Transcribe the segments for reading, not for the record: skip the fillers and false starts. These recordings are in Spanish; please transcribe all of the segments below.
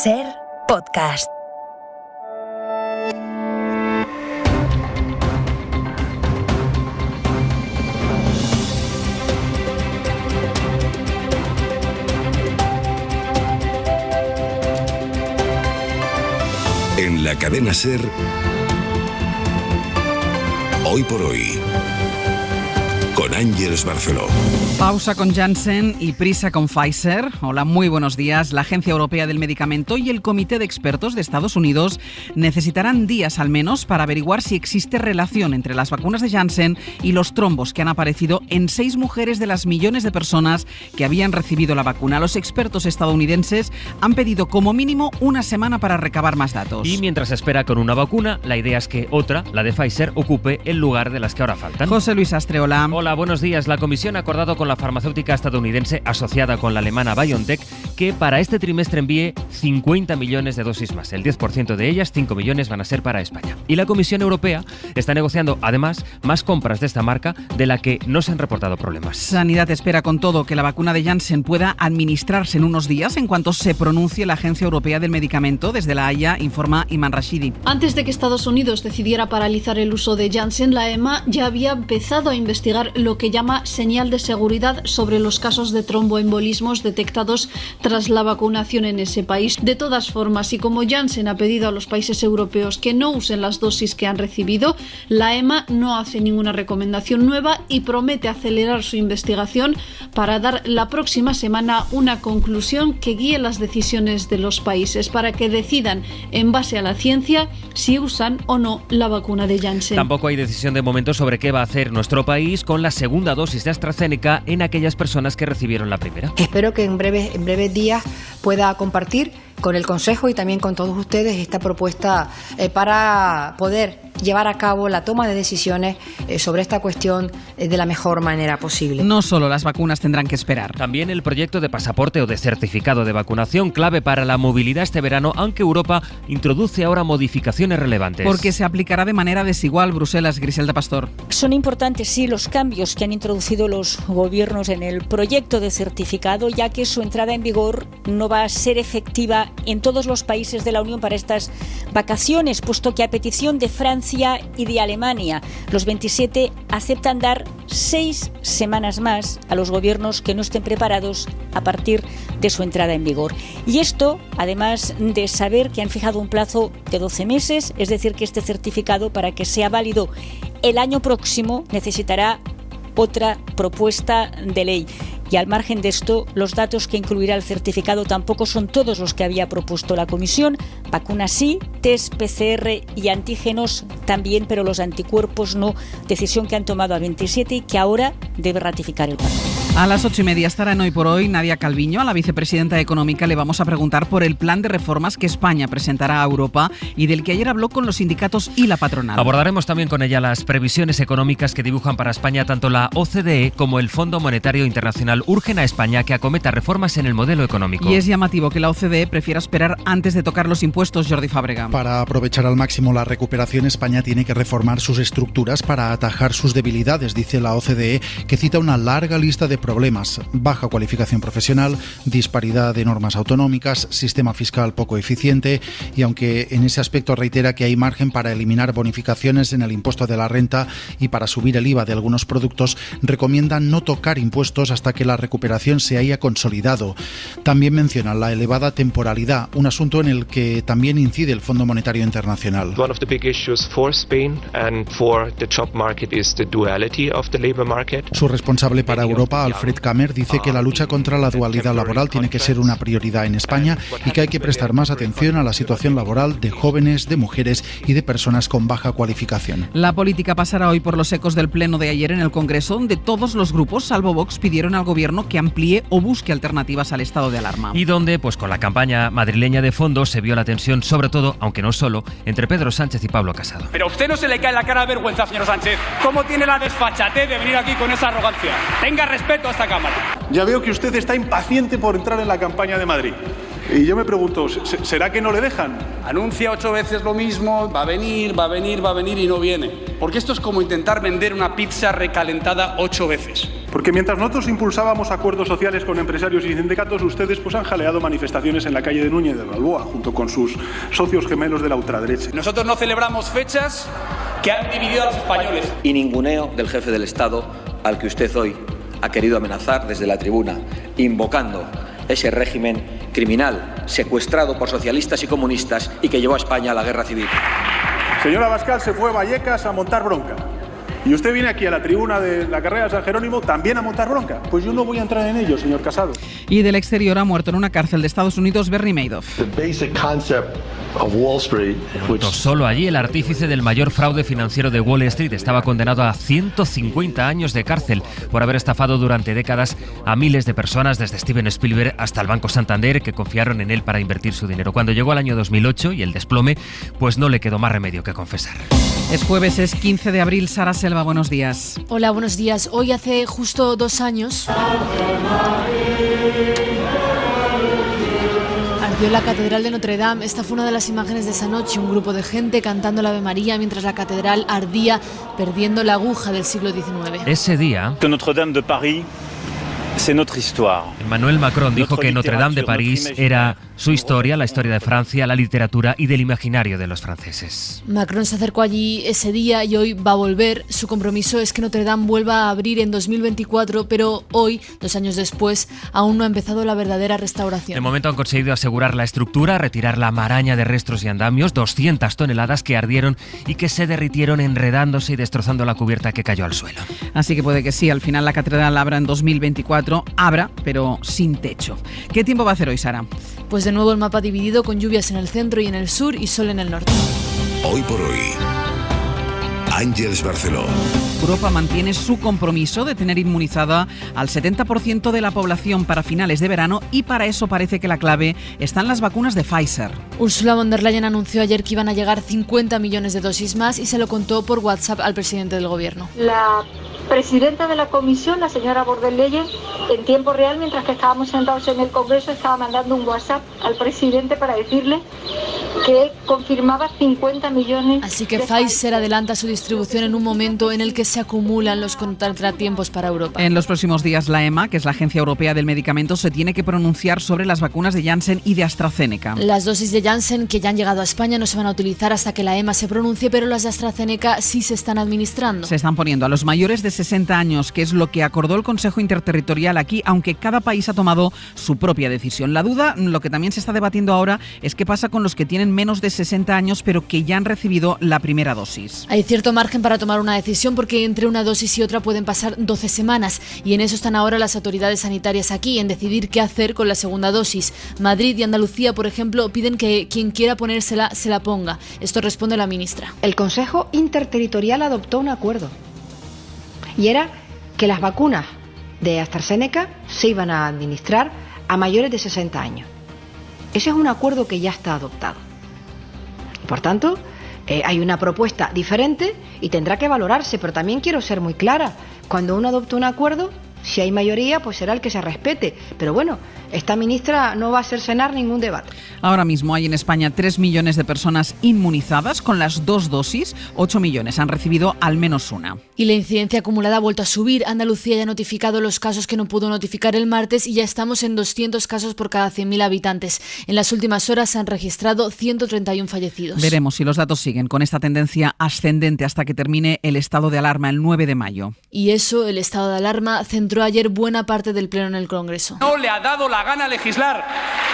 Ser podcast. En la cadena SER, Hoy por Hoy, con Ángeles Barceló. Pausa con Janssen y prisa con Pfizer. Hola, muy buenos días. La Agencia Europea del Medicamento y el Comité de Expertos de Estados Unidos necesitarán días al menos para averiguar si existe relación entre las vacunas de Janssen y los trombos que han aparecido en 6 mujeres de las millones de personas que habían recibido la vacuna. Los expertos estadounidenses han pedido como mínimo una semana para recabar más datos. Y mientras se espera con una vacuna, la idea es que otra, la de Pfizer, ocupe el lugar de las que ahora faltan. José Luis Astre, hola. Hola, buenos días. La Comisión ha acordado con la farmacéutica estadounidense asociada con la alemana BioNTech que para este trimestre envíe 50 millones de dosis más. El 10% de ellas, 5 millones, van a ser para España. Y la Comisión Europea está negociando, además, más compras de esta marca de la que no se han reportado problemas. Sanidad espera con todo que la vacuna de Janssen pueda administrarse en unos días en cuanto se pronuncie la Agencia Europea del Medicamento. Desde La Haya, informa Iman Rashidi. Antes de que Estados Unidos decidiera paralizar el uso de Janssen, la EMA ya había empezado a investigar lo que llama señal de seguridad sobre los casos de tromboembolismos detectados tras la vacunación en ese país. De todas formas, y como Janssen ha pedido a los países europeos que no usen las dosis que han recibido, la EMA no hace ninguna recomendación nueva y promete acelerar su investigación para dar la próxima semana una conclusión que guíe las decisiones de los países para que decidan, en base a la ciencia, si usan o no la vacuna de Janssen. Tampoco hay decisión de momento sobre qué va a hacer nuestro país con la segunda dosis de AstraZeneca en aquellas personas que recibieron la primera. Espero que en breves días pueda compartir con el Consejo y también con todos ustedes esta propuesta para poder llevar a cabo la toma de decisiones sobre esta cuestión de la mejor manera posible. No solo las vacunas tendrán que esperar. También el proyecto de pasaporte o de certificado de vacunación, clave para la movilidad este verano, aunque Europa introduce ahora modificaciones relevantes. Porque se aplicará de manera desigual. Bruselas, Griselda Pastor. Son importantes, sí, los cambios que han introducido los gobiernos en el proyecto de certificado, ya que su entrada en vigor no va a ser efectiva en todos los países de la Unión para estas vacaciones, puesto que a petición de Francia y de Alemania, los 27 aceptan dar 6 semanas más a los gobiernos que no estén preparados a partir de su entrada en vigor. Y esto, además de saber que han fijado un plazo de 12 meses, es decir, que este certificado, para que sea válido el año próximo, necesitará otra propuesta de ley. Y al margen de esto, los datos que incluirá el certificado tampoco son todos los que había propuesto la Comisión. Vacunas sí, test PCR y antígenos también, pero los anticuerpos no. Decisión que han tomado a 27 y que ahora debe ratificar el Parlamento. A las 8:30 estará en Hoy por Hoy Nadia Calviño. A la vicepresidenta económica le vamos a preguntar por el plan de reformas que España presentará a Europa y del que ayer habló con los sindicatos y la patronal. Abordaremos también con ella las previsiones económicas que dibujan para España tanto la OCDE como el Fondo Monetario Internacional. Urgen a España que acometa reformas en el modelo económico. Y es llamativo que la OCDE prefiera esperar antes de tocar los impuestos, Jordi Fábrega. Para aprovechar al máximo la recuperación, España tiene que reformar sus estructuras para atajar sus debilidades, dice la OCDE, que cita una larga lista de problemas: baja cualificación profesional, disparidad de normas autonómicas, sistema fiscal poco eficiente, y aunque en ese aspecto reitera que hay margen para eliminar bonificaciones en el impuesto de la renta y para subir el IVA de algunos productos, recomienda no tocar impuestos hasta que la recuperación se haya consolidado. También menciona la elevada temporalidad, un asunto en el que también incide el Fondo Monetario Internacional. One of the big issues for Spain and for the job market is the duality of the labor market. Su responsable para Europa, Alfred Kammer, dice que la lucha contra la dualidad laboral tiene que ser una prioridad en España y que hay que prestar más atención a la situación laboral de jóvenes, de mujeres y de personas con baja cualificación. La política pasará hoy por los ecos del pleno de ayer en el Congreso, donde todos los grupos, salvo Vox, pidieron al gobierno que amplíe o busque alternativas al estado de alarma. Y donde, pues con la campaña madrileña de fondo, se vio la tensión, sobre todo, aunque no solo, entre Pedro Sánchez y Pablo Casado. Pero a usted no se le cae la cara de vergüenza, señor Sánchez. ¿Cómo tiene la desfachatez de venir aquí con esa arrogancia? Tenga respeto a esta Cámara. Ya veo que usted está impaciente por entrar en la campaña de Madrid. Y yo me pregunto, ¿será que no le dejan? Anuncia 8 veces lo mismo, va a venir y no viene. Porque esto es como intentar vender una pizza recalentada 8 veces. Porque mientras nosotros impulsábamos acuerdos sociales con empresarios y sindicatos, ustedes pues han jaleado manifestaciones en la calle de Núñez de Balboa, junto con sus socios gemelos de la ultraderecha. Nosotros no celebramos fechas que han dividido a los españoles. Y ninguneo del jefe del Estado al que usted hoy ha querido amenazar desde la tribuna, invocando ese régimen criminal secuestrado por socialistas y comunistas y que llevó a España a la guerra civil. Señora Abascal se fue a Vallecas a montar bronca. Y usted viene aquí a la tribuna de la carrera de San Jerónimo también a montar bronca. Pues yo no voy a entrar en ello, señor Casado. Y del exterior ha muerto en una cárcel de Estados Unidos Bernie Madoff. Solo allí el artífice del mayor fraude financiero de Wall Street estaba condenado a 150 años de cárcel por haber estafado durante décadas a miles de personas, desde Steven Spielberg hasta el Banco Santander, que confiaron en él para invertir su dinero. Cuando llegó el año 2008 y el desplome, pues no le quedó más remedio que confesar. Es jueves, es 15 de abril. Sara Selva, buenos días. Hola, buenos días. Hoy hace justo 2 años ardió la Catedral de Notre Dame. Esta fue una de las imágenes de esa noche, un grupo de gente cantando la Ave María mientras la catedral ardía, perdiendo la aguja del siglo XIX. Ese día, Notre Dame de París, c'est notre histoire. Emmanuel Macron dijo que Notre Dame de París era su historia, la historia de Francia, la literatura y del imaginario de los franceses. Macron se acercó allí ese día y hoy va a volver. Su compromiso es que Notre Dame vuelva a abrir en 2024, pero hoy, 2 años después, aún no ha empezado la verdadera restauración. De momento han conseguido asegurar la estructura, retirar la maraña de restos y andamios, 200 toneladas que ardieron y que se derritieron enredándose y destrozando la cubierta que cayó al suelo. Así que puede que sí, al final la catedral abra en 2024, abra, pero sin techo. ¿Qué tiempo va a hacer hoy, Sara? Pues de nuevo el mapa dividido con lluvias en el centro y en el sur y sol en el norte. Hoy por hoy, Ángeles Barceló. Europa mantiene su compromiso de tener inmunizada al 70% de la población para finales de verano y para eso parece que la clave está en las vacunas de Pfizer. Ursula von der Leyen anunció ayer que iban a llegar 50 millones de dosis más y se lo contó por WhatsApp al presidente del gobierno. La presidenta de la comisión, la señora von der Leyen, en tiempo real, mientras que estábamos sentados en el Congreso, estaba mandando un WhatsApp al presidente para decirle que confirmaba 50 millones. Así que Pfizer adelanta su distribución en un momento en el que se acumulan los contratiempos para Europa. En los próximos días la EMA, que es la Agencia Europea del Medicamento, se tiene que pronunciar sobre las vacunas de Janssen y de AstraZeneca. Las dosis de Janssen que ya han llegado a España no se van a utilizar hasta que la EMA se pronuncie, pero las de AstraZeneca sí se están administrando. Se están poniendo a los mayores de 60 años, que es lo que acordó el Consejo Interterritorial aquí, aunque cada país ha tomado su propia decisión. La duda, lo que también se está debatiendo ahora, es qué pasa con los que tienen menos de 60 años pero que ya han recibido la primera dosis. Hay cierto margen para tomar una decisión porque entre una dosis y otra pueden pasar 12 semanas y en eso están ahora las autoridades sanitarias aquí, en decidir qué hacer con la segunda dosis. Madrid y Andalucía, por ejemplo, piden que quien quiera ponérsela se la ponga. Esto responde la ministra. El Consejo Interterritorial adoptó un acuerdo y era que las vacunas de AstraZeneca se iban a administrar a mayores de 60 años. Ese es un acuerdo que ya está adoptado. Por tanto, hay una propuesta diferente y tendrá que valorarse, pero también quiero ser muy clara. Cuando uno adopta un acuerdo, si hay mayoría, pues será el que se respete. Pero bueno, esta ministra no va a cercenar ningún debate. Ahora mismo hay en España 3 millones de personas inmunizadas con las 2 dosis. 8 millones han recibido al menos una. Y la incidencia acumulada ha vuelto a subir. Andalucía ya ha notificado los casos que no pudo notificar el martes y ya estamos en 200 casos por cada 100.000 habitantes. En las últimas horas se han registrado 131 fallecidos. Veremos si los datos siguen con esta tendencia ascendente hasta que termine el estado de alarma el 9 de mayo. Y eso, el estado de alarma, centró ayer buena parte del pleno en el Congreso. No le ha dado la gana legislar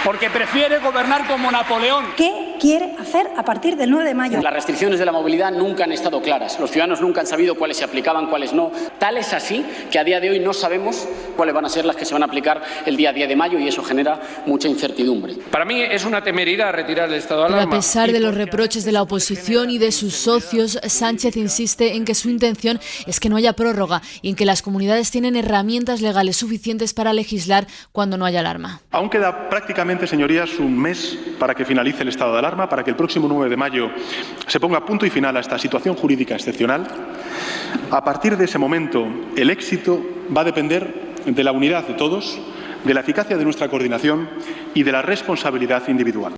porque prefiere gobernar como Napoleón. ¿Qué quiere hacer a partir del 9 de mayo? Las restricciones de la movilidad nunca han estado claras. Los ciudadanos nunca han sabido cuáles se aplicaban, cuáles no. Tal es así que a día de hoy no sabemos cuáles van a ser las que se van a aplicar el día 10 de mayo y eso genera mucha incertidumbre. Para mí es una temeridad retirar el estado de alarma. Pero a pesar de los reproches de la oposición y de sus socios, Sánchez insiste en que su intención es que no haya prórroga y en que las comunidades tienen herramientas legales suficientes para legislar cuando no haya alarma. Aún queda prácticamente, señorías, un mes para que finalice el estado de alarma, para que el próximo 9 de mayo se ponga punto y final a esta situación jurídica excepcional. A partir de ese momento, el éxito va a depender de la unidad de todos, de la eficacia de nuestra coordinación y de la responsabilidad individual.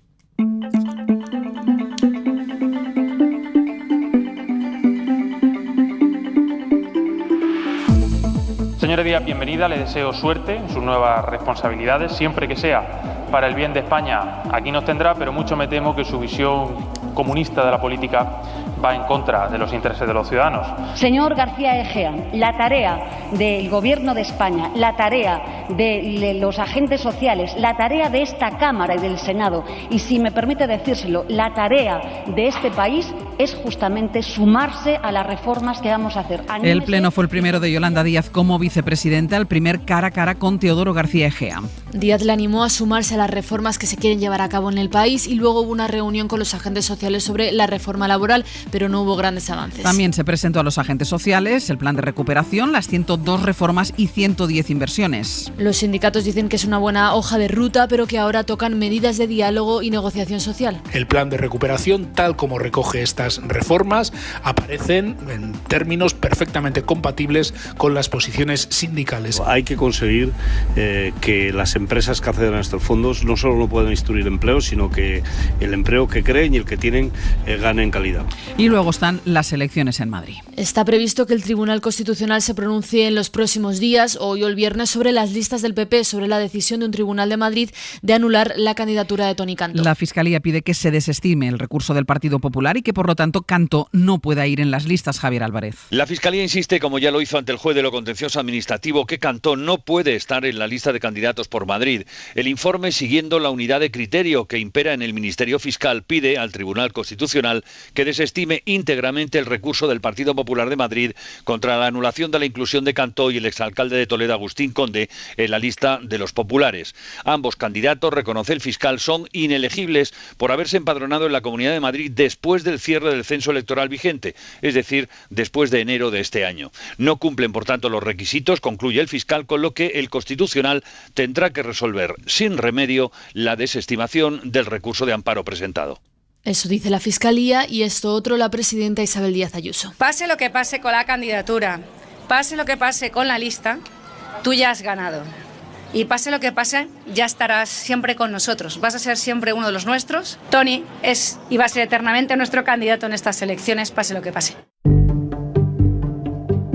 Señora Díaz, bienvenida, le deseo suerte en sus nuevas responsabilidades, siempre que sea para el bien de España, aquí nos tendrá, pero mucho me temo que su visión comunista de la política va en contra de los intereses de los ciudadanos. Señor García Egea, la tarea del Gobierno de España, la tarea de los agentes sociales, la tarea de esta Cámara y del Senado, y si me permite decírselo, la tarea de este país es justamente sumarse a las reformas que vamos a hacer. El pleno fue el primero de Yolanda Díaz como vicepresidenta, el primer cara a cara con Teodoro García Egea. Díaz le animó a sumarse a las reformas que se quieren llevar a cabo en el país y luego hubo una reunión con los agentes sociales sobre la reforma laboral, pero no hubo grandes avances. También se presentó a los agentes sociales el plan de recuperación, las 102 reformas y 110 inversiones. Los sindicatos dicen que es una buena hoja de ruta, pero que ahora tocan medidas de diálogo y negociación social. El plan de recuperación, tal como recoge estas reformas, aparecen en términos perfectamente compatibles con las posiciones sindicales. Hay que conseguir que las empresas que accedan a estos fondos no solo no puedan instruir empleo, sino que el empleo que creen y el que tienen gane en calidad. Y luego están las elecciones en Madrid. Está previsto que el Tribunal Constitucional se pronuncie en los próximos días, hoy o el viernes, sobre las listas del PP, sobre la decisión de un tribunal de Madrid de anular la candidatura de Toni Cantó. La Fiscalía pide que se desestime el recurso del Partido Popular y que, por lo tanto, Cantó no pueda ir en las listas. Javier Álvarez. La Fiscalía insiste, como ya lo hizo ante el juez de lo contencioso administrativo, que Cantó no puede estar en la lista de candidatos por Madrid. El informe, siguiendo la unidad de criterio que impera en el Ministerio Fiscal, pide al Tribunal Constitucional que desestime íntegramente el recurso del Partido Popular de Madrid contra la anulación de la inclusión de Cantó y el exalcalde de Toledo, Agustín Conde, en la lista de los populares. Ambos candidatos, reconoce el fiscal, son inelegibles por haberse empadronado en la Comunidad de Madrid después del cierre del censo electoral vigente, es decir, después de enero de este año. No cumplen, por tanto, los requisitos, concluye el fiscal, con lo que el Constitucional tendrá que resolver sin remedio la desestimación del recurso de amparo presentado. Eso dice la Fiscalía y esto otro la presidenta Isabel Díaz Ayuso. Pase lo que pase con la candidatura, pase lo que pase con la lista, tú ya has ganado. Y pase lo que pase, ya estarás siempre con nosotros. Vas a ser siempre uno de los nuestros. Toni es y va a ser eternamente nuestro candidato en estas elecciones, pase lo que pase.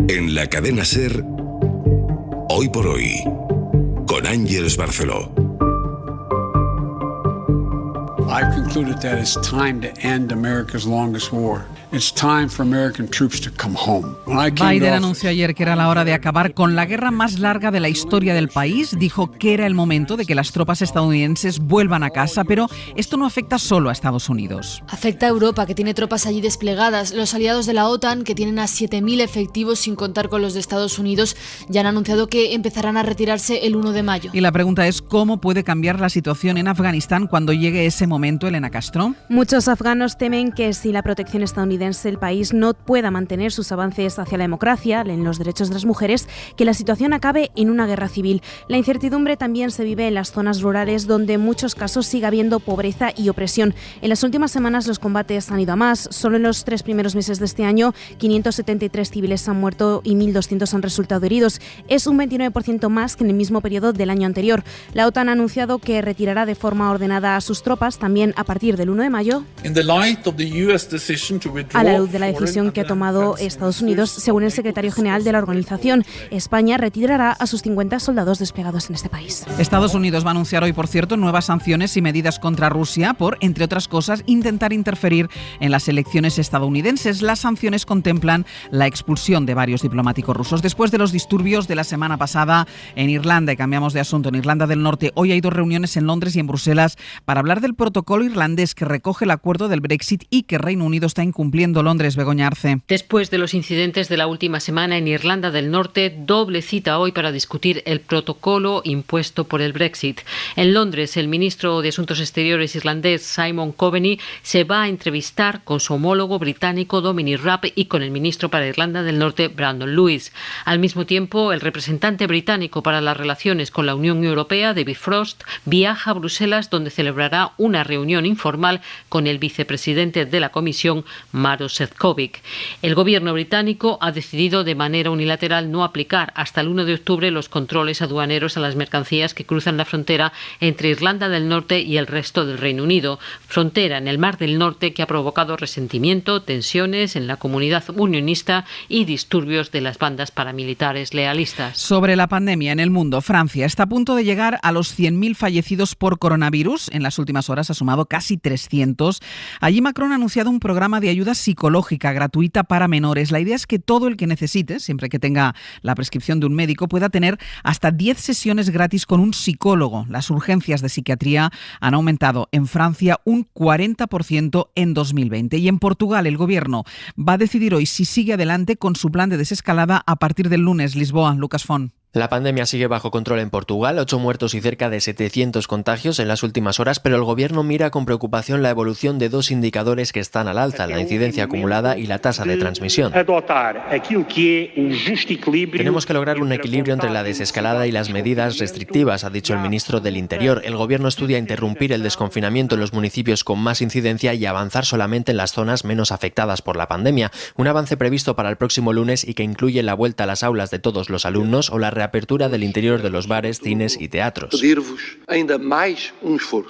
En la cadena SER, Hoy por Hoy, con Ángeles Barceló. I've concluded that it's time to end America's longest war. It's time for American troops to come home. Biden anunció ayer que era la hora de acabar con la guerra más larga de la historia del país. Dijo que era el momento de que las tropas estadounidenses vuelvan a casa, pero esto no afecta solo a Estados Unidos. Afecta a Europa, que tiene tropas allí desplegadas. Los aliados de la OTAN, que tienen a 7.000 efectivos sin contar con los de Estados Unidos, ya han anunciado que empezarán a retirarse el 1 de mayo. Y la pregunta es, ¿cómo puede cambiar la situación en Afganistán cuando llegue ese momento, Elena Castro? Muchos afganos temen que si la protección estadounidense el país no pueda mantener sus avances hacia la democracia, en los derechos de las mujeres, que la situación acabe en una guerra civil. La incertidumbre también se vive en las zonas rurales, donde en muchos casos sigue habiendo pobreza y opresión. En las últimas semanas los combates han ido a más. Solo en los 3 primeros meses de este año, 573 civiles han muerto y 1.200 han resultado heridos. Es un 29% más que en el mismo periodo del año anterior. La OTAN ha anunciado que retirará de forma ordenada a sus tropas también a partir del 1 de mayo. A la luz de la decisión que ha tomado Estados Unidos, según el secretario general de la organización, España retirará a sus 50 soldados desplegados en este país. Estados Unidos va a anunciar hoy, por cierto, nuevas sanciones y medidas contra Rusia por, entre otras cosas, intentar interferir en las elecciones estadounidenses. Las sanciones contemplan la expulsión de varios diplomáticos rusos. Después de los disturbios de la semana pasada en Irlanda, y cambiamos de asunto, en Irlanda del Norte, hoy hay 2 reuniones en Londres y en Bruselas para hablar del protocolo irlandés que recoge el acuerdo del Brexit y que Reino Unido está incumpliendo. Londres, Begoña Arce. Después de los incidentes de la última semana en Irlanda del Norte, doble cita hoy para discutir el protocolo impuesto por el Brexit. En Londres, el ministro de Asuntos Exteriores irlandés Simon Coveney se va a entrevistar con su homólogo británico Dominic Raab y con el ministro para Irlanda del Norte Brandon Lewis. Al mismo tiempo, el representante británico para las relaciones con la Unión Europea, David Frost, viaja a Bruselas, donde celebrará una reunión informal con el vicepresidente de la Comisión, Maros Sefcovic. El gobierno británico ha decidido de manera unilateral no aplicar hasta el 1 de octubre los controles aduaneros a las mercancías que cruzan la frontera entre Irlanda del Norte y el resto del Reino Unido, frontera en el Mar del Norte que ha provocado resentimiento, tensiones en la comunidad unionista y disturbios de las bandas paramilitares lealistas. Sobre la pandemia en el mundo, Francia está a punto de llegar a los 100.000 fallecidos por coronavirus. En las últimas horas ha sumado casi 300. Allí Macron ha anunciado un programa de ayuda psicológica gratuita para menores. La idea es que todo el que necesite, siempre que tenga la prescripción de un médico, pueda tener hasta 10 sesiones gratis con un psicólogo. Las urgencias de psiquiatría han aumentado en Francia un 40% en 2020. Y en Portugal el gobierno va a decidir hoy si sigue adelante con su plan de desescalada a partir del lunes. Lisboa, Lucas Font. La pandemia sigue bajo control en Portugal, 8 muertos y cerca de 700 contagios en las últimas horas, pero el gobierno mira con preocupación la evolución de 2 indicadores que están al alza, la incidencia acumulada y la tasa de transmisión. Tenemos que lograr un equilibrio entre la desescalada y las medidas restrictivas, ha dicho el ministro del Interior. El gobierno estudia interrumpir el desconfinamiento en los municipios con más incidencia y avanzar solamente en las zonas menos afectadas por la pandemia. Un avance previsto para el próximo lunes y que incluye la vuelta a las aulas de todos los alumnos o la reapertura del interior de los bares, cines y teatros.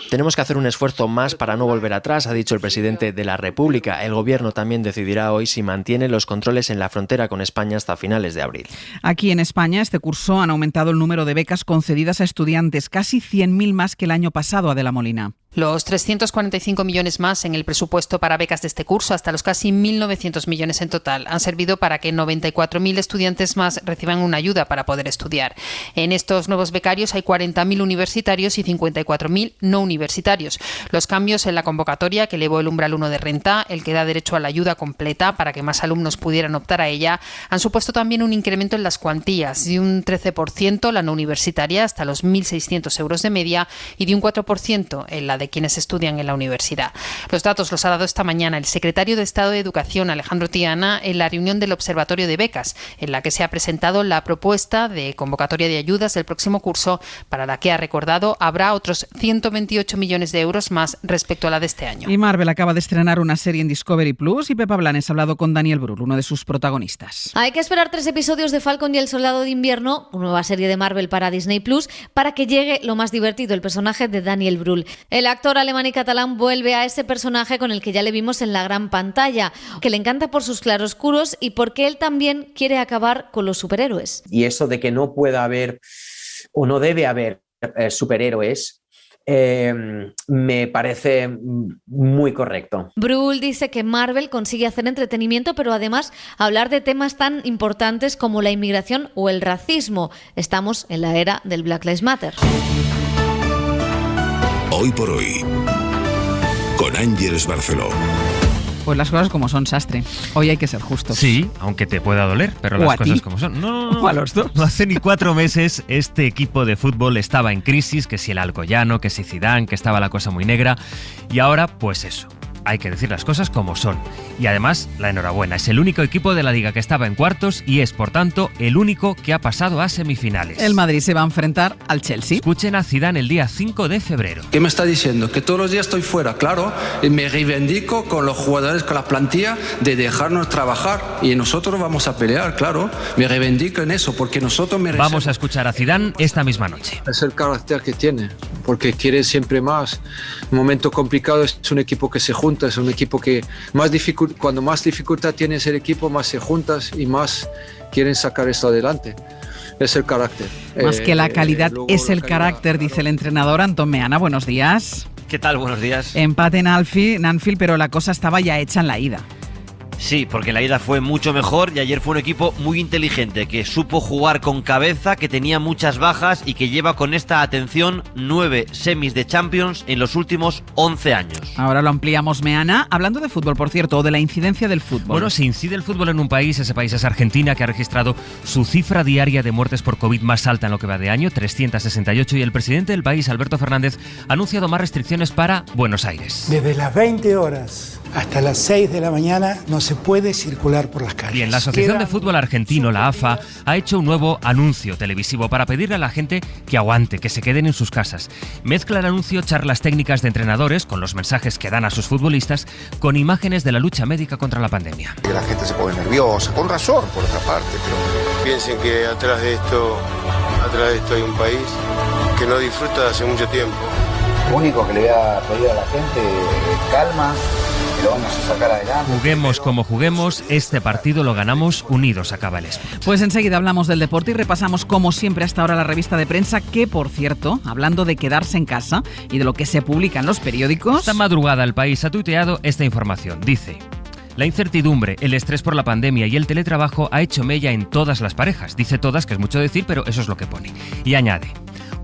Tenemos que hacer un esfuerzo más para no volver atrás, ha dicho el presidente de la República. El gobierno también decidirá hoy si mantiene los controles en la frontera con España hasta finales de abril. Aquí en España, este curso han aumentado el número de becas concedidas a estudiantes, casi 100.000 más que el año pasado, Adela Molina. Los 345 millones más en el presupuesto para becas de este curso, hasta los casi 1.900 millones en total, han servido para que 94.000 estudiantes más reciban una ayuda para poder estudiar. En estos nuevos becarios hay 40.000 universitarios y 54.000 no universitarios. Los cambios en la convocatoria, que elevó el umbral 1 de renta, el que da derecho a la ayuda completa para que más alumnos pudieran optar a ella, han supuesto también un incremento en las cuantías, de un 13% la no universitaria hasta los 1.600 euros de media y de un 4% en la de quienes estudian en la universidad. Los datos los ha dado esta mañana el secretario de Estado de Educación, Alejandro Tiana, en la reunión del Observatorio de Becas, en la que se ha presentado la propuesta de convocatoria de ayudas del próximo curso, para la que ha recordado habrá otros 128 millones de euros más respecto a la de este año. Y Marvel acaba de estrenar una serie en Discovery Plus y Pepa Blanes ha hablado con Daniel Brühl, uno de sus protagonistas. Hay que esperar 3 episodios de Falcon y el Soldado de Invierno, una nueva serie de Marvel para Disney Plus, para que llegue lo más divertido, el personaje de Daniel Brühl. El actor alemán y catalán vuelve a ese personaje con el que ya le vimos en la gran pantalla, que le encanta por sus claroscuros y porque él también quiere acabar con los superhéroes. Y eso de que no pueda haber o no debe haber superhéroes, me parece muy correcto. Brühl dice que Marvel consigue hacer entretenimiento, pero además hablar de temas tan importantes como la inmigración o el racismo. Estamos en la era del Black Lives Matter. Hoy por hoy, con Ángeles Barceló. Pues las cosas como son, Sastre. Hoy hay que ser justos. Sí, aunque te pueda doler, pero las cosas como son. No. O a los dos. No hace ni 4 meses este equipo de fútbol estaba en crisis, que si el Alcoyano, que si Zidane, que estaba la cosa muy negra. Y ahora, pues eso. Hay que decir las cosas como son. Y además, la enhorabuena. Es el único equipo de la Liga que estaba en cuartos y es, por tanto, el único que ha pasado a semifinales. El Madrid se va a enfrentar al Chelsea. Escuchen a Zidane el día 5 de febrero. ¿Qué me está diciendo? Que todos los días estoy fuera, claro. Y me reivindico con los jugadores, con la plantilla, de dejarnos trabajar. Y nosotros vamos a pelear, claro. Me reivindico en eso, porque nosotros merecemos. Vamos a escuchar a Zidane esta misma noche. Es el carácter que tiene, porque quiere siempre más. Un momento complicado, es un equipo que se junta. Es un equipo que cuando más dificultad tiene ese equipo, más se juntas y más quieren sacar esto adelante. Es el carácter. Más que la calidad, es el carácter, dice el entrenador Antón Meana. Buenos días. ¿Qué tal? Buenos días. Empate en Anfield, pero la cosa estaba ya hecha en la ida. Sí, porque la ida fue mucho mejor y ayer fue un equipo muy inteligente, que supo jugar con cabeza, que tenía muchas bajas y que lleva con esta atención 9 semis de Champions en los últimos 11 años. Ahora lo ampliamos, Meana. Hablando de fútbol, por cierto, o de la incidencia del fútbol. Bueno, si incide el fútbol en un país, ese país es Argentina, que ha registrado su cifra diaria de muertes por COVID más alta en lo que va de año, 368, y el presidente del país, Alberto Fernández, ha anunciado más restricciones para Buenos Aires. Desde las 20 horas hasta las 6 de la mañana no se puede circular por las calles. Bien, la Asociación de Fútbol Argentino, la AFA, ha hecho un nuevo anuncio televisivo para pedirle a la gente que aguante, que se queden en sus casas. Mezcla el anuncio charlas técnicas de entrenadores con los mensajes que dan a sus futbolistas con imágenes de la lucha médica contra la pandemia. Que la gente se pone nerviosa, con razón por otra parte, pero piensen que atrás de esto hay un país que no disfruta de hace mucho tiempo. Lo único que le voy a pedir a la gente es calma, que lo vamos a sacar adelante. Juguemos como juguemos, este partido lo ganamos unidos, acaba el Sport. Pues enseguida hablamos del deporte y repasamos como siempre hasta ahora la revista de prensa que, por cierto, hablando de quedarse en casa y de lo que se publica en los periódicos... Esta madrugada El País ha tuiteado esta información. Dice: la incertidumbre, el estrés por la pandemia y el teletrabajo ha hecho mella en todas las parejas. Dice todas, que es mucho decir, pero eso es lo que pone. Y añade: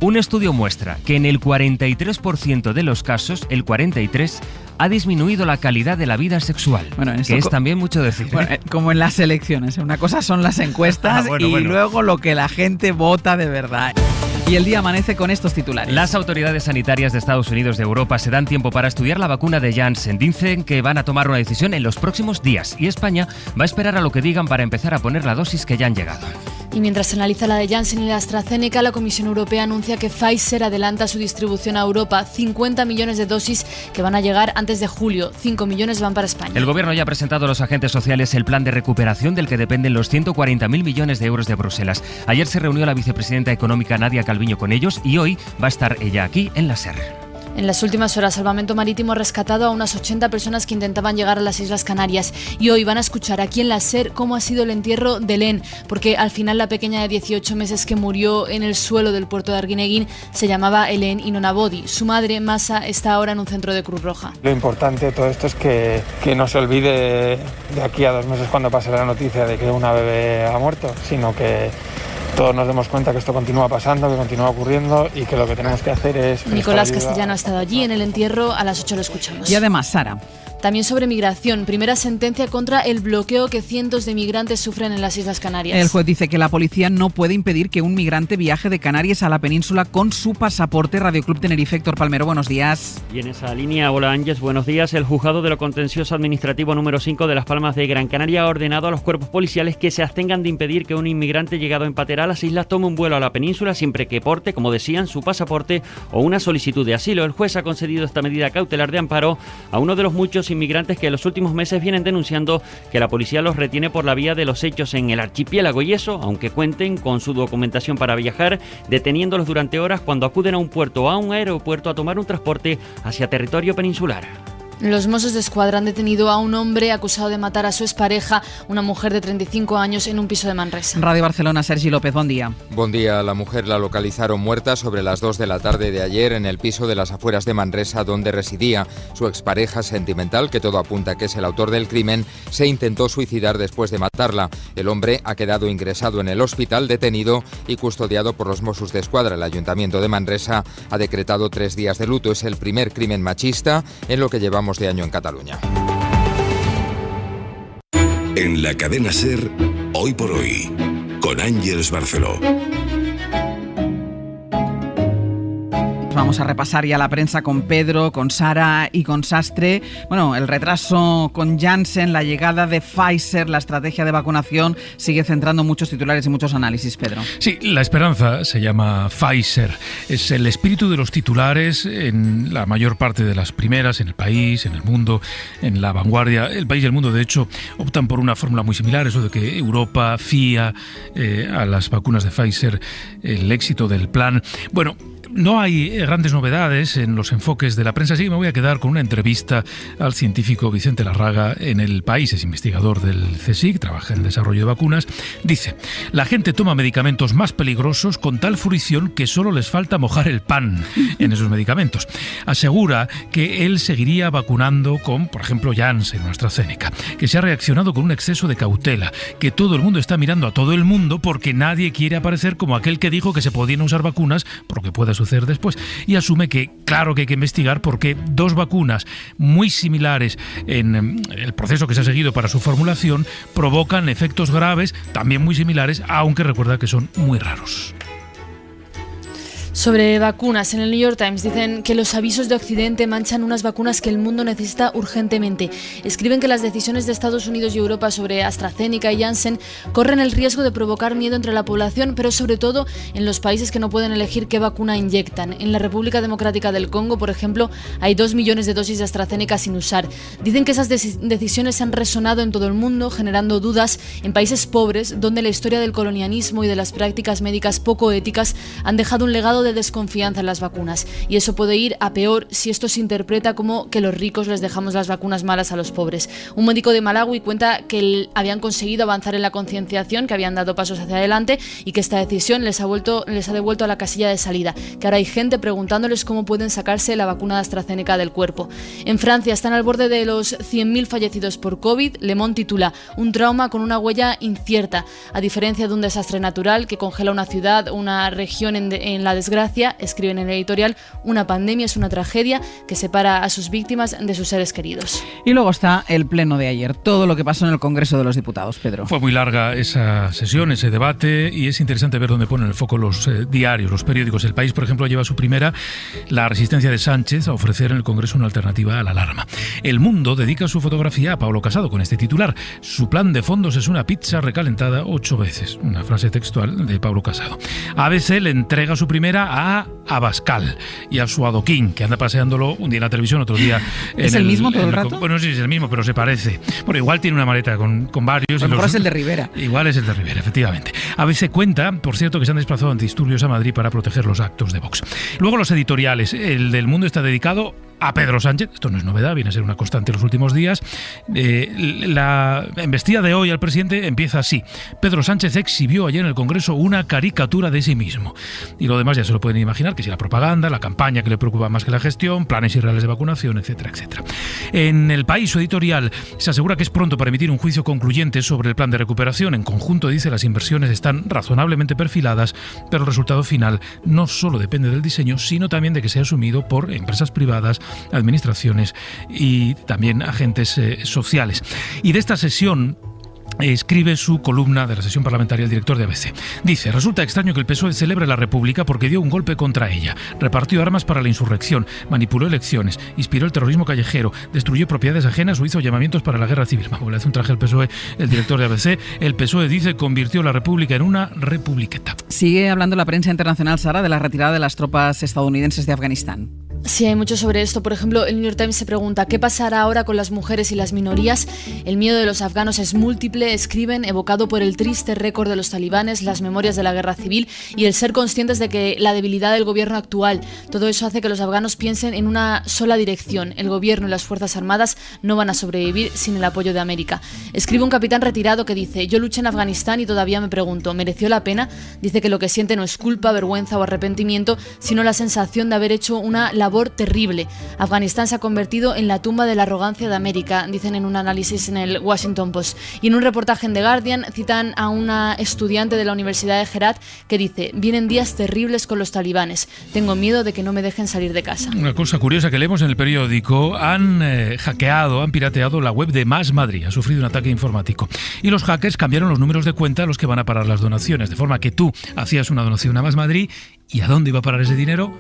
un estudio muestra que en el 43% de los casos, el 43%, ha disminuido la calidad de la vida sexual, que es también mucho decir. Bueno, como en las elecciones, una cosa son las encuestas luego lo que la gente vota de verdad. Y el día amanece con estos titulares. Las autoridades sanitarias de Estados Unidos y de Europa se dan tiempo para estudiar la vacuna de Janssen. Dicen que van a tomar una decisión en los próximos días y España va a esperar a lo que digan para empezar a poner la dosis que ya han llegado. Y mientras se analiza la de Janssen y la AstraZeneca, la Comisión Europea anuncia que Pfizer adelanta su distribución a Europa. 50 millones de dosis que van a llegar antes de julio. 5 millones van para España. El Gobierno ya ha presentado a los agentes sociales el plan de recuperación del que dependen los 140.000 millones de euros de Bruselas. Ayer se reunió la vicepresidenta económica Nadia Calviño con ellos y hoy va a estar ella aquí en la SER. En las últimas horas, Salvamento Marítimo ha rescatado a unas 80 personas que intentaban llegar a las Islas Canarias y hoy van a escuchar aquí en la SER cómo ha sido el entierro de Helen, porque al final la pequeña de 18 meses que murió en el suelo del puerto de Arguineguín se llamaba Helen Inonabodi. Su madre, Masa, está ahora en un centro de Cruz Roja. Lo importante de todo esto es que no se olvide de aquí a 2 meses cuando pase la noticia de que una bebé ha muerto, sino que todos nos demos cuenta que esto continúa pasando, que continúa ocurriendo y que lo que tenemos que hacer es... Nicolás Castellano ha estado allí en el entierro, a las 8 lo escuchamos. Y además, Sara. También sobre migración, primera sentencia contra el bloqueo que cientos de migrantes sufren en las Islas Canarias. El juez dice que la policía no puede impedir que un migrante viaje de Canarias a la península con su pasaporte. Radio Club Tenerife, Héctor Palmero, buenos días. Y en esa línea, hola Ángeles, buenos días. El juzgado de lo contencioso administrativo número 5 de Las Palmas de Gran Canaria ha ordenado a los cuerpos policiales que se abstengan de impedir que un inmigrante llegado en patera a las islas tome un vuelo a la península siempre que porte, como decían, su pasaporte o una solicitud de asilo. El juez ha concedido esta medida cautelar de amparo a uno de los muchos inmigrantes que en los últimos meses vienen denunciando que la policía los retiene por la vía de los hechos en el archipiélago y eso, aunque cuenten con su documentación para viajar, deteniéndolos durante horas cuando acuden a un puerto o a un aeropuerto a tomar un transporte hacia territorio peninsular. Los Mossos de Escuadra han detenido a un hombre acusado de matar a su expareja, una mujer de 35 años, en un piso de Manresa. Radio Barcelona, Sergi López, buen día. Buen día. La mujer la localizaron muerta sobre las 2 de la tarde de ayer en el piso de las afueras de Manresa donde residía. Su expareja sentimental, que todo apunta que es el autor del crimen, se intentó suicidar después de matarla. El hombre ha quedado ingresado en el hospital, detenido y custodiado por los Mossos de Escuadra. El Ayuntamiento de Manresa ha decretado 3 días de luto. Es el primer crimen machista en lo que llevamos de año en Cataluña. En la cadena SER, Hoy por Hoy, con Ángeles Barceló. Vamos a repasar ya la prensa con Pedro, con Sara y con Sastre. Bueno, el retraso con Janssen, la llegada de Pfizer, la estrategia de vacunación sigue centrando muchos titulares y muchos análisis, Pedro. Sí, la esperanza se llama Pfizer. Es el espíritu de los titulares en la mayor parte de las primeras, en el país, en el mundo, en la vanguardia. El país y el mundo, de hecho, optan por una fórmula muy similar, eso de que Europa fía a las vacunas de Pfizer el éxito del plan. Bueno, no hay grandes novedades en los enfoques de la prensa, así que me voy a quedar con una entrevista al científico Vicente Larraga en El País. Es investigador del CSIC, trabaja en el desarrollo de vacunas. Dice: la gente toma medicamentos más peligrosos con tal fruición que solo les falta mojar el pan en esos medicamentos. Asegura que él seguiría vacunando con, por ejemplo, Janssen o AstraZeneca, que se ha reaccionado con un exceso de cautela, que todo el mundo está mirando a todo el mundo porque nadie quiere aparecer como aquel que dijo que se podían usar vacunas por lo que pueda suceder después, y asume que claro que hay que investigar porque 2 vacunas muy similares en el proceso que se ha seguido para su formulación provocan efectos graves también muy similares, aunque recuerda que son muy raros. Sobre vacunas, en el New York Times dicen que los avisos de Occidente manchan unas vacunas que el mundo necesita urgentemente. Escriben que las decisiones de Estados Unidos y Europa sobre AstraZeneca y Janssen corren el riesgo de provocar miedo entre la población, pero sobre todo en los países que no pueden elegir qué vacuna inyectan. En la República Democrática del Congo, por ejemplo, hay 2 millones de dosis de AstraZeneca sin usar. Dicen que esas decisiones han resonado en todo el mundo, generando dudas en países pobres, donde la historia del colonialismo y de las prácticas médicas poco éticas han dejado un legado de desconfianza en las vacunas, y eso puede ir a peor si esto se interpreta como que los ricos les dejamos las vacunas malas a los pobres. Un médico de Malawi cuenta que habían conseguido avanzar en la concienciación, que habían dado pasos hacia adelante y que esta decisión les ha devuelto a la casilla de salida, que ahora hay gente preguntándoles cómo pueden sacarse la vacuna de AstraZeneca del cuerpo. En Francia están al borde de los 100.000 fallecidos por COVID. Le Monde titula "Un trauma con una huella incierta". A diferencia de un desastre natural que congela una ciudad, una región en la desgracia, escriben en el editorial, una pandemia es una tragedia que separa a sus víctimas de sus seres queridos. Y luego está el pleno de ayer, todo lo que pasó en el Congreso de los Diputados, Pedro. Fue muy larga esa sesión, ese debate, y es interesante ver dónde ponen el foco los diarios, los periódicos. El País, por ejemplo, lleva su primera, la resistencia de Sánchez a ofrecer en el Congreso una alternativa a la alarma. El Mundo dedica su fotografía a Pablo Casado con este titular: "Su plan de fondos es una pizza recalentada 8 veces". Una frase textual de Pablo Casado. ABC le entrega su primera a Abascal y a su adoquín, que anda paseándolo un día en la televisión, otro día ¿Es el mismo todo el rato? Bueno, sí, es el mismo, pero se parece. Bueno, igual tiene una maleta con varios. A lo mejor es el de Rivera. Igual es el de Rivera, efectivamente. ABC cuenta, por cierto, que se han desplazado antidisturbios a Madrid para proteger los actos de Vox. Luego los editoriales. El del Mundo está dedicado a Pedro Sánchez. Esto no es novedad, viene a ser una constante en los últimos días. La embestida de hoy al presidente empieza así: Pedro Sánchez exhibió ayer en el Congreso una caricatura de sí mismo. Y lo demás ya se lo pueden imaginar, que si la propaganda, la campaña que le preocupa más que la gestión, planes irreales de vacunación, etcétera, etcétera. En El País, su editorial, se asegura que es pronto para emitir un juicio concluyente sobre el plan de recuperación. En conjunto, dice, las inversiones están razonablemente perfiladas, pero el resultado final no solo depende del diseño, sino también de que sea asumido por empresas privadas, administraciones y también agentes sociales. Y de esta sesión escribe su columna de la sesión parlamentaria el director de ABC. Dice: "Resulta extraño que el PSOE celebre la República porque dio un golpe contra ella, repartió armas para la insurrección, manipuló elecciones, inspiró el terrorismo callejero, destruyó propiedades ajenas o hizo llamamientos para la guerra civil". Vamos, le hace un traje al PSOE el director de ABC. El PSOE, dice, convirtió la República en una republiqueta. Sigue hablando la prensa internacional, Sara, de la retirada de las tropas estadounidenses de Afganistán. Sí, hay mucho sobre esto. Por ejemplo, el New York Times se pregunta ¿qué pasará ahora con las mujeres y las minorías? El miedo de los afganos es múltiple, escriben, evocado por el triste récord de los talibanes, las memorias de la guerra civil y el ser conscientes de que la debilidad del gobierno actual. Todo eso hace que los afganos piensen en una sola dirección: el gobierno y las fuerzas armadas no van a sobrevivir sin el apoyo de América. Escribe un capitán retirado que dice: "Yo luché en Afganistán y todavía me pregunto, ¿mereció la pena?". Dice que lo que siente no es culpa, vergüenza o arrepentimiento, sino la sensación de haber hecho una labor terrible. Afganistán se ha convertido en la tumba de la arrogancia de América, dicen en un análisis en el Washington Post. Y en un reportaje en The Guardian citan a una estudiante de la Universidad de Herat que dice: "Vienen días terribles con los talibanes. Tengo miedo de que no me dejen salir de casa". Una cosa curiosa que leemos en el periódico: han pirateado la web de Más Madrid, ha sufrido un ataque informático. Y los hackers cambiaron los números de cuenta a los que van a parar las donaciones, de forma que tú hacías una donación a Más Madrid, ¿y a dónde iba a parar ese dinero?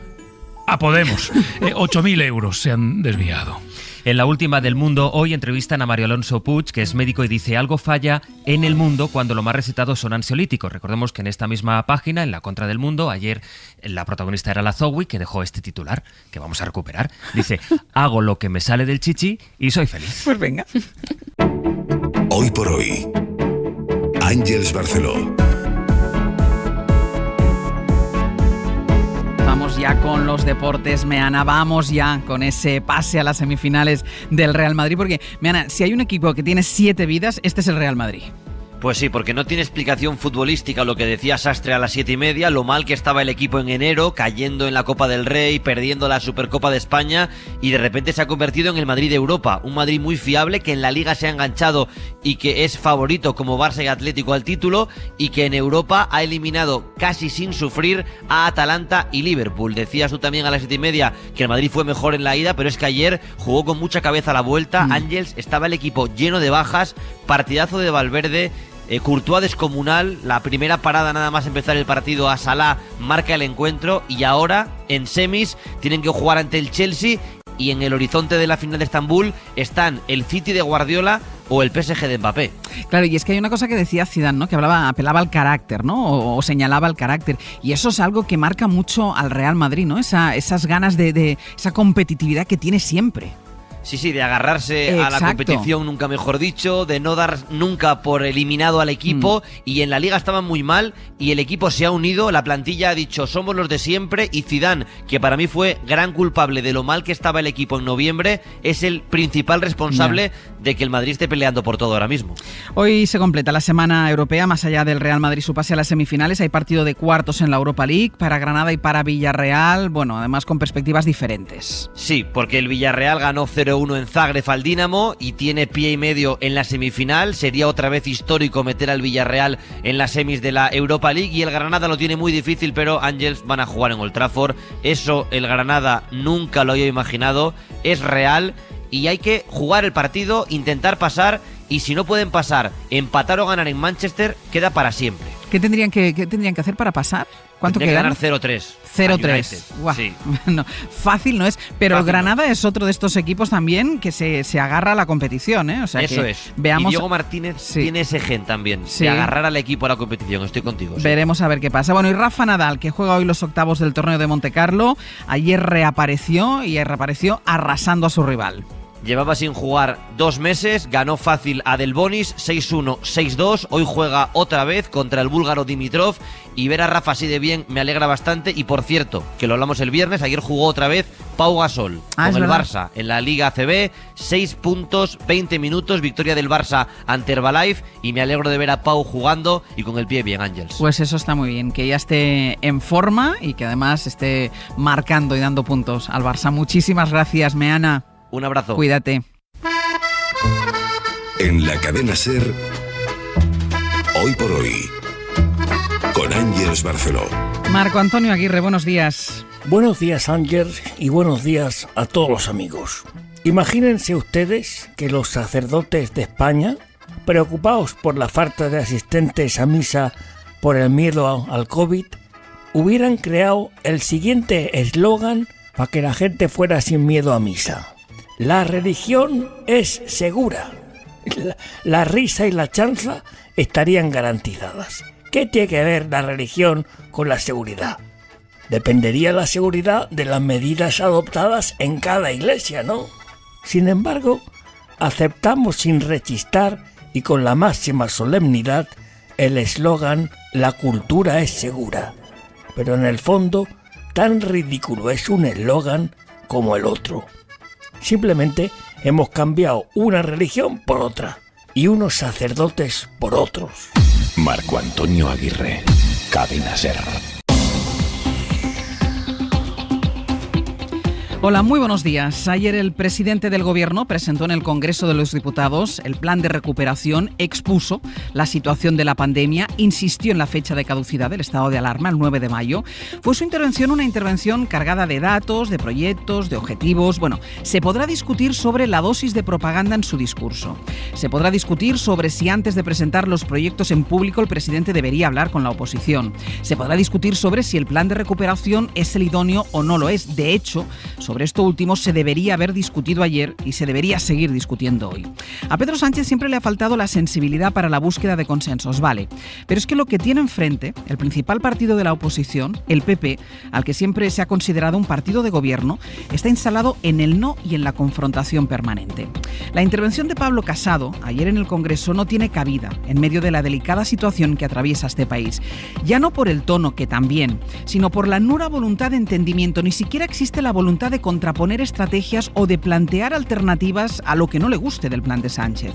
A Podemos. 8.000 euros se han desviado. En la última del Mundo, hoy entrevistan a Mario Alonso Puig, que es médico, y dice: algo falla en el mundo cuando lo más recetado son ansiolíticos. Recordemos que en esta misma página, en la Contra del Mundo, ayer la protagonista era la Zoe, que dejó este titular, que vamos a recuperar. Dice: hago lo que me sale del chichi y soy feliz. Pues venga. Hoy por hoy, Ángeles Barceló. Vamos ya con los deportes, Meana, vamos ya con ese pase a las semifinales del Real Madrid, porque, Meana, si hay un equipo que tiene 7 vidas, este es el Real Madrid. Pues sí, porque no tiene explicación futbolística lo que decía Sastre a las 7:30, lo mal que estaba el equipo en enero, cayendo en la Copa del Rey, perdiendo la Supercopa de España, y de repente se ha convertido en el Madrid de Europa, un Madrid muy fiable que en la Liga se ha enganchado y que es favorito como Barça y Atlético al título, y que en Europa ha eliminado casi sin sufrir a Atalanta y Liverpool. Decías tú también a las 7:30 que el Madrid fue mejor en la ida, pero es que ayer jugó con mucha cabeza a la vuelta. Ángels, estaba el equipo lleno de bajas, partidazo de Valverde, Courtois descomunal, la primera parada nada más empezar el partido a Salah marca el encuentro y ahora en semis tienen que jugar ante el Chelsea y en el horizonte de la final de Estambul están el City de Guardiola o el PSG de Mbappé. Claro, y es que hay una cosa que decía Zidane, ¿no? Que apelaba al carácter, ¿no? O señalaba el carácter. Y eso es algo que marca mucho al Real Madrid, ¿no? Esas ganas de esa competitividad que tiene siempre. Sí, de agarrarse a la competición, nunca mejor dicho, de no dar nunca por eliminado al equipo, y en la Liga estaban muy mal y el equipo se ha unido, la plantilla ha dicho somos los de siempre, y Zidane, que para mí fue gran culpable de lo mal que estaba el equipo en noviembre, es el principal responsable de que el Madrid esté peleando por todo ahora mismo. Hoy se completa la semana europea, más allá del Real Madrid su pase a las semifinales, hay partido de cuartos en la Europa League para Granada y para Villarreal, bueno, además con perspectivas diferentes. Sí, porque el Villarreal ganó 0-1 en Zagreb al Dinamo y tiene pie y medio en la semifinal. Sería otra vez histórico meter al Villarreal en las semis de la Europa League, y el Granada lo tiene muy difícil, pero Ángels van a jugar en Old Trafford. Eso el Granada nunca lo había imaginado, es real y hay que jugar el partido, intentar pasar, y si no pueden pasar, empatar o ganar en Manchester, queda para siempre. ¿Qué tendrían que hacer para pasar? ¿Cuánto queda? Ganar 0-3. 0-3. Sí. No, fácil no es, pero fácil el Granada no. Es otro de estos equipos también que se agarra a la competición, ¿eh? O sea, eso que es. Veamos... Y Diego Martínez tiene ese gen también, Sí. de agarrar al equipo a la competición. Estoy contigo. Sí. Veremos a ver qué pasa. Bueno, y Rafa Nadal, que juega hoy los octavos del torneo de Montecarlo, ayer reapareció arrasando a su rival. Llevaba sin jugar 2 meses, ganó fácil a Delbonis 6-1, 6-2, hoy juega otra vez contra el búlgaro Dimitrov, y ver a Rafa así de bien me alegra bastante. Y por cierto, que lo hablamos el viernes, ayer jugó otra vez Pau Gasol con el Barça en la Liga ACB, 6 puntos, 20 minutos, victoria del Barça ante Herbalife, y me alegro de ver a Pau jugando y con el pie bien, Ángels. Pues eso está muy bien, que ya esté en forma y que además esté marcando y dando puntos al Barça. Muchísimas gracias, Meana. Un abrazo. Cuídate. En la cadena SER, Hoy por Hoy, con Ángels Barceló. Marco Antonio Aguirre, buenos días. Buenos días, Ángels, y buenos días a todos los amigos. Imagínense ustedes que los sacerdotes de España, preocupados por la falta de asistentes a misa por el miedo al COVID, hubieran creado el siguiente eslogan para que la gente fuera sin miedo a misa. La religión es segura. La risa y la chanza estarían garantizadas. ¿Qué tiene que ver la religión con la seguridad? Dependería la seguridad de las medidas adoptadas en cada iglesia, ¿no? Sin embargo, aceptamos sin rechistar y con la máxima solemnidad el eslogan «La cultura es segura». Pero en el fondo, tan ridículo es un eslogan como el otro. Simplemente hemos cambiado una religión por otra y unos sacerdotes por otros. Marco Antonio Aguirre, Cadena SER. Hola, muy buenos días. Ayer el presidente del Gobierno presentó en el Congreso de los Diputados el plan de recuperación, expuso la situación de la pandemia, insistió en la fecha de caducidad del estado de alarma, el 9 de mayo. Fue su intervención una intervención cargada de datos, de proyectos, de objetivos. Bueno, se podrá discutir sobre la dosis de propaganda en su discurso. Se podrá discutir sobre si antes de presentar los proyectos en público el presidente debería hablar con la oposición. Se podrá discutir sobre si el plan de recuperación es el idóneo o no lo es. De hecho, sobre esto último se debería haber discutido ayer y se debería seguir discutiendo hoy. A Pedro Sánchez siempre le ha faltado la sensibilidad para la búsqueda de consensos, vale, pero es que lo que tiene enfrente, el principal partido de la oposición, el PP, al que siempre se ha considerado un partido de gobierno, está instalado en el no y en la confrontación permanente. La intervención de Pablo Casado ayer en el Congreso no tiene cabida en medio de la delicada situación que atraviesa este país, ya no por el tono, que también, sino por la nula voluntad de entendimiento. Ni siquiera existe la voluntad de contraponer estrategias o de plantear alternativas a lo que no le guste del plan de Sánchez.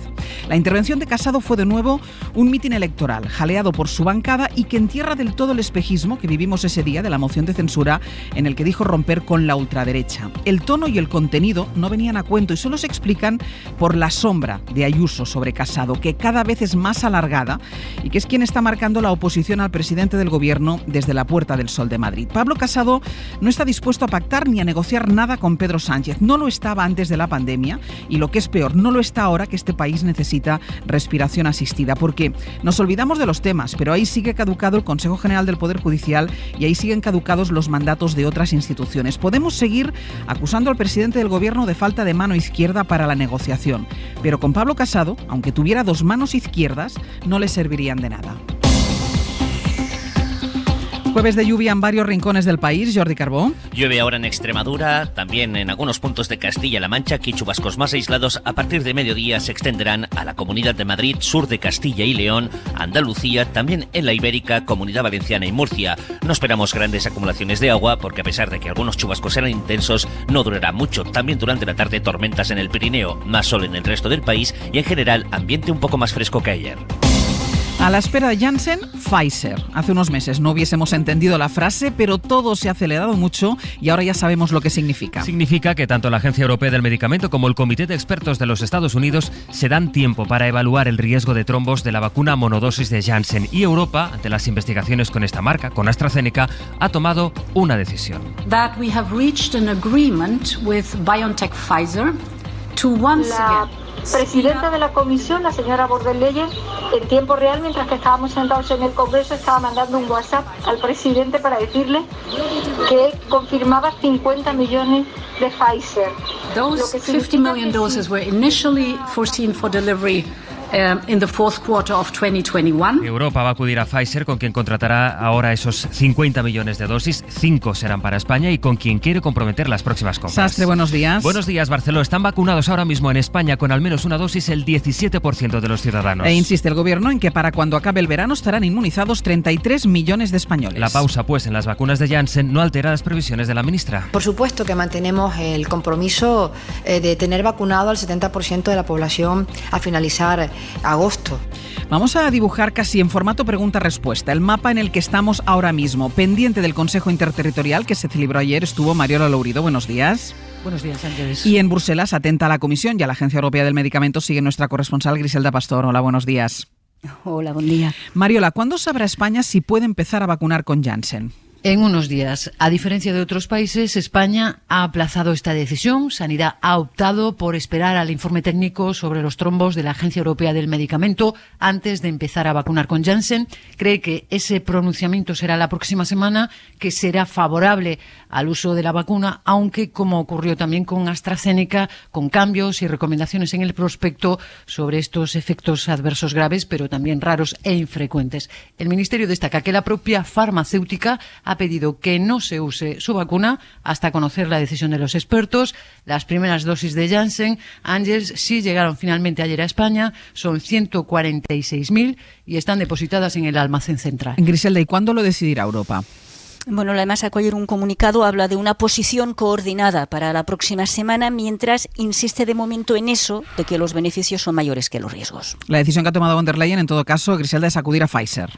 La intervención de Casado fue de nuevo un mitin electoral, jaleado por su bancada y que entierra del todo el espejismo que vivimos ese día de la moción de censura en el que dijo romper con la ultraderecha. El tono y el contenido no venían a cuento y solo se explican por la sombra de Ayuso sobre Casado, que cada vez es más alargada y que es quien está marcando la oposición al presidente del gobierno desde la Puerta del Sol de Madrid. Pablo Casado no está dispuesto a pactar ni a negociar nada con Pedro Sánchez. No lo estaba antes de la pandemia y, lo que es peor, no lo está ahora que este país necesita respiración asistida, porque nos olvidamos de los temas, pero ahí sigue caducado el Consejo General del Poder Judicial y ahí siguen caducados los mandatos de otras instituciones. Podemos seguir acusando al presidente del Gobierno de falta de mano izquierda para la negociación, pero con Pablo Casado, aunque tuviera dos manos izquierdas, no le servirían de nada. Jueves de lluvia en varios rincones del país. Jordi Carbó. Llueve ahora en Extremadura, también en algunos puntos de Castilla-La Mancha. Aquí chubascos más aislados a partir de mediodía se extenderán a la Comunidad de Madrid, sur de Castilla y León, Andalucía, también en la Ibérica, Comunidad Valenciana y Murcia. No esperamos grandes acumulaciones de agua porque, a pesar de que algunos chubascos serán intensos, no durará mucho. También durante la tarde tormentas en el Pirineo, más sol en el resto del país y en general ambiente un poco más fresco que ayer. A la espera de Janssen, Pfizer. Hace unos meses no hubiésemos entendido la frase, pero todo se ha acelerado mucho y ahora ya sabemos lo que significa. Significa que tanto la Agencia Europea del Medicamento como el Comité de Expertos de los Estados Unidos se dan tiempo para evaluar el riesgo de trombos de la vacuna monodosis de Janssen. Y Europa, ante las investigaciones con esta marca, con AstraZeneca, ha tomado una decisión. That we have reached an agreement with BioNTech Pfizer to once again. Presidenta de la comisión, la señora von der Leyen, en tiempo real, mientras que estábamos sentados en el Congreso, estaba mandando un WhatsApp al presidente para decirle que confirmaba 50 millones de Pfizer. Those 50 million doses were initially foreseen for delivery in the fourth quarter of 2021. Europa va a acudir a Pfizer, con quien contratará ahora esos 50 millones de dosis. 5 serán para España y con quien quiere comprometer las próximas compras. Sastre, buenos días. Buenos días, Barceló. Están vacunados ahora mismo en España con al menos una dosis el 17% de los ciudadanos. E insiste el Gobierno en que para cuando acabe el verano estarán inmunizados 33 millones de españoles. La pausa, pues, en las vacunas de Janssen no altera las previsiones de la ministra. Por supuesto que mantenemos el compromiso de tener vacunado al 70% de la población a finalizar agosto. Vamos a dibujar casi en formato pregunta-respuesta el mapa en el que estamos ahora mismo. Pendiente del Consejo Interterritorial que se celebró ayer estuvo Mariola Lourido. Buenos días. Buenos días, Ángeles. Y en Bruselas, atenta a la Comisión y a la Agencia Europea del Medicamento, sigue nuestra corresponsal Griselda Pastor. Hola, buenos días. Hola, buen día. Mariola, ¿cuándo sabrá España si puede empezar a vacunar con Janssen? En unos días. A diferencia de otros países, España ha aplazado esta decisión. Sanidad ha optado por esperar al informe técnico sobre los trombos de la Agencia Europea del Medicamento antes de empezar a vacunar con Janssen. Cree que ese pronunciamiento será la próxima semana, que será favorable al uso de la vacuna, aunque, como ocurrió también con AstraZeneca, con cambios y recomendaciones en el prospecto sobre estos efectos adversos graves, pero también raros e infrecuentes. El Ministerio destaca que la propia farmacéutica ha pedido que no se use su vacuna hasta conocer la decisión de los expertos. Las primeras dosis de Janssen, Ángels, sí llegaron finalmente ayer a España. Son 146.000 y están depositadas en el almacén central. Griselda, ¿y cuándo lo decidirá Europa? Bueno, además sacó ayer un comunicado, habla de una posición coordinada para la próxima semana, mientras insiste de momento en eso, de que los beneficios son mayores que los riesgos. La decisión que ha tomado von der Leyen, en todo caso, Griselda, es acudir a Pfizer.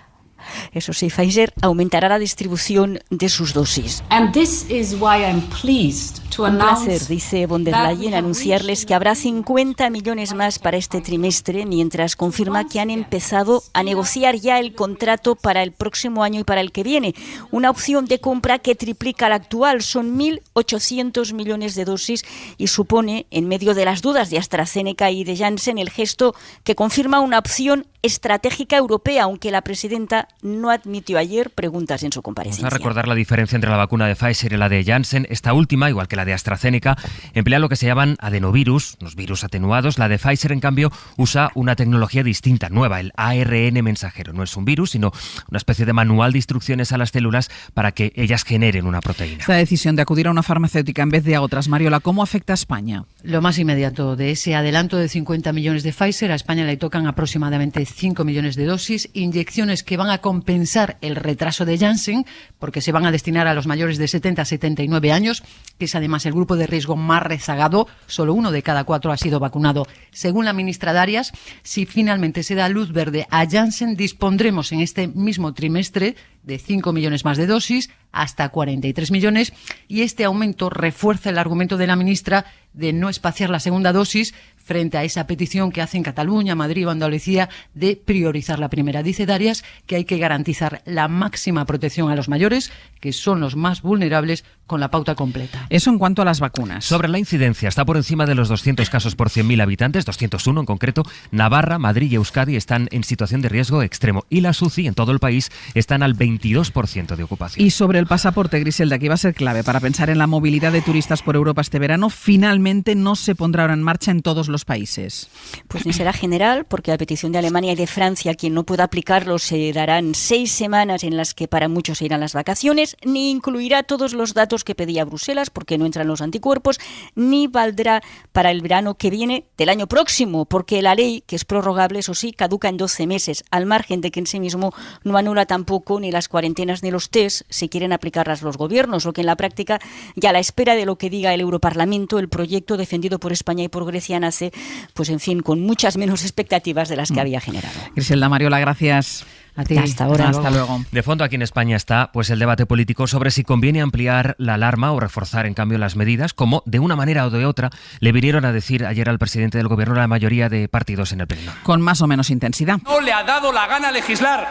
Eso sí, Pfizer aumentará la distribución de sus dosis. And this is why I'm pleased to announce, un placer, dice von der Leyen, anunciarles que habrá 50 millones más para este trimestre, mientras confirma que han empezado a negociar ya el contrato para el próximo año y para el que viene. Una opción de compra que triplica la actual, son 1.800 millones de dosis y supone, en medio de las dudas de AstraZeneca y de Janssen, el gesto que confirma una opción estratégica europea, aunque la presidenta no admitió ayer preguntas en su comparecencia. Vamos a recordar la diferencia entre la vacuna de Pfizer y la de Janssen. Esta última, igual que la de AstraZeneca, emplea lo que se llaman adenovirus, los virus atenuados. La de Pfizer, en cambio, usa una tecnología distinta, nueva, el ARN mensajero. No es un virus, sino una especie de manual de instrucciones a las células para que ellas generen una proteína. Esta decisión de acudir a una farmacéutica en vez de a otras, Mariola, ¿cómo afecta a España? Lo más inmediato, de ese adelanto de 50 millones de Pfizer, a España le tocan aproximadamente 5 millones de dosis, inyecciones que van a compensar el retraso de Janssen, porque se van a destinar a los mayores de 70 a 79 años, que es además el grupo de riesgo más rezagado. Solo 1 de cada 4 ha sido vacunado. Según la ministra Darias, si finalmente se da luz verde a Janssen, dispondremos en este mismo trimestre de 5 millones más de dosis, hasta 43 millones, y este aumento refuerza el argumento de la ministra de no espaciar la segunda dosis frente a esa petición que hacen Cataluña, Madrid o Andalucía de priorizar la primera. Dice Darias que hay que garantizar la máxima protección a los mayores, que son los más vulnerables, con la pauta completa. Eso en cuanto a las vacunas. Sobre la incidencia, está por encima de los 200 casos por 100.000 habitantes, 201 en concreto. Navarra, Madrid y Euskadi están en situación de riesgo extremo y las UCI en todo el país están al 22% de ocupación. Y sobre el pasaporte, Griselda, que iba a ser clave para pensar en la movilidad de turistas por Europa este verano, finalmente no se pondrá ahora en marcha en todos los países. Pues ni será general, porque a petición de Alemania y de Francia, quien no pueda aplicarlo se darán 6 semanas en las que para muchos se irán las vacaciones, ni incluirá todos los datos que pedía Bruselas, porque no entran los anticuerpos, ni valdrá para el verano que viene del año próximo, porque la ley, que es prorrogable, eso sí, caduca en 12 meses, al margen de que en sí mismo no anula tampoco ni las cuarentenas ni los test si quieren aplicarlas los gobiernos, lo que en la práctica, ya a la espera de lo que diga el Europarlamento, el proyecto defendido por España y por Grecia nace, pues en fin, con muchas menos expectativas de las que había generado. Griselda Mariola, gracias. A ti. Hasta ahora. Hasta luego. De fondo aquí en España está pues el debate político sobre si conviene ampliar la alarma o reforzar en cambio las medidas, como de una manera o de otra le vinieron a decir ayer al presidente del gobierno la mayoría de partidos en el pleno. Con más o menos intensidad. No le ha dado la gana legislar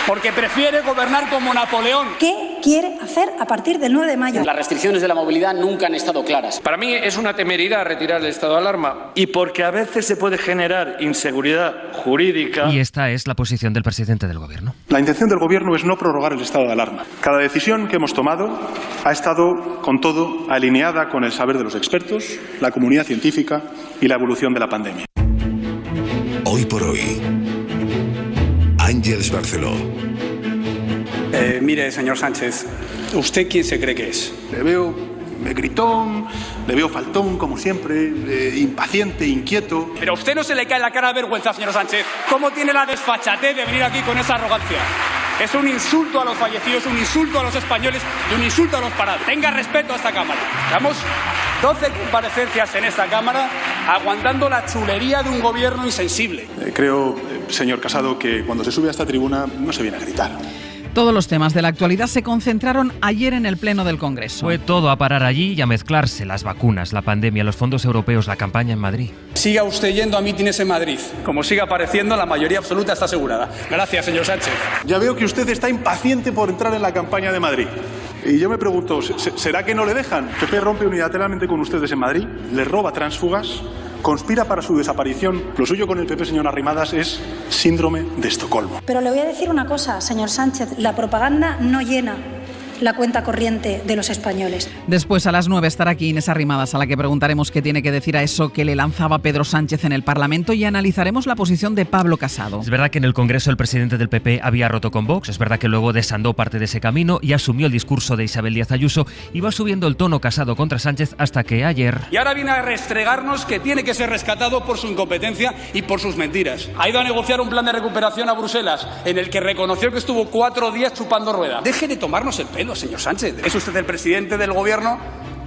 porque prefiere gobernar como Napoleón. ¿Qué quiere hacer a partir del 9 de mayo? Las restricciones de la movilidad nunca han estado claras. Para mí es una temeridad retirar el estado de alarma. Y porque a veces se puede generar inseguridad jurídica. Y esta es la posición del presidente del gobierno. La intención del Gobierno es no prorrogar el estado de alarma. Cada decisión que hemos tomado ha estado, con todo, alineada con el saber de los expertos, la comunidad científica y la evolución de la pandemia. Hoy por hoy, Ángeles Barceló. Mire, señor Sánchez, ¿usted quién se cree que es? Le veo gritón, le veo faltón, como siempre, impaciente, inquieto. Pero a usted no se le cae la cara de vergüenza, señor Sánchez. ¿Cómo tiene la desfachatez de venir aquí con esa arrogancia? Es un insulto a los fallecidos, un insulto a los españoles y un insulto a los parados. Tenga respeto a esta Cámara. Llevamos 12 comparecencias en esta Cámara aguantando la chulería de un gobierno insensible. Creo, señor Casado, que cuando se sube a esta tribuna no se viene a gritar. Todos los temas de la actualidad se concentraron ayer en el Pleno del Congreso. Fue todo a parar allí y a mezclarse: las vacunas, la pandemia, los fondos europeos, la campaña en Madrid. Siga usted yendo a mítines en Madrid. Como siga apareciendo, la mayoría absoluta está asegurada. Gracias, señor Sánchez. Ya veo que usted está impaciente por entrar en la campaña de Madrid. Y yo me pregunto, ¿será que no le dejan? PP rompe unilateralmente con ustedes en Madrid, le roba tránsfugas, conspira para su desaparición. Lo suyo con el PP, señor Arrimadas, es síndrome de Estocolmo. Pero le voy a decir una cosa, señor Sánchez, la propaganda no llena la cuenta corriente de los españoles. Después, a las 9, estará aquí Inés Arrimadas, a la que preguntaremos qué tiene que decir a eso que le lanzaba Pedro Sánchez en el Parlamento, y analizaremos la posición de Pablo Casado. Es verdad que en el Congreso el presidente del PP había roto con Vox, es verdad que luego desandó parte de ese camino y asumió el discurso de Isabel Díaz Ayuso, y va subiendo el tono Casado contra Sánchez hasta que ayer... Y ahora viene a restregarnos que tiene que ser rescatado por su incompetencia y por sus mentiras. Ha ido a negociar un plan de recuperación a Bruselas, en el que reconoció que estuvo 4 días chupando rueda. Deje de tomarnos el pelo, señor Sánchez. Es usted el presidente del gobierno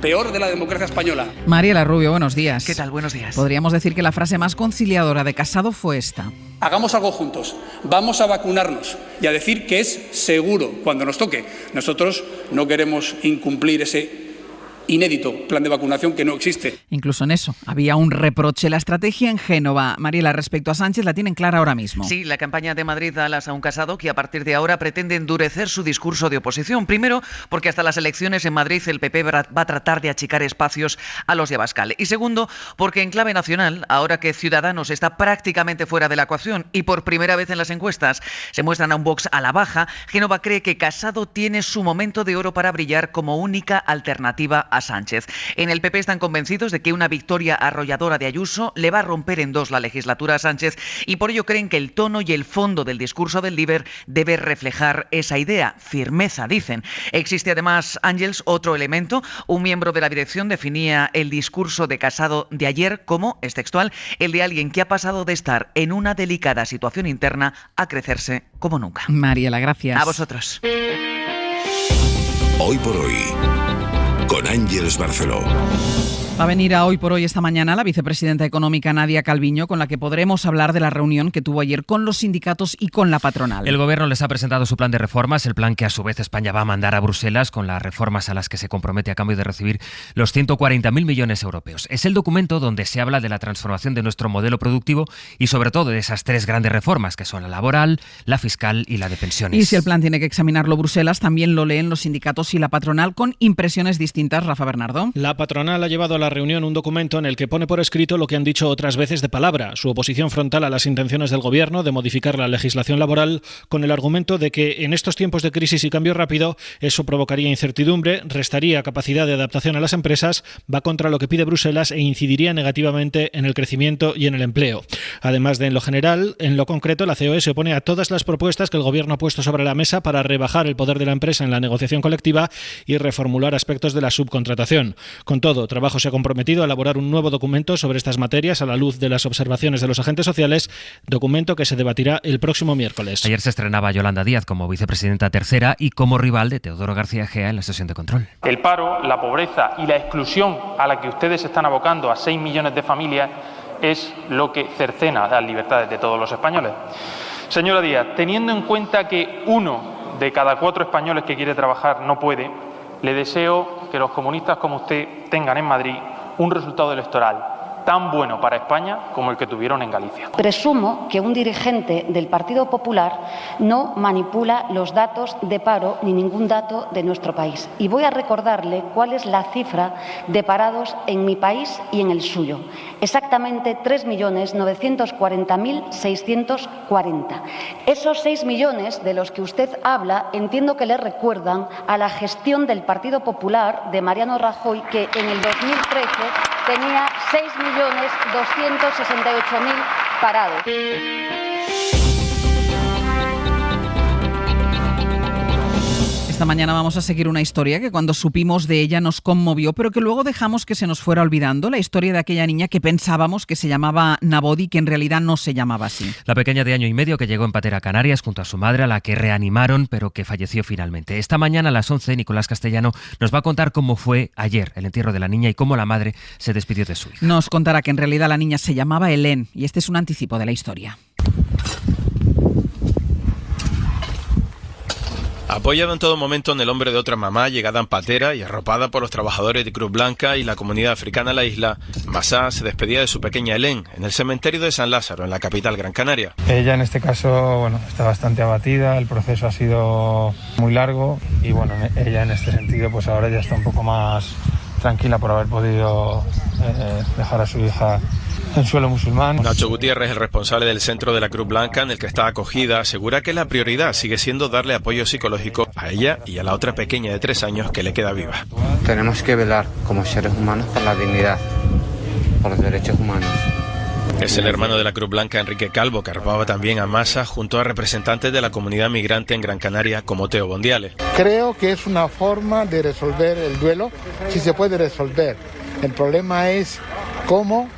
peor de la democracia española. Mariela Rubio, buenos días. ¿Qué tal? Buenos días. Podríamos decir que la frase más conciliadora de Casado fue esta: hagamos algo juntos, vamos a vacunarnos y a decir que es seguro cuando nos toque. Nosotros no queremos incumplir ese inédito plan de vacunación que no existe. Incluso en eso había un reproche. La estrategia en Génova, Mariela, respecto a Sánchez, la tienen clara ahora mismo. Sí, la campaña de Madrid da alas a un Casado que a partir de ahora pretende endurecer su discurso de oposición. Primero, porque hasta las elecciones en Madrid el PP va a tratar de achicar espacios a los de Abascal. Y segundo, porque en clave nacional, ahora que Ciudadanos está prácticamente fuera de la ecuación y por primera vez en las encuestas se muestran a un Vox a la baja, Génova cree que Casado tiene su momento de oro para brillar como única alternativa a Sánchez. En el PP están convencidos de que una victoria arrolladora de Ayuso le va a romper en dos la legislatura a Sánchez, y por ello creen que el tono y el fondo del discurso del líder debe reflejar esa idea. Firmeza, dicen. Existe además, Ángels, otro elemento. Un miembro de la dirección definía el discurso de Casado de ayer como, es textual, el de alguien que ha pasado de estar en una delicada situación interna a crecerse como nunca. Mariela, gracias. A vosotros. Hoy por hoy, con Ángeles Barceló. Va a venir a Hoy por Hoy esta mañana la vicepresidenta económica Nadia Calviño, con la que podremos hablar de la reunión que tuvo ayer con los sindicatos y con la patronal. El Gobierno les ha presentado su plan de reformas, el plan que a su vez España va a mandar a Bruselas con las reformas a las que se compromete a cambio de recibir los 140.000 millones europeos. Es el documento donde se habla de la transformación de nuestro modelo productivo y sobre todo de esas tres grandes reformas que son la laboral, la fiscal y la de pensiones. Y si el plan tiene que examinarlo Bruselas, también lo leen los sindicatos y la patronal con impresiones distintas. Rafa Bernardo. La patronal ha llevado a la reunión un documento en el que pone por escrito lo que han dicho otras veces de palabra, su oposición frontal a las intenciones del Gobierno de modificar la legislación laboral con el argumento de que en estos tiempos de crisis y cambio rápido eso provocaría incertidumbre, restaría capacidad de adaptación a las empresas, va contra lo que pide Bruselas e incidiría negativamente en el crecimiento y en el empleo. Además de en lo general, en lo concreto la COE se opone a todas las propuestas que el Gobierno ha puesto sobre la mesa para rebajar el poder de la empresa en la negociación colectiva y reformular aspectos de la subcontratación. Con todo, Trabajo se ha comprometido a elaborar un nuevo documento sobre estas materias a la luz de las observaciones de los agentes sociales, documento que se debatirá el próximo miércoles. Ayer se estrenaba Yolanda Díaz como vicepresidenta tercera y como rival de Teodoro García Egea en la sesión de control. El paro, la pobreza y la exclusión a la que ustedes están abocando a 6 millones de familias es lo que cercena las libertades de todos los españoles. Señora Díaz, teniendo en cuenta que 1 de cada 4 españoles que quiere trabajar no puede, le deseo que los comunistas como usted tengan en Madrid un resultado electoral tan bueno para España como el que tuvieron en Galicia. Presumo que un dirigente del Partido Popular no manipula los datos de paro ni ningún dato de nuestro país. Y voy a recordarle cuál es la cifra de parados en mi país y en el suyo. Exactamente 3.940.640. Esos 6 millones de los que usted habla entiendo que le recuerdan a la gestión del Partido Popular de Mariano Rajoy, que en el 2013 tenía 6.268.000 parados. Esta mañana vamos a seguir una historia que cuando supimos de ella nos conmovió, pero que luego dejamos que se nos fuera olvidando, la historia de aquella niña que pensábamos que se llamaba Nabodi, que en realidad no se llamaba así. La pequeña de año y medio que llegó en patera a Canarias junto a su madre, a la que reanimaron, pero que falleció finalmente. Esta mañana a las 11, Nicolás Castellano nos va a contar cómo fue ayer el entierro de la niña y cómo la madre se despidió de su hija. Nos contará que en realidad la niña se llamaba Hélène y este es un anticipo de la historia. Apoyada en todo momento en el hombro de otra mamá llegada en patera y arropada por los trabajadores de Cruz Blanca y la comunidad africana en la isla, Masá se despedía de su pequeña Hélène en el cementerio de San Lázaro, en la capital Gran Canaria. Ella en este caso está bastante abatida, el proceso ha sido muy largo y ella en este sentido pues ahora ya está un poco más tranquila por haber podido dejar a su hija en suelo musulmán. Nacho Gutiérrez, el responsable del centro de la Cruz Blanca en el que está acogida, asegura que la prioridad sigue siendo darle apoyo psicológico a ella y a la otra pequeña de 3 años que le queda viva. Tenemos que velar como seres humanos por la dignidad, por los derechos humanos. Es el hermano de la Cruz Blanca, Enrique Calvo, que arropaba también a Masá junto a representantes de la comunidad migrante en Gran Canaria como Teo Bondiales. Creo que es una forma de resolver el duelo, si se puede resolver. El problema es cómo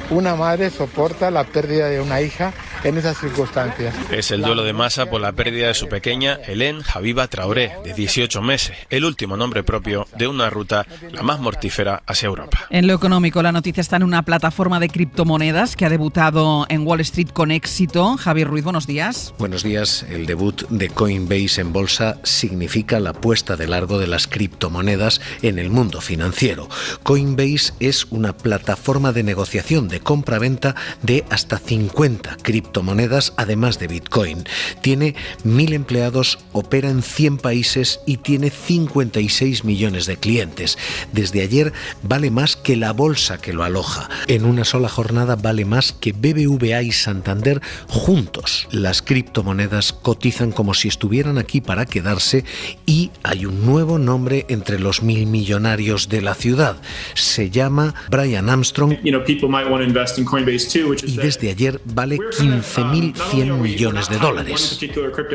una madre soporta la pérdida de una hija en esas circunstancias. Es el duelo de Masá por la pérdida de su pequeña Hélène Habiba Traoré, de 18 meses, el último nombre propio de una ruta la más mortífera hacia Europa. En lo económico, la noticia está en una plataforma de criptomonedas que ha debutado en Wall Street con éxito. Javier Ruiz, buenos días. Buenos días. El debut de Coinbase en bolsa significa la puesta de largo de las criptomonedas en el mundo financiero. Coinbase es una plataforma de negociación de compra-venta de hasta 50 criptomonedas, además de Bitcoin. Tiene 1.000 empleados, opera en 100 países y tiene 56 millones de clientes. Desde ayer vale más que la bolsa que lo aloja. En una sola jornada vale más que BBVA y Santander juntos. Las criptomonedas cotizan como si estuvieran aquí para quedarse y hay un nuevo nombre entre los 1.000 millonarios de la ciudad. Se llama Brian Armstrong y desde ayer vale 15.100 millones de dólares.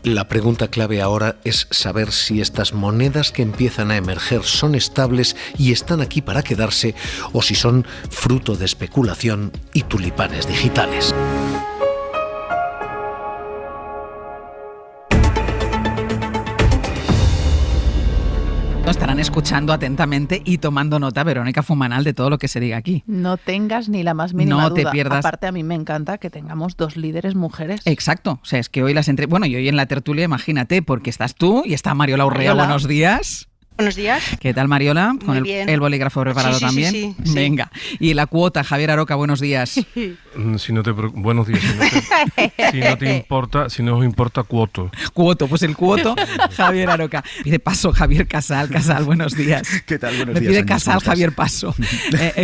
La pregunta clave ahora es saber si estas monedas que empiezan a emerger son estables y están aquí para quedarse o si son fruto de especulación y tulipanes digitales. estarán escuchando atentamente y tomando nota, Verónica Fumanal, de todo lo que se diga aquí. No tengas ni la más mínima no duda. Te pierdas. Aparte, a mí me encanta que tengamos 2 líderes mujeres. Exacto. O sea, es que hoy y hoy en la tertulia, imagínate, porque estás tú y está Mariola Urrea. Hola. Buenos días. Buenos días. ¿Qué tal, Mariola? Con el bolígrafo preparado sí, también. Sí. Venga. Y la cuota, Javier Aroca, buenos días. Buenos días. Si no os importa, cuoto. Cuoto, pues el cuoto, Javier Aroca. Pide paso, Javier Casal, buenos días. ¿Qué tal? Buenos días. Me pide Ángel, Casal, Javier Paso.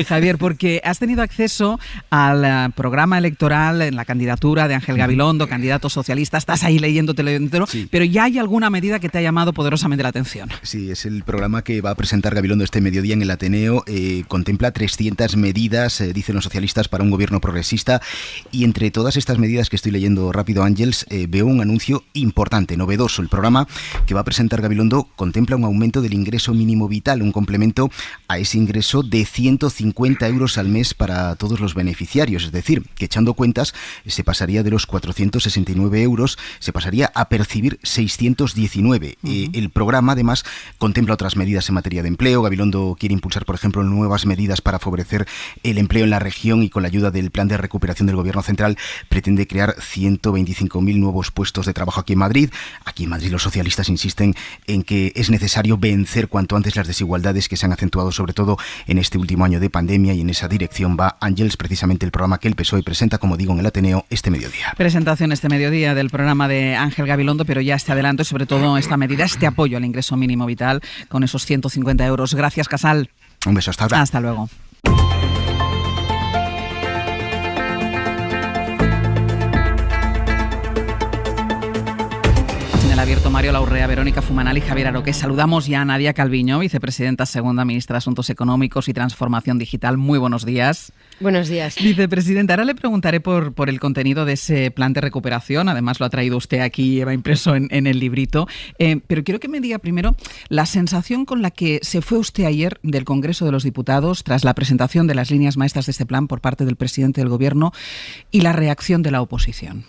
Javier, porque has tenido acceso al programa electoral en la candidatura de Ángel Gabilondo, candidato socialista. Estás ahí leyéndotelo entero, pero ya hay alguna medida que te ha llamado poderosamente la atención. Sí, es el programa que va a presentar Gabilondo este mediodía en el Ateneo. Contempla 300 medidas, dicen los socialistas, para un gobierno progresista, y entre todas estas medidas que estoy leyendo rápido, Ángels, veo un anuncio importante, novedoso. El programa que va a presentar Gabilondo contempla un aumento del ingreso mínimo vital, un complemento a ese ingreso de 150 euros al mes para todos los beneficiarios, es decir, que echando cuentas se pasaría de los 469 euros, se pasaría a percibir 619. El programa además contempla otras medidas en materia de empleo. Gabilondo quiere impulsar, por ejemplo, nuevas medidas para favorecer el empleo en la región, y con la ayuda del plan de recuperación del Gobierno Central pretende crear 125.000 nuevos puestos de trabajo aquí en Madrid. Aquí en Madrid los socialistas insisten en que es necesario vencer cuanto antes las desigualdades que se han acentuado sobre todo en este último año de pandemia, y en esa dirección va, Ángels, precisamente el programa que el PSOE presenta, como digo, en el Ateneo este mediodía. Presentación este mediodía del programa de Ángel Gabilondo, pero ya este adelanto y sobre todo esta medida, este apoyo al ingreso mínimo vital con esos 150 euros. Gracias, Casal. Un beso, hasta ahora. Hasta luego. Abierto Mariola Urrea, Verónica Fumanal y Javier Aroca. Saludamos ya a Nadia Calviño, vicepresidenta segunda, ministra de Asuntos Económicos y Transformación Digital. Muy buenos días. Buenos días. Vicepresidenta, ahora le preguntaré por el contenido de ese plan de recuperación. Además lo ha traído usted aquí, lleva impreso en el librito. Pero quiero que me diga primero la sensación con la que se fue usted ayer del Congreso de los Diputados tras la presentación de las líneas maestras de este plan por parte del presidente del Gobierno y la reacción de la oposición.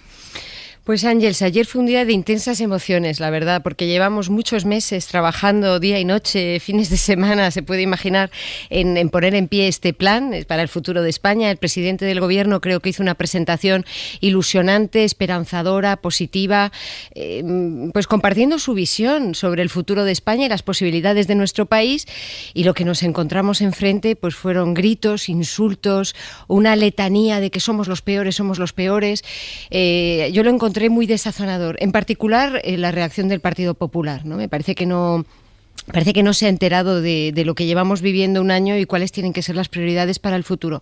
Pues Ángels, ayer fue un día de intensas emociones, la verdad, porque llevamos muchos meses trabajando día y noche, fines de semana, se puede imaginar, en poner en pie este plan para el futuro de España. El presidente del Gobierno creo que hizo una presentación ilusionante, esperanzadora, positiva, pues compartiendo su visión sobre el futuro de España y las posibilidades de nuestro país, y lo que nos encontramos enfrente pues fueron gritos, insultos, una letanía de que somos los peores. Yo lo encontré muy desazonador, en particular la reacción del Partido Popular, ¿no? Me parece que no se ha enterado de lo que llevamos viviendo un año y cuáles tienen que ser las prioridades para el futuro.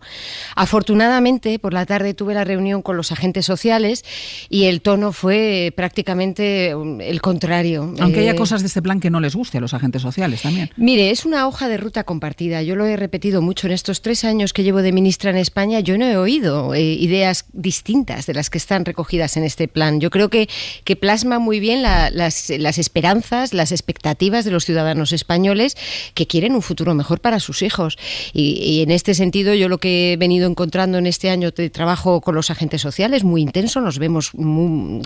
Afortunadamente, por la tarde tuve la reunión con los agentes sociales y el tono fue prácticamente el contrario. Aunque haya cosas de este plan que no les guste a los agentes sociales también. Mire, es una hoja de ruta compartida. Yo lo he repetido mucho en estos 3 años que llevo de ministra en España. Yo no he oído ideas distintas de las que están recogidas en este plan. Yo creo que plasma muy bien las esperanzas, las expectativas de los ciudadanos españoles que quieren un futuro mejor para sus hijos. Y en este sentido, yo lo que he venido encontrando en este año de trabajo con los agentes sociales, muy intenso, nos vemos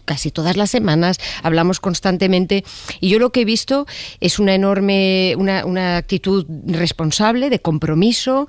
casi todas las semanas, hablamos constantemente, y yo lo que he visto es una actitud responsable, de compromiso,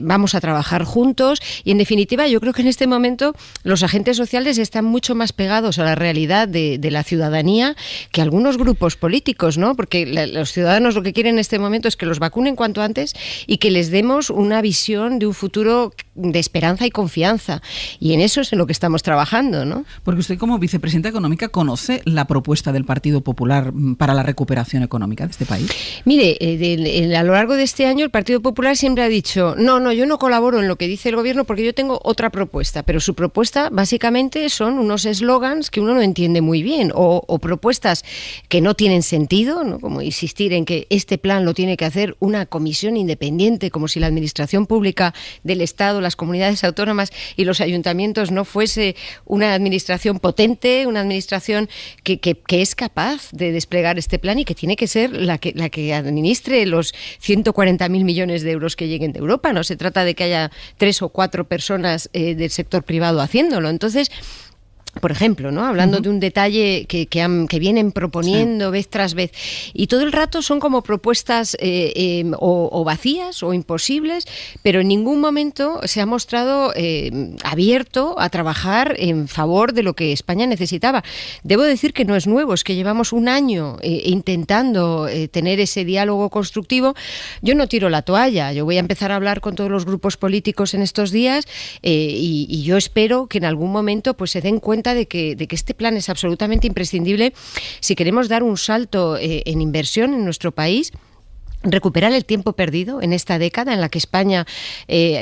vamos a trabajar juntos, y en definitiva yo creo que en este momento los agentes sociales están mucho más pegados a la realidad de la ciudadanía que algunos grupos políticos, ¿no? Porque los ciudadanos lo que quieren en este momento es que los vacunen cuanto antes y que les demos una visión de un futuro de esperanza y confianza. Y en eso es en lo que estamos trabajando, ¿no? Porque usted, como vicepresidenta económica, ¿conoce la propuesta del Partido Popular para la recuperación económica de este país? Mire, a lo largo de este año el Partido Popular siempre ha dicho no, yo no colaboro en lo que dice el Gobierno porque yo tengo otra propuesta, pero su propuesta básicamente son unos eslogans que uno no entiende muy bien, o propuestas que no tienen sentido, ¿no? Como insistir en que este plan lo tiene que hacer una comisión independiente, como si la administración pública del Estado, las comunidades autónomas y los ayuntamientos no fuese una administración potente, una administración que es capaz de desplegar este plan y que tiene que ser la que administre los 140.000 millones de euros que lleguen de Europa. No se trata de que haya 3 o 4 personas del sector privado haciéndolo. Entonces, Por ejemplo, ¿no? Hablando de un detalle que vienen proponiendo vez tras vez. Y todo el rato son como propuestas o vacías o imposibles, pero en ningún momento se ha mostrado abierto a trabajar en favor de lo que España necesitaba. Debo decir que no es nuevo, es que llevamos un año intentando tener ese diálogo constructivo. Yo no tiro la toalla, yo voy a empezar a hablar con todos los grupos políticos en estos días y yo espero que en algún momento pues se den cuenta de que este plan es absolutamente imprescindible si queremos dar un salto en inversión en nuestro país, recuperar el tiempo perdido en esta década en la que España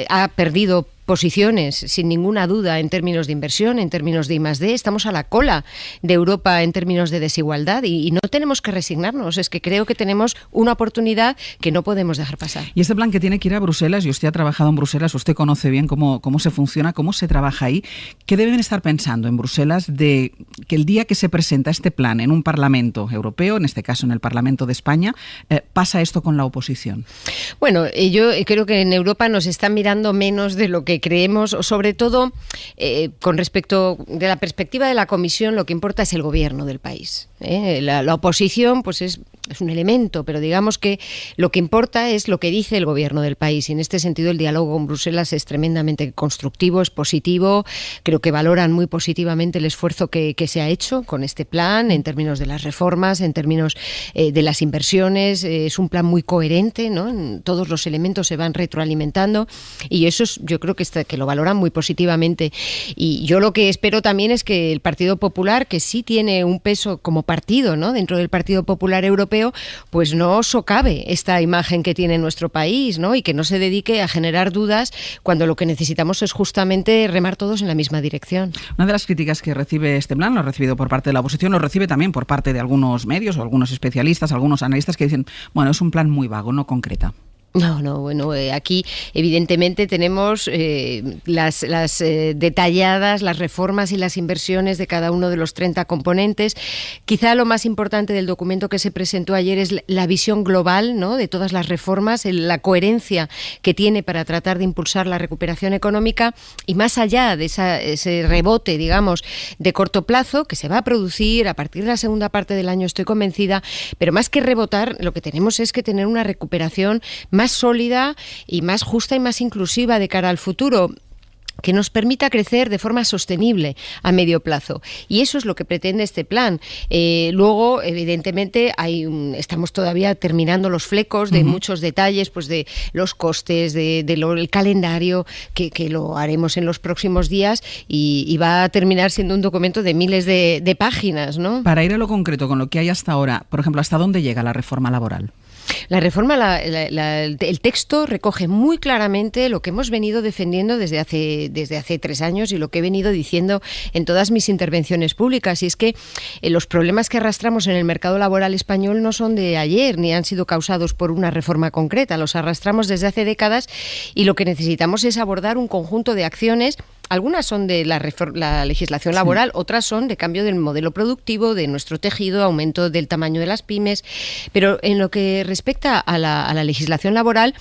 ha perdido posiciones, sin ninguna duda, en términos de inversión, en términos de I+D. Estamos a la cola de Europa en términos de desigualdad y no tenemos que resignarnos. Es que creo que tenemos una oportunidad que no podemos dejar pasar. Y este plan que tiene que ir a Bruselas, y usted ha trabajado en Bruselas, usted conoce bien cómo se funciona, cómo se trabaja ahí. ¿Qué deben estar pensando en Bruselas de que el día que se presenta este plan en un Parlamento europeo, en este caso en el Parlamento de España, pasa esto con la oposición? Bueno, yo creo que en Europa nos están mirando menos de lo que creemos, sobre todo con respecto de la perspectiva de la Comisión, lo que importa es el gobierno del país. La oposición pues es un elemento, pero digamos que lo que importa es lo que dice el gobierno del país, y en este sentido el diálogo con Bruselas es tremendamente constructivo, es positivo. Creo que valoran muy positivamente el esfuerzo que se ha hecho con este plan en términos de las reformas, en términos de las inversiones. Es un plan muy coherente, ¿no? Todos los elementos se van retroalimentando y eso yo creo que lo valoran muy positivamente. Y yo lo que espero también es que el Partido Popular, que sí tiene un peso como partido, ¿no?, dentro del Partido Popular Europeo, pues no socave esta imagen que tiene nuestro país, ¿no?, y que no se dedique a generar dudas cuando lo que necesitamos es justamente remar todos en la misma dirección. Una de las críticas que recibe este plan, lo ha recibido por parte de la oposición, lo recibe también por parte de algunos medios o algunos especialistas, algunos analistas que dicen, bueno, es un plan muy vago, no concreta. No, bueno, aquí evidentemente tenemos las detalladas, las reformas y las inversiones de cada uno de los 30 componentes. Quizá lo más importante del documento que se presentó ayer es la visión global, ¿no?, de todas las reformas, la coherencia que tiene para tratar de impulsar la recuperación económica y más allá de ese rebote, digamos, de corto plazo que se va a producir a partir de la segunda parte del año, estoy convencida, pero más que rebotar, lo que tenemos es que tener una recuperación más sólida y más justa y más inclusiva de cara al futuro, que nos permita crecer de forma sostenible a medio plazo. Y eso es lo que pretende este plan. Luego, evidentemente, estamos todavía terminando los flecos de muchos detalles, pues de los costes, del calendario, que lo haremos en los próximos días y va a terminar siendo un documento de miles de páginas, ¿no? Para ir a lo concreto, con lo que hay hasta ahora, por ejemplo, ¿hasta dónde llega la reforma laboral? La reforma, el texto recoge muy claramente lo que hemos venido defendiendo desde hace 3 años y lo que he venido diciendo en todas mis intervenciones públicas, y es que los problemas que arrastramos en el mercado laboral español no son de ayer ni han sido causados por una reforma concreta, los arrastramos desde hace décadas y lo que necesitamos es abordar un conjunto de acciones. Algunas son de la legislación laboral, otras son de cambio del modelo productivo, de nuestro tejido, aumento del tamaño de las pymes, pero en lo que respecta a la legislación laboral,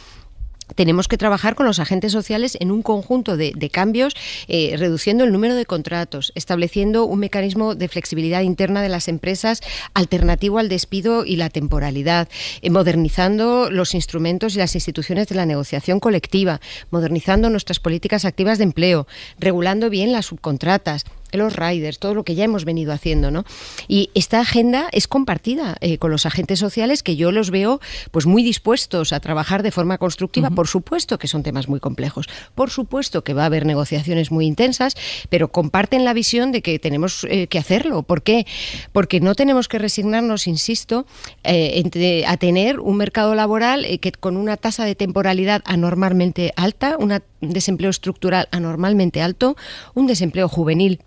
tenemos que trabajar con los agentes sociales en un conjunto de cambios, reduciendo el número de contratos, estableciendo un mecanismo de flexibilidad interna de las empresas alternativo al despido y la temporalidad, modernizando los instrumentos y las instituciones de la negociación colectiva, modernizando nuestras políticas activas de empleo, regulando bien las subcontratas, los riders, todo lo que ya hemos venido haciendo, ¿no? Y esta agenda es compartida con los agentes sociales, que yo los veo pues muy dispuestos a trabajar de forma constructiva. Por supuesto que son temas muy complejos, por supuesto que va a haber negociaciones muy intensas, pero comparten la visión de que tenemos que hacerlo. ¿Por qué? Porque no tenemos que resignarnos, insisto, a tener un mercado laboral que con una tasa de temporalidad anormalmente alta, un desempleo estructural anormalmente alto, un desempleo juvenil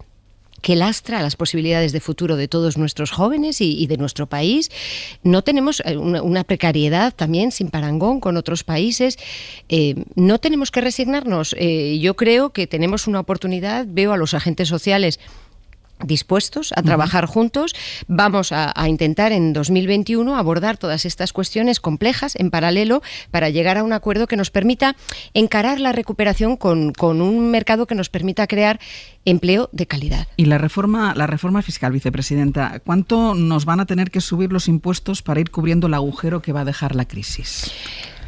que lastra las posibilidades de futuro de todos nuestros jóvenes y de nuestro país. No tenemos una precariedad también sin parangón con otros países. No tenemos que resignarnos. Yo creo que tenemos una oportunidad. Veo a los agentes sociales dispuestos a trabajar juntos. Vamos a intentar en 2021 abordar todas estas cuestiones complejas en paralelo para llegar a un acuerdo que nos permita encarar la recuperación con un mercado que nos permita crear empleo de calidad. Y la reforma fiscal, vicepresidenta, ¿cuánto nos van a tener que subir los impuestos para ir cubriendo el agujero que va a dejar la crisis?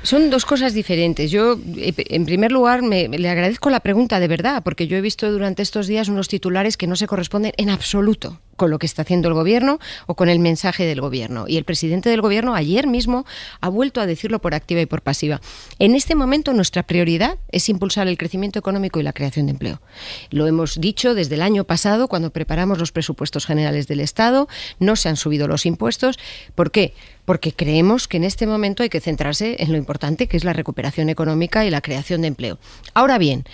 Son dos cosas diferentes. Yo, en primer lugar, le agradezco la pregunta de verdad, porque yo he visto durante estos días unos titulares que no se corresponden en absoluto con lo que está haciendo el Gobierno o con el mensaje del Gobierno. Y el presidente del Gobierno ayer mismo ha vuelto a decirlo por activa y por pasiva. En este momento nuestra prioridad es impulsar el crecimiento económico y la creación de empleo. Lo hemos dicho desde el año pasado cuando preparamos los presupuestos generales del Estado. No se han subido los impuestos. ¿Por qué? Porque creemos que en este momento hay que centrarse en lo importante, que es la recuperación económica y la creación de empleo. Ahora bien,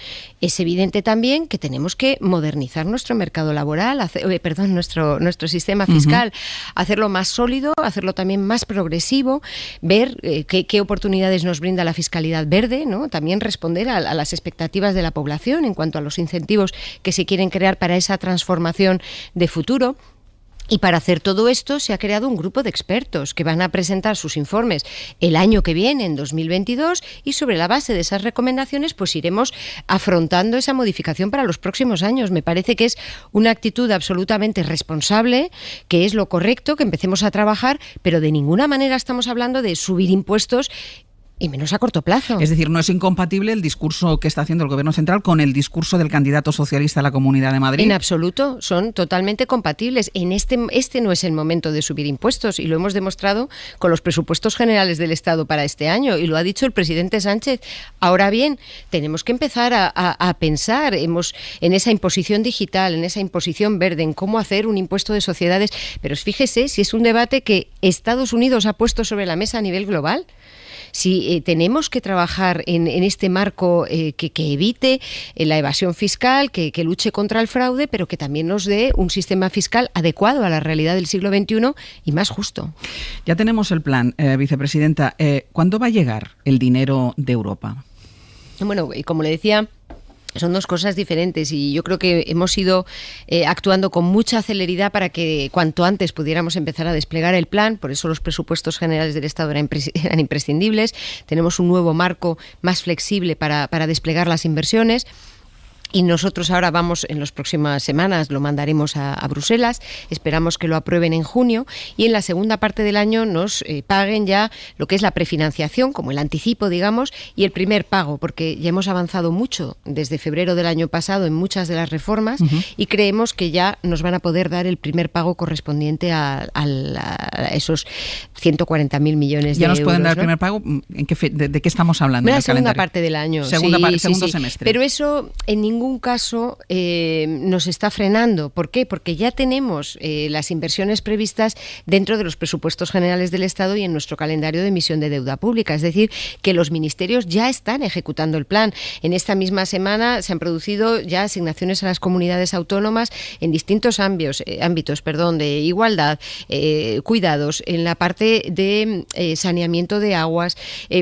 es evidente también que tenemos que modernizar nuestro mercado laboral, nuestro sistema fiscal, hacerlo más sólido, hacerlo también más progresivo, ver qué oportunidades nos brinda la fiscalidad verde, ¿no? También responder a las expectativas de la población en cuanto a los incentivos que se quieren crear para esa transformación de futuro. Y para hacer todo esto se ha creado un grupo de expertos que van a presentar sus informes el año que viene, en 2022, y sobre la base de esas recomendaciones pues iremos afrontando esa modificación para los próximos años. Me parece que es una actitud absolutamente responsable, que es lo correcto, que empecemos a trabajar, pero de ninguna manera estamos hablando de subir impuestos y menos a corto plazo. Es decir, no es incompatible el discurso que está haciendo el Gobierno central con el discurso del candidato socialista a la Comunidad de Madrid. En absoluto, son totalmente compatibles. Este no es el momento de subir impuestos y lo hemos demostrado con los presupuestos generales del Estado para este año y lo ha dicho el presidente Sánchez. Ahora bien, tenemos que empezar a pensar en esa imposición digital, en esa imposición verde, en cómo hacer un impuesto de sociedades. Pero fíjese si es un debate que Estados Unidos ha puesto sobre la mesa a nivel global. Si tenemos que trabajar en este marco que evite la evasión fiscal, que luche contra el fraude, pero que también nos dé un sistema fiscal adecuado a la realidad del siglo XXI y más justo. Ya tenemos el plan, vicepresidenta. ¿Cuándo va a llegar el dinero de Europa? Bueno, como le decía, son dos cosas diferentes y yo creo que hemos ido actuando con mucha celeridad para que cuanto antes pudiéramos empezar a desplegar el plan. Por eso los presupuestos generales del Estado eran imprescindibles. Tenemos un nuevo marco más flexible para desplegar las inversiones. Y nosotros ahora vamos, en las próximas semanas, lo mandaremos a Bruselas, esperamos que lo aprueben en junio y en la segunda parte del año nos paguen ya lo que es la prefinanciación, como el anticipo, digamos, y el primer pago, porque ya hemos avanzado mucho desde febrero del año pasado en muchas de las reformas y creemos que ya nos van a poder dar el primer pago correspondiente a esos 140.000 millones de euros. ¿Ya nos pueden dar el primer pago? ¿De qué estamos hablando? En la segunda parte del año. Segundo semestre. Pero eso en ningún caso nos está frenando. ¿Por qué? Porque ya tenemos las inversiones previstas dentro de los presupuestos generales del Estado y en nuestro calendario de emisión de deuda pública. Es decir, que los ministerios ya están ejecutando el plan. En esta misma semana se han producido ya asignaciones a las comunidades autónomas en distintos ámbitos, de igualdad, cuidados, en la parte de saneamiento de aguas.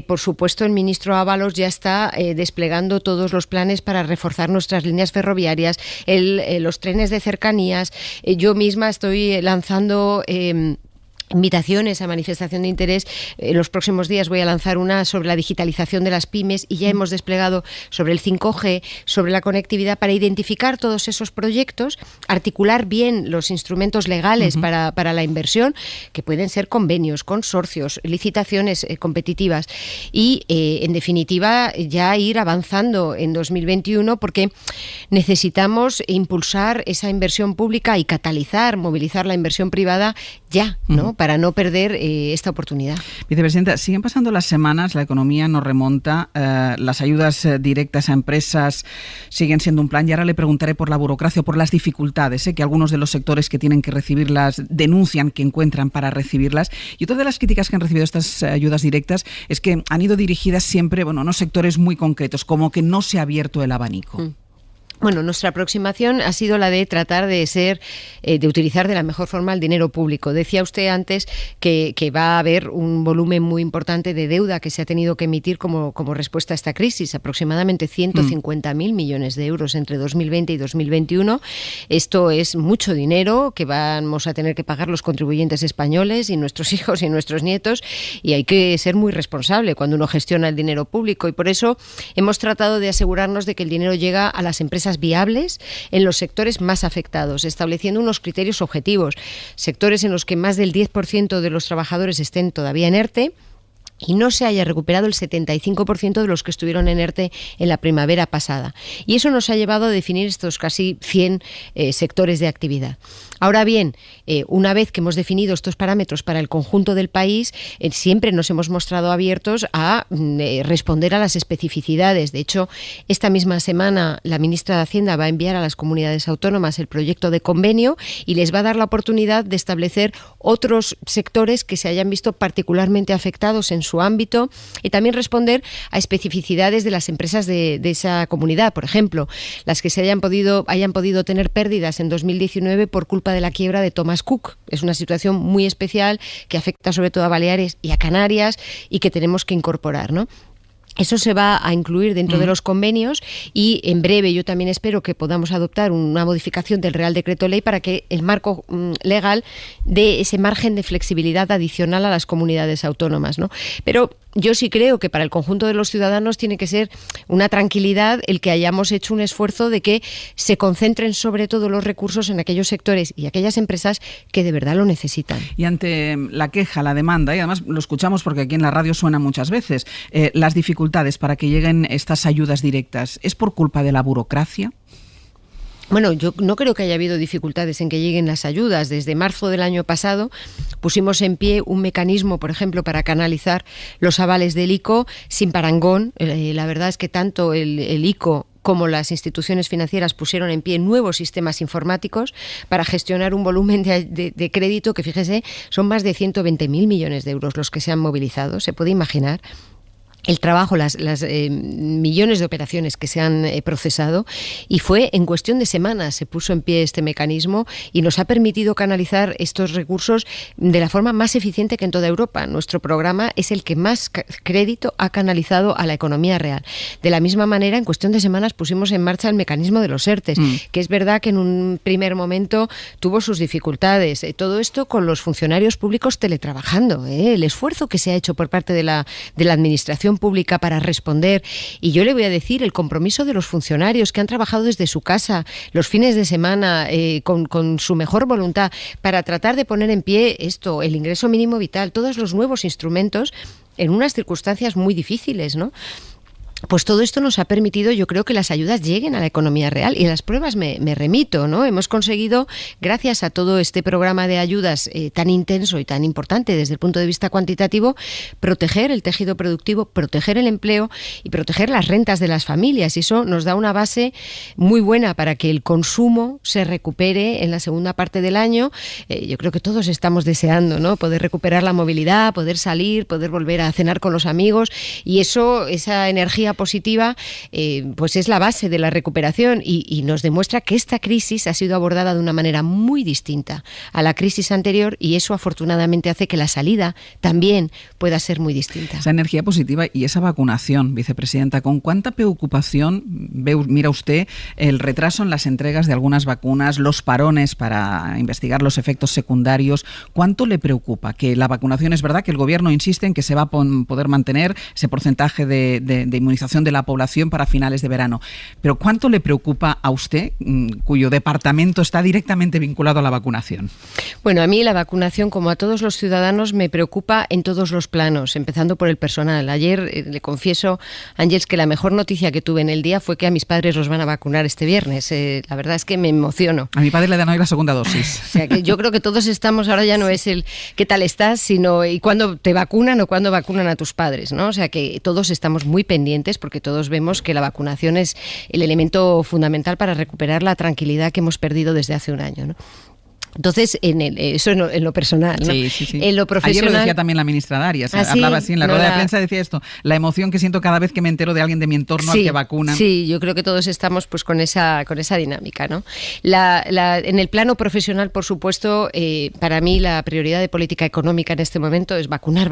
Por supuesto, el ministro Ábalos ya está desplegando todos los planes para reforzar nuestras líneas ferroviarias, los trenes de cercanías. Yo misma estoy lanzando invitaciones a manifestación de interés. En los próximos días voy a lanzar una sobre la digitalización de las pymes y ya hemos desplegado sobre el 5G, sobre la conectividad, para identificar todos esos proyectos, articular bien los instrumentos legales para la inversión, que pueden ser convenios, consorcios, licitaciones competitivas y, en definitiva, ya ir avanzando en 2021 porque necesitamos impulsar esa inversión pública y catalizar, movilizar la inversión privada ya, ¿no? Para no perder esta oportunidad. Vicepresidenta, siguen pasando las semanas, la economía no remonta, las ayudas directas a empresas siguen siendo un plan y ahora le preguntaré por la burocracia o por las dificultades que algunos de los sectores que tienen que recibirlas denuncian que encuentran para recibirlas. Y otra de las críticas que han recibido estas ayudas directas es que han ido dirigidas siempre, a unos sectores muy concretos, como que no se ha abierto el abanico. Bueno, nuestra aproximación ha sido la de tratar de utilizar de la mejor forma el dinero público. Decía usted antes que va a haber un volumen muy importante de deuda que se ha tenido que emitir como respuesta a esta crisis, aproximadamente 150.000 millones de euros entre 2020 y 2021. Esto es mucho dinero que vamos a tener que pagar los contribuyentes españoles y nuestros hijos y nuestros nietos, y hay que ser muy responsable cuando uno gestiona el dinero público, y por eso hemos tratado de asegurarnos de que el dinero llega a las empresas viables en los sectores más afectados, estableciendo unos criterios objetivos, sectores en los que más del 10% de los trabajadores estén todavía en ERTE y no se haya recuperado el 75% de los que estuvieron en ERTE en la primavera pasada. Y eso nos ha llevado a definir estos casi 100 sectores de actividad. Ahora bien, una vez que hemos definido estos parámetros para el conjunto del país, siempre nos hemos mostrado abiertos a responder a las especificidades. De hecho, esta misma semana la ministra de Hacienda va a enviar a las comunidades autónomas el proyecto de convenio y les va a dar la oportunidad de establecer otros sectores que se hayan visto particularmente afectados en su ámbito, y también responder a especificidades de las empresas de esa comunidad. Por ejemplo, las que hayan podido tener pérdidas en 2019 por culpa de la quiebra de Thomas Cook. Es una situación muy especial que afecta sobre todo a Baleares y a Canarias y que tenemos que incorporar, ¿no? Eso se va a incluir dentro de los convenios, y en breve yo también espero que podamos adoptar una modificación del Real Decreto Ley para que el marco legal dé ese margen de flexibilidad adicional a las comunidades autónomas, ¿no? Pero yo sí creo que para el conjunto de los ciudadanos tiene que ser una tranquilidad el que hayamos hecho un esfuerzo de que se concentren sobre todo los recursos en aquellos sectores y aquellas empresas que de verdad lo necesitan. Y ante la queja, la demanda, y además lo escuchamos porque aquí en la radio suena muchas veces, las dificultades para que lleguen estas ayudas directas, ¿es por culpa de la burocracia? Bueno, yo no creo que haya habido dificultades en que lleguen las ayudas. Desde marzo del año pasado pusimos en pie un mecanismo, por ejemplo, para canalizar los avales del ICO sin parangón. La verdad es que tanto el ICO como las instituciones financieras pusieron en pie nuevos sistemas informáticos para gestionar un volumen de crédito que, fíjese, son más de 120.000 millones de euros los que se han movilizado. ¿Se puede imaginar el trabajo, las millones de operaciones que se han procesado? Y fue en cuestión de semanas se puso en pie este mecanismo y nos ha permitido canalizar estos recursos de la forma más eficiente que en toda Europa. Nuestro programa es el que más crédito ha canalizado a la economía real. De la misma manera, en cuestión de semanas pusimos en marcha el mecanismo de los ERTES, que es verdad que en un primer momento tuvo sus dificultades. Todo esto con los funcionarios públicos teletrabajando. El esfuerzo que se ha hecho por parte de la administración pública para responder, y yo le voy a decir el compromiso de los funcionarios que han trabajado desde su casa los fines de semana con su mejor voluntad para tratar de poner en pie esto, el ingreso mínimo vital, todos los nuevos instrumentos en unas circunstancias muy difíciles, ¿no? Pues todo esto nos ha permitido, yo creo, que las ayudas lleguen a la economía real, y a las pruebas me remito, ¿no? Hemos conseguido, gracias a todo este programa de ayudas tan intenso y tan importante desde el punto de vista cuantitativo, proteger el tejido productivo, proteger el empleo y proteger las rentas de las familias. Y eso nos da una base muy buena para que el consumo se recupere en la segunda parte del año. Yo creo que todos estamos deseando, ¿no?, poder recuperar la movilidad, poder salir, poder volver a cenar con los amigos, y esa energía positiva pues es la base de la recuperación, y nos demuestra que esta crisis ha sido abordada de una manera muy distinta a la crisis anterior, y eso afortunadamente hace que la salida también pueda ser muy distinta. Esa energía positiva y esa vacunación, vicepresidenta, ¿con cuánta preocupación mira usted el retraso en las entregas de algunas vacunas, los parones para investigar los efectos secundarios? ¿Cuánto le preocupa que la vacunación, es verdad que el gobierno insiste en que se va a poder mantener ese porcentaje de inmunización de la población para finales de verano, pero cuánto le preocupa a usted, cuyo departamento está directamente vinculado a la vacunación? Bueno, a mí la vacunación, como a todos los ciudadanos, me preocupa en todos los planos, empezando por el personal. Ayer le confieso, Ángeles, que la mejor noticia que tuve en el día fue que a mis padres los van a vacunar este viernes. La verdad es que me emociono. A mi padre le dan hoy la segunda dosis. O sea, que yo creo que todos estamos, ahora ya no es el qué tal estás, sino y cuándo te vacunan o cuándo vacunan a tus padres, ¿no? O sea, que todos estamos muy pendientes, porque todos vemos que la vacunación es el elemento fundamental para recuperar la tranquilidad que hemos perdido desde hace un año, ¿no? Entonces, eso en lo personal, ¿no? Sí. En lo profesional... Ayer lo decía también la ministra Darias, hablaba así en la rueda de prensa, decía esto, la emoción que siento cada vez que me entero de alguien de mi entorno al que vacunan. Sí, yo creo que todos estamos pues con esa dinámica, ¿no? En el plano profesional, por supuesto, para mí la prioridad de política económica en este momento es vacunar.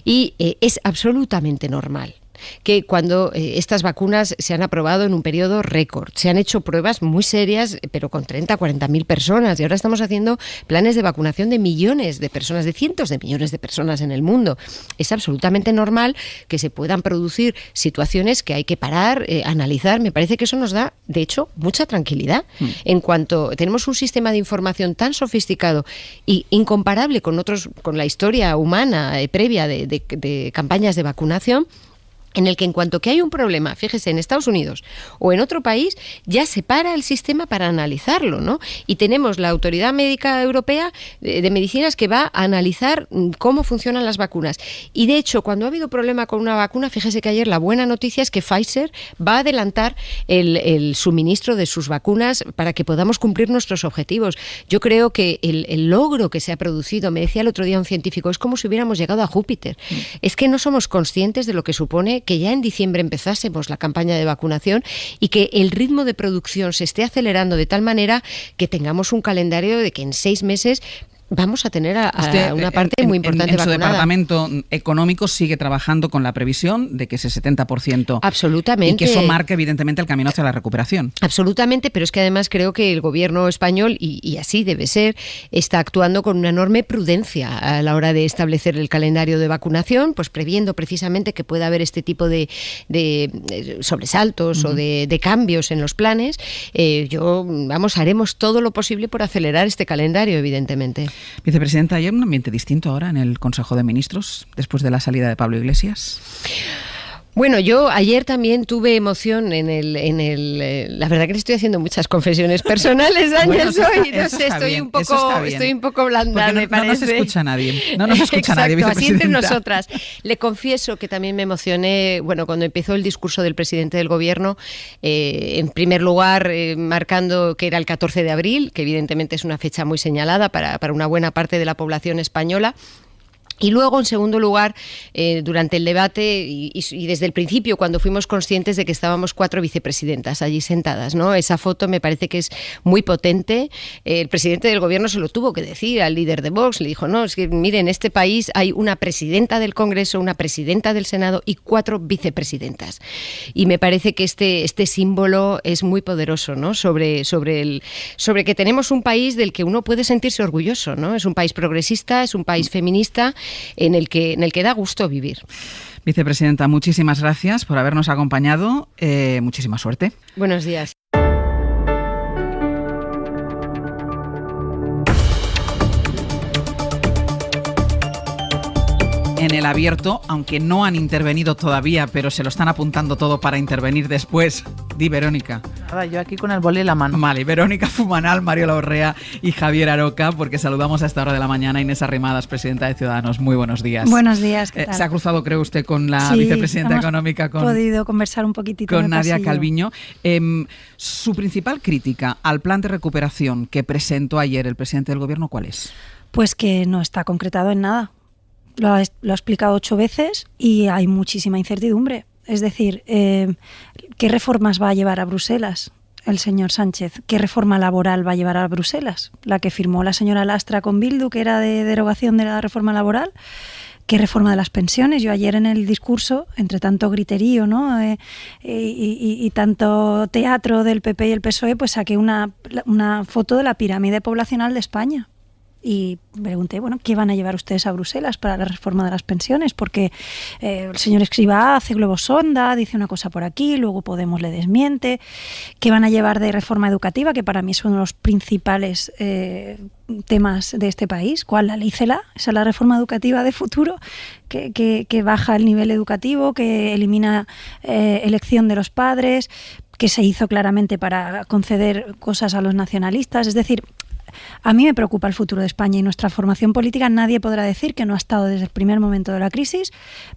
Y es absolutamente normal que cuando estas vacunas se han aprobado en un periodo récord, se han hecho pruebas muy serias, pero con 30, 40.000 personas, y ahora estamos haciendo planes de vacunación de millones de personas, de cientos de millones de personas en el mundo. Es absolutamente normal que se puedan producir situaciones que hay que parar, analizar. Me parece que eso nos da, de hecho, mucha tranquilidad. En cuanto tenemos un sistema de información tan sofisticado y incomparable con la historia humana previa de campañas de vacunación, en el que en cuanto que hay un problema, fíjese, en Estados Unidos o en otro país, ya se para el sistema para analizarlo, ¿no? Y tenemos la Autoridad Médica Europea de Medicinas que va a analizar cómo funcionan las vacunas. Y de hecho, cuando ha habido problema con una vacuna, fíjese que ayer la buena noticia es que Pfizer va a adelantar el suministro de sus vacunas para que podamos cumplir nuestros objetivos. Yo creo que el logro que se ha producido, me decía el otro día un científico, es como si hubiéramos llegado a Júpiter. Es que no somos conscientes de lo que supone que ya en diciembre empezásemos la campaña de vacunación y que el ritmo de producción se esté acelerando de tal manera que tengamos un calendario de que en 6 meses vamos a tener una parte muy importante en vacunada. Su departamento económico sigue trabajando con la previsión de que ese 70%... Absolutamente. Y que eso marca evidentemente el camino hacia la recuperación. Absolutamente, pero es que además creo que el gobierno español, y así debe ser, está actuando con una enorme prudencia a la hora de establecer el calendario de vacunación, pues previendo precisamente que pueda haber este tipo de sobresaltos o de cambios en los planes. Haremos todo lo posible por acelerar este calendario, evidentemente. Vicepresidenta, ¿hay un ambiente distinto ahora en el Consejo de Ministros después de la salida de Pablo Iglesias? Bueno, yo ayer también tuve emoción la verdad que le estoy haciendo muchas confesiones personales, Ángel, estoy un poco blanda, me parece. No nos escucha nadie, nadie, vicepresidenta. Así entre nosotras. Le confieso que también me emocioné, cuando empezó el discurso del presidente del gobierno, en primer lugar, marcando que era el 14 de abril, que evidentemente es una fecha muy señalada para una buena parte de la población española. Y luego, en segundo lugar, durante el debate y desde el principio, cuando fuimos conscientes de que estábamos 4 vicepresidentas allí sentadas, ¿no? Esa foto me parece que es muy potente. El presidente del gobierno se lo tuvo que decir al líder de Vox. Le dijo, no, es que mire, en este país hay una presidenta del Congreso, una presidenta del Senado y 4 vicepresidentas. Y me parece que este símbolo es muy poderoso, ¿no? Sobre que tenemos un país del que uno puede sentirse orgulloso, ¿no? Es un país progresista, es un país feminista, en el que da gusto vivir. Vicepresidenta, muchísimas gracias por habernos acompañado. Muchísima suerte. Buenos días. En el abierto, aunque no han intervenido todavía, pero se lo están apuntando todo para intervenir después. Di, Verónica. Nada, yo aquí con el boli en la mano. Vale, Verónica Fumanal, Mario Laurrea y Javier Aroca, porque saludamos a esta hora de la mañana Inés Arrimadas, presidenta de Ciudadanos. Muy buenos días. Buenos días, ¿qué tal? Se ha cruzado, creo usted, con la vicepresidenta económica. Hemos podido conversar un poquitito con Nadia Calviño. Su principal crítica al plan de recuperación que presentó ayer el presidente del gobierno, ¿cuál es? Pues que no está concretado en nada. Lo ha explicado 8 veces y hay muchísima incertidumbre. Es decir, ¿qué reformas va a llevar a Bruselas el señor Sánchez? ¿Qué reforma laboral va a llevar a Bruselas? La que firmó la señora Lastra con Bildu, que era de derogación de la reforma laboral. ¿Qué reforma de las pensiones? Yo ayer en el discurso, entre tanto griterío, ¿no? y tanto teatro del PP y el PSOE, pues saqué una foto de la pirámide poblacional de España. Y pregunté, ¿qué van a llevar ustedes a Bruselas para la reforma de las pensiones? Porque el señor Escrivá hace globosonda, dice una cosa por aquí, luego Podemos le desmiente. ¿Qué van a llevar de reforma educativa? Que para mí es uno de los principales temas de este país. ¿Cuál? La ley CELA, esa es la reforma educativa de futuro, que baja el nivel educativo, que elimina elección de los padres, que se hizo claramente para conceder cosas a los nacionalistas. Es decir, a mí me preocupa el futuro de España y nuestra formación política. Nadie podrá decir que no ha estado desde el primer momento de la crisis,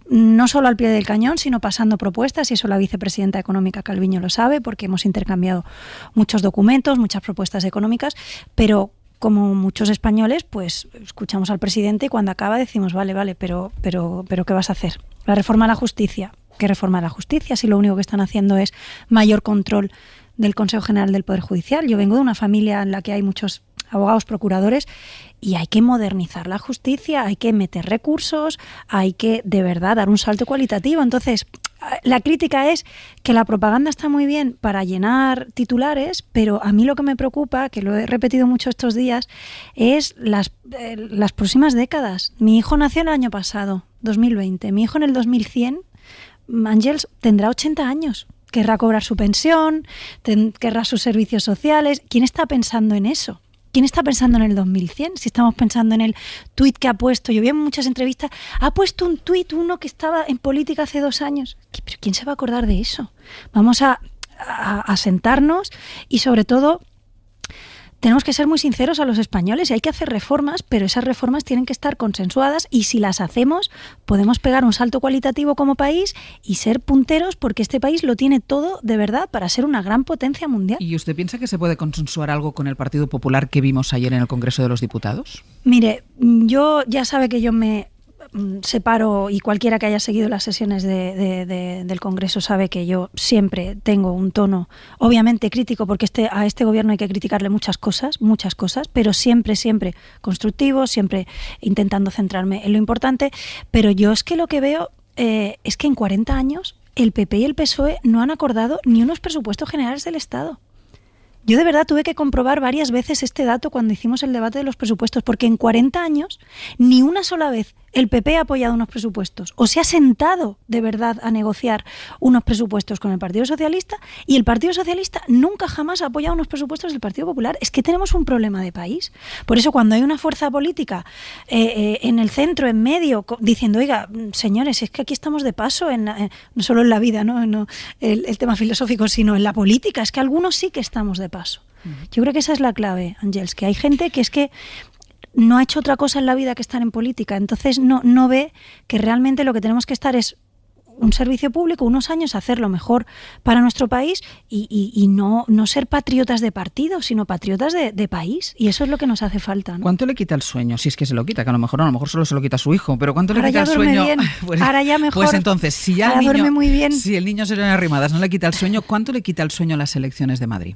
no solo al pie del cañón, sino pasando propuestas, y eso la vicepresidenta económica Calviño lo sabe, porque hemos intercambiado muchos documentos, muchas propuestas económicas, pero como muchos españoles, pues escuchamos al presidente y cuando acaba decimos, vale, pero ¿qué vas a hacer? La reforma a la justicia. ¿Qué reforma a la justicia si lo único que están haciendo es mayor control del Consejo General del Poder Judicial? Yo vengo de una familia en la que hay muchos abogados, procuradores, y hay que modernizar la justicia, hay que meter recursos, hay que de verdad dar un salto cualitativo. Entonces, la crítica es que la propaganda está muy bien para llenar titulares, pero a mí lo que me preocupa, que lo he repetido mucho estos días, es las próximas décadas. Mi hijo nació el año pasado, 2020. Mi hijo en el 2100, Ángels, tendrá 80 años. Querrá cobrar su pensión, querrá sus servicios sociales. ¿Quién está pensando en eso? ¿Quién está pensando en el 2100? Si estamos pensando en el tuit que ha puesto, yo vi en muchas entrevistas, ha puesto un tuit uno que estaba en política hace 2 años. ¿Pero quién se va a acordar de eso? Vamos a sentarnos y sobre todo tenemos que ser muy sinceros a los españoles y hay que hacer reformas, pero esas reformas tienen que estar consensuadas y si las hacemos podemos pegar un salto cualitativo como país y ser punteros porque este país lo tiene todo de verdad para ser una gran potencia mundial. ¿Y usted piensa que se puede consensuar algo con el Partido Popular que vimos ayer en el Congreso de los Diputados? Mire, yo ya sabe que yo me separo y cualquiera que haya seguido las sesiones del Congreso sabe que yo siempre tengo un tono obviamente crítico porque a este gobierno hay que criticarle muchas cosas, pero siempre constructivo, siempre intentando centrarme en lo importante, pero yo es que lo que veo es que en 40 años el PP y el PSOE no han acordado ni unos presupuestos generales del Estado. Yo de verdad tuve que comprobar varias veces este dato cuando hicimos el debate de los presupuestos, porque en 40 años ni una sola vez el PP ha apoyado unos presupuestos o se ha sentado de verdad a negociar unos presupuestos con el Partido Socialista y el Partido Socialista nunca jamás ha apoyado unos presupuestos del Partido Popular. Es que tenemos un problema de país. Por eso cuando hay una fuerza política en el centro, en medio, diciendo, oiga, señores, es que aquí estamos de paso, no solo en la vida, no el tema filosófico, sino en la política, es que algunos sí que estamos de paso. Yo creo que esa es la clave, Ángels, que hay gente que es que no ha hecho otra cosa en la vida que estar en política, entonces no ve que realmente lo que tenemos que estar es un servicio público, unos años, hacerlo mejor para nuestro país y no ser patriotas de partido, sino patriotas de país, y eso es lo que nos hace falta, ¿no? ¿Cuánto le quita el sueño? Si es que se lo quita, que a lo mejor solo se lo quita a su hijo, pero ¿cuánto le quita el sueño? Bien. Ahora ya mejor. Pues entonces, si ya ahora duerme muy bien. Si el niño Señora Arrimadas no le quita el sueño, ¿cuánto le quita el sueño a las elecciones de Madrid?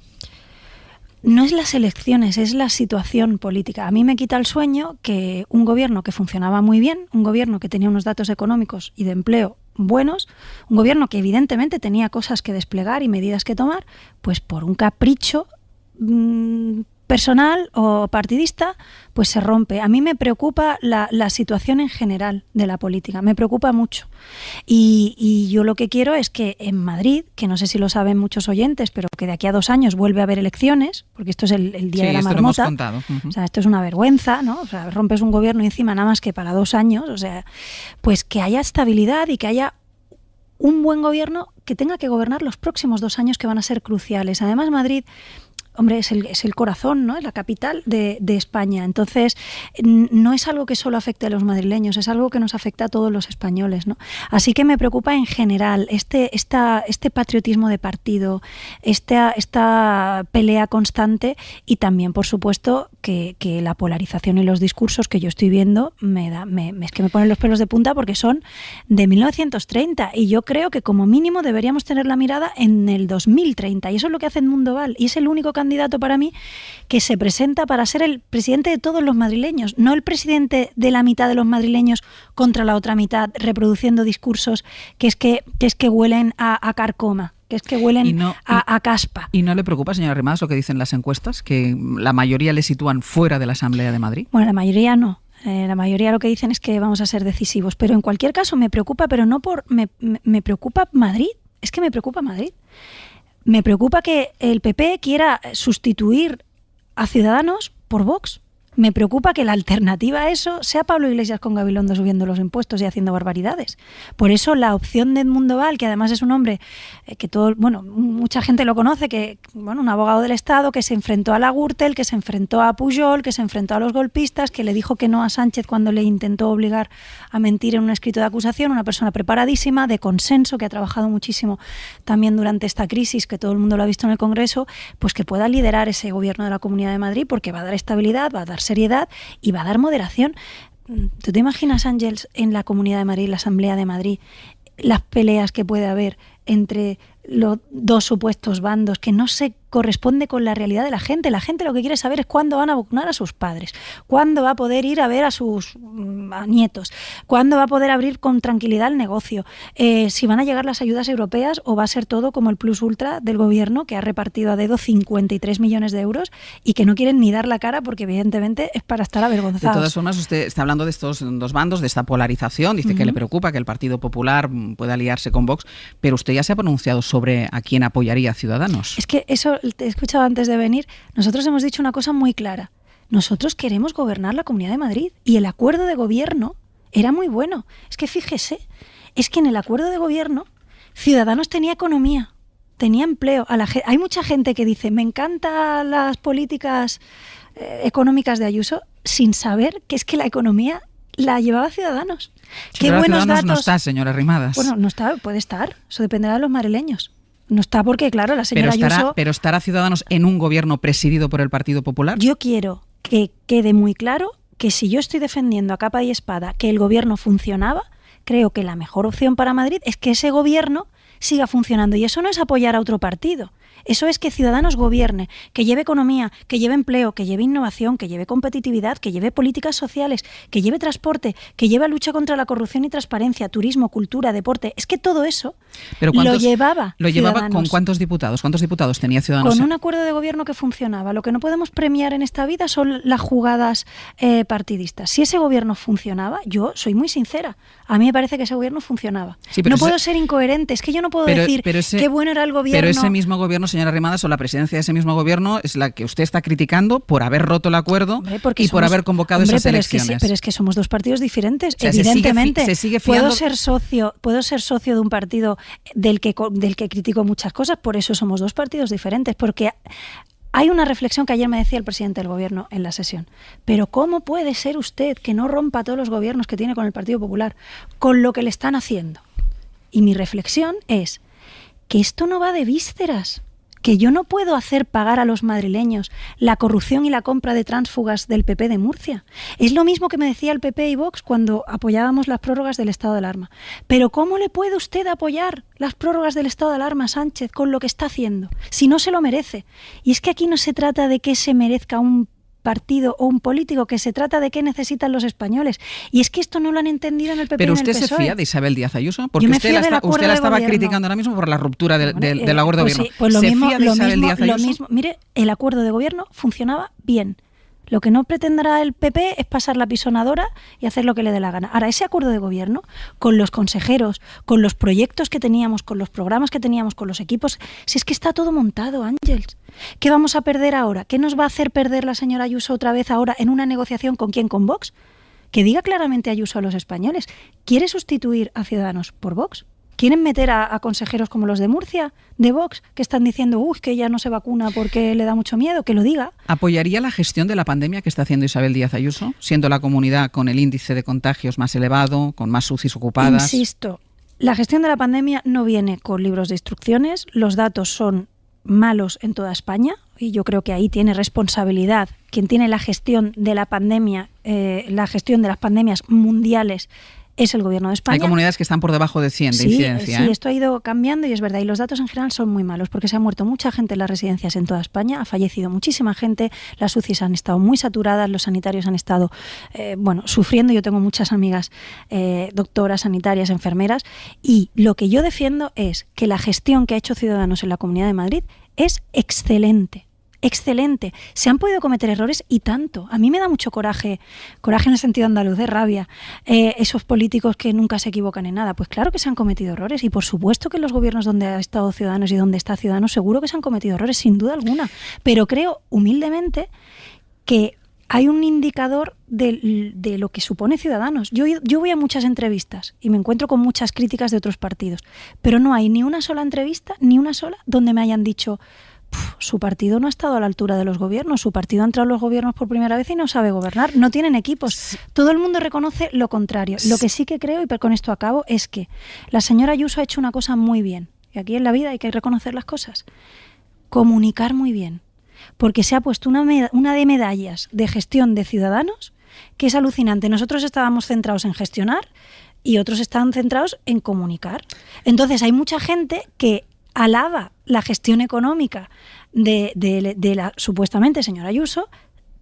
No es las elecciones, es la situación política. A mí me quita el sueño que un gobierno que funcionaba muy bien, un gobierno que tenía unos datos económicos y de empleo buenos, un gobierno que evidentemente tenía cosas que desplegar y medidas que tomar, pues por un capricho personal o partidista, pues se rompe. A mí me preocupa la situación en general de la política, me preocupa mucho. Y yo lo que quiero es que en Madrid, que no sé si lo saben muchos oyentes, pero que de aquí a 2 años vuelve a haber elecciones, porque esto es el día de la marmota. Lo hemos contado. O sea, esto es una vergüenza, ¿no? O sea, rompes un gobierno y encima nada más que para 2 años, o sea, pues que haya estabilidad y que haya un buen gobierno que tenga que gobernar los próximos 2 años que van a ser cruciales. Además, Madrid, hombre, es el corazón, ¿no? Es la capital de España. Entonces, no es algo que solo afecte a los madrileños, es algo que nos afecta a todos los españoles, ¿no? Así que me preocupa en general este patriotismo de partido, esta pelea constante y también, por supuesto, que la polarización y los discursos que yo estoy viendo es que me ponen los pelos de punta porque son de 1930 y yo creo que como mínimo deberíamos tener la mirada en el 2030 y eso es lo que hace Edmundo Val y es el único candidato para mí que se presenta para ser el presidente de todos los madrileños, no el presidente de la mitad de los madrileños contra la otra mitad, reproduciendo discursos que es que huelen a carcoma, que es que huelen a caspa. ¿Y no le preocupa, señora Arrimadas, lo que dicen las encuestas, que la mayoría le sitúan fuera de la Asamblea de Madrid? Bueno, la mayoría no. La mayoría lo que dicen es que vamos a ser decisivos, pero en cualquier caso me preocupa, pero no por... Me preocupa Madrid, es que me preocupa Madrid. Me preocupa que el PP quiera sustituir a Ciudadanos por Vox. Me preocupa que la alternativa a eso sea Pablo Iglesias con Gabilondo subiendo los impuestos y haciendo barbaridades. Por eso la opción de Edmundo Val, que además es un hombre que mucha gente lo conoce, un abogado del Estado que se enfrentó a la Gürtel, que se enfrentó a Pujol, que se enfrentó a los golpistas, que le dijo que no a Sánchez cuando le intentó obligar a mentir en un escrito de acusación, una persona preparadísima, de consenso, que ha trabajado muchísimo también durante esta crisis, que todo el mundo lo ha visto en el Congreso, pues que pueda liderar ese gobierno de la Comunidad de Madrid, porque va a dar estabilidad, va a dar seriedad y va a dar moderación. ¿Tú te imaginas, Ángels, en la Comunidad de Madrid, la Asamblea de Madrid, las peleas que puede haber entre los dos supuestos bandos, que no se corresponde con la realidad de la gente? La gente lo que quiere saber es cuándo van a vacunar a sus padres, cuándo va a poder ir a ver a sus nietos, cuándo va a poder abrir con tranquilidad el negocio, si van a llegar las ayudas europeas o va a ser todo como el plus ultra del gobierno, que ha repartido a dedo 53 millones de euros y que no quieren ni dar la cara porque evidentemente es para estar avergonzados. De todas formas, usted está hablando de estos dos bandos, de esta polarización, dice que le preocupa que el Partido Popular pueda aliarse con Vox, pero usted ya se ha pronunciado sobre a quién apoyaría a Ciudadanos. Es que eso te he escuchado antes de venir. Nosotros hemos dicho una cosa muy clara. Nosotros queremos gobernar la Comunidad de Madrid y el acuerdo de gobierno era muy bueno. Es que fíjese, es que en el acuerdo de gobierno Ciudadanos tenía economía, tenía empleo. Hay mucha gente que dice, me encantan las políticas económicas de Ayuso, sin saber que es que la economía la llevaba Ciudadanos. Qué buenos Ciudadanos datos. No está, señora Arrimadas. Bueno, no está, puede estar. Eso dependerá de los madrileños. No está porque, claro, la señora Ayuso... ¿Pero estará Ciudadanos en un gobierno presidido por el Partido Popular? Yo quiero que quede muy claro que si yo estoy defendiendo a capa y espada que el gobierno funcionaba, creo que la mejor opción para Madrid es que ese gobierno siga funcionando. Y eso no es apoyar a otro partido. Eso es que Ciudadanos gobierne, que lleve economía, que lleve empleo, que lleve innovación, que lleve competitividad, que lleve políticas sociales, que lleve transporte, que lleve lucha contra la corrupción y transparencia, turismo, cultura, deporte. Es que todo eso lo llevaba ¿Con cuántos diputados? ¿Cuántos diputados tenía Ciudadanos? Con un acuerdo de gobierno que funcionaba. Lo que no podemos premiar en esta vida son las jugadas partidistas. Si ese gobierno funcionaba, yo soy muy sincera, a mí me parece que ese gobierno funcionaba. Sí, no puedo ser incoherente, es que yo no puedo decir qué bueno era el gobierno. Pero ese mismo gobierno, señora Arrimadas, o la presidencia de ese mismo gobierno es la que usted está criticando por haber roto el acuerdo y por haber convocado esas elecciones. Pero es que somos dos partidos diferentes, o sea, evidentemente. Se sigue fiando... Puedo ser socio de un partido del que critico muchas cosas, por eso somos dos partidos diferentes, porque hay una reflexión que ayer me decía el presidente del gobierno en la sesión. Pero ¿cómo puede ser usted que no rompa todos los gobiernos que tiene con el Partido Popular, con lo que le están haciendo? Y mi reflexión es que esto no va de vísceras, que yo no puedo hacer pagar a los madrileños la corrupción y la compra de tránsfugas del PP de Murcia. Es lo mismo que me decía el PP y Vox cuando apoyábamos las prórrogas del estado de alarma. Pero ¿cómo le puede usted apoyar las prórrogas del estado de alarma, Sánchez, con lo que está haciendo, si no se lo merece? Y es que aquí no se trata de que se merezca un partido o un político, que se trata de qué necesitan los españoles. Y es que esto no lo han entendido en el PP. ¿Pero y en el usted PSOE. se fía de Isabel Díaz Ayuso? Porque usted la estaba criticando ahora mismo por la ruptura del acuerdo de gobierno. Sí, pues lo mismo. Mire, el acuerdo de gobierno funcionaba bien. Lo que no pretenderá el PP es pasar la pisonadora y hacer lo que le dé la gana. Ahora, ese acuerdo de gobierno, con los consejeros, con los proyectos que teníamos, con los programas que teníamos, con los equipos, si es que está todo montado, Ángels. ¿Qué vamos a perder ahora? ¿Qué nos va a hacer perder la señora Ayuso otra vez ahora en una negociación con quién? ¿Con Vox? Que diga claramente Ayuso a los españoles. ¿Quiere sustituir a Ciudadanos por Vox? ¿Quieren meter a consejeros como los de Murcia, de Vox, que están diciendo que ya no se vacuna porque le da mucho miedo? Que lo diga. ¿Apoyaría la gestión de la pandemia que está haciendo Isabel Díaz Ayuso, siendo la comunidad con el índice de contagios más elevado, con más UCIs ocupadas? Insisto, la gestión de la pandemia no viene con libros de instrucciones, los datos son malos en toda España y yo creo que ahí tiene responsabilidad quien tiene la gestión de la pandemia, la gestión de las pandemias mundiales, es el gobierno de España. Hay comunidades que están por debajo de 100 de incidencia. Sí, esto ha ido cambiando y es verdad. Y los datos en general son muy malos porque se ha muerto mucha gente en las residencias en toda España, ha fallecido muchísima gente, las UCIs han estado muy saturadas, los sanitarios han estado sufriendo. Yo tengo muchas amigas doctoras, sanitarias, enfermeras, y lo que yo defiendo es que la gestión que ha hecho Ciudadanos en la Comunidad de Madrid es excelente. Excelente. Se han podido cometer errores y tanto. A mí me da mucho coraje en el sentido andaluz, de rabia, esos políticos que nunca se equivocan en nada. Pues claro que se han cometido errores y por supuesto que en los gobiernos donde ha estado Ciudadanos y donde está Ciudadanos seguro que se han cometido errores, sin duda alguna. Pero creo humildemente que hay un indicador de lo que supone Ciudadanos. Yo voy a muchas entrevistas y me encuentro con muchas críticas de otros partidos, pero no hay ni una sola entrevista, ni una sola, donde me hayan dicho su partido no ha estado a la altura de los gobiernos, su partido ha entrado en los gobiernos por primera vez y no sabe gobernar, no tienen equipos. Todo el mundo reconoce lo contrario. Lo que sí que creo, y con esto acabo, es que la señora Ayuso ha hecho una cosa muy bien, y aquí en la vida hay que reconocer las cosas, comunicar muy bien, porque se ha puesto una de medallas de gestión de Ciudadanos que es alucinante. Nosotros estábamos centrados en gestionar y otros estaban centrados en comunicar. Entonces hay mucha gente que alaba la gestión económica de la supuestamente señora Ayuso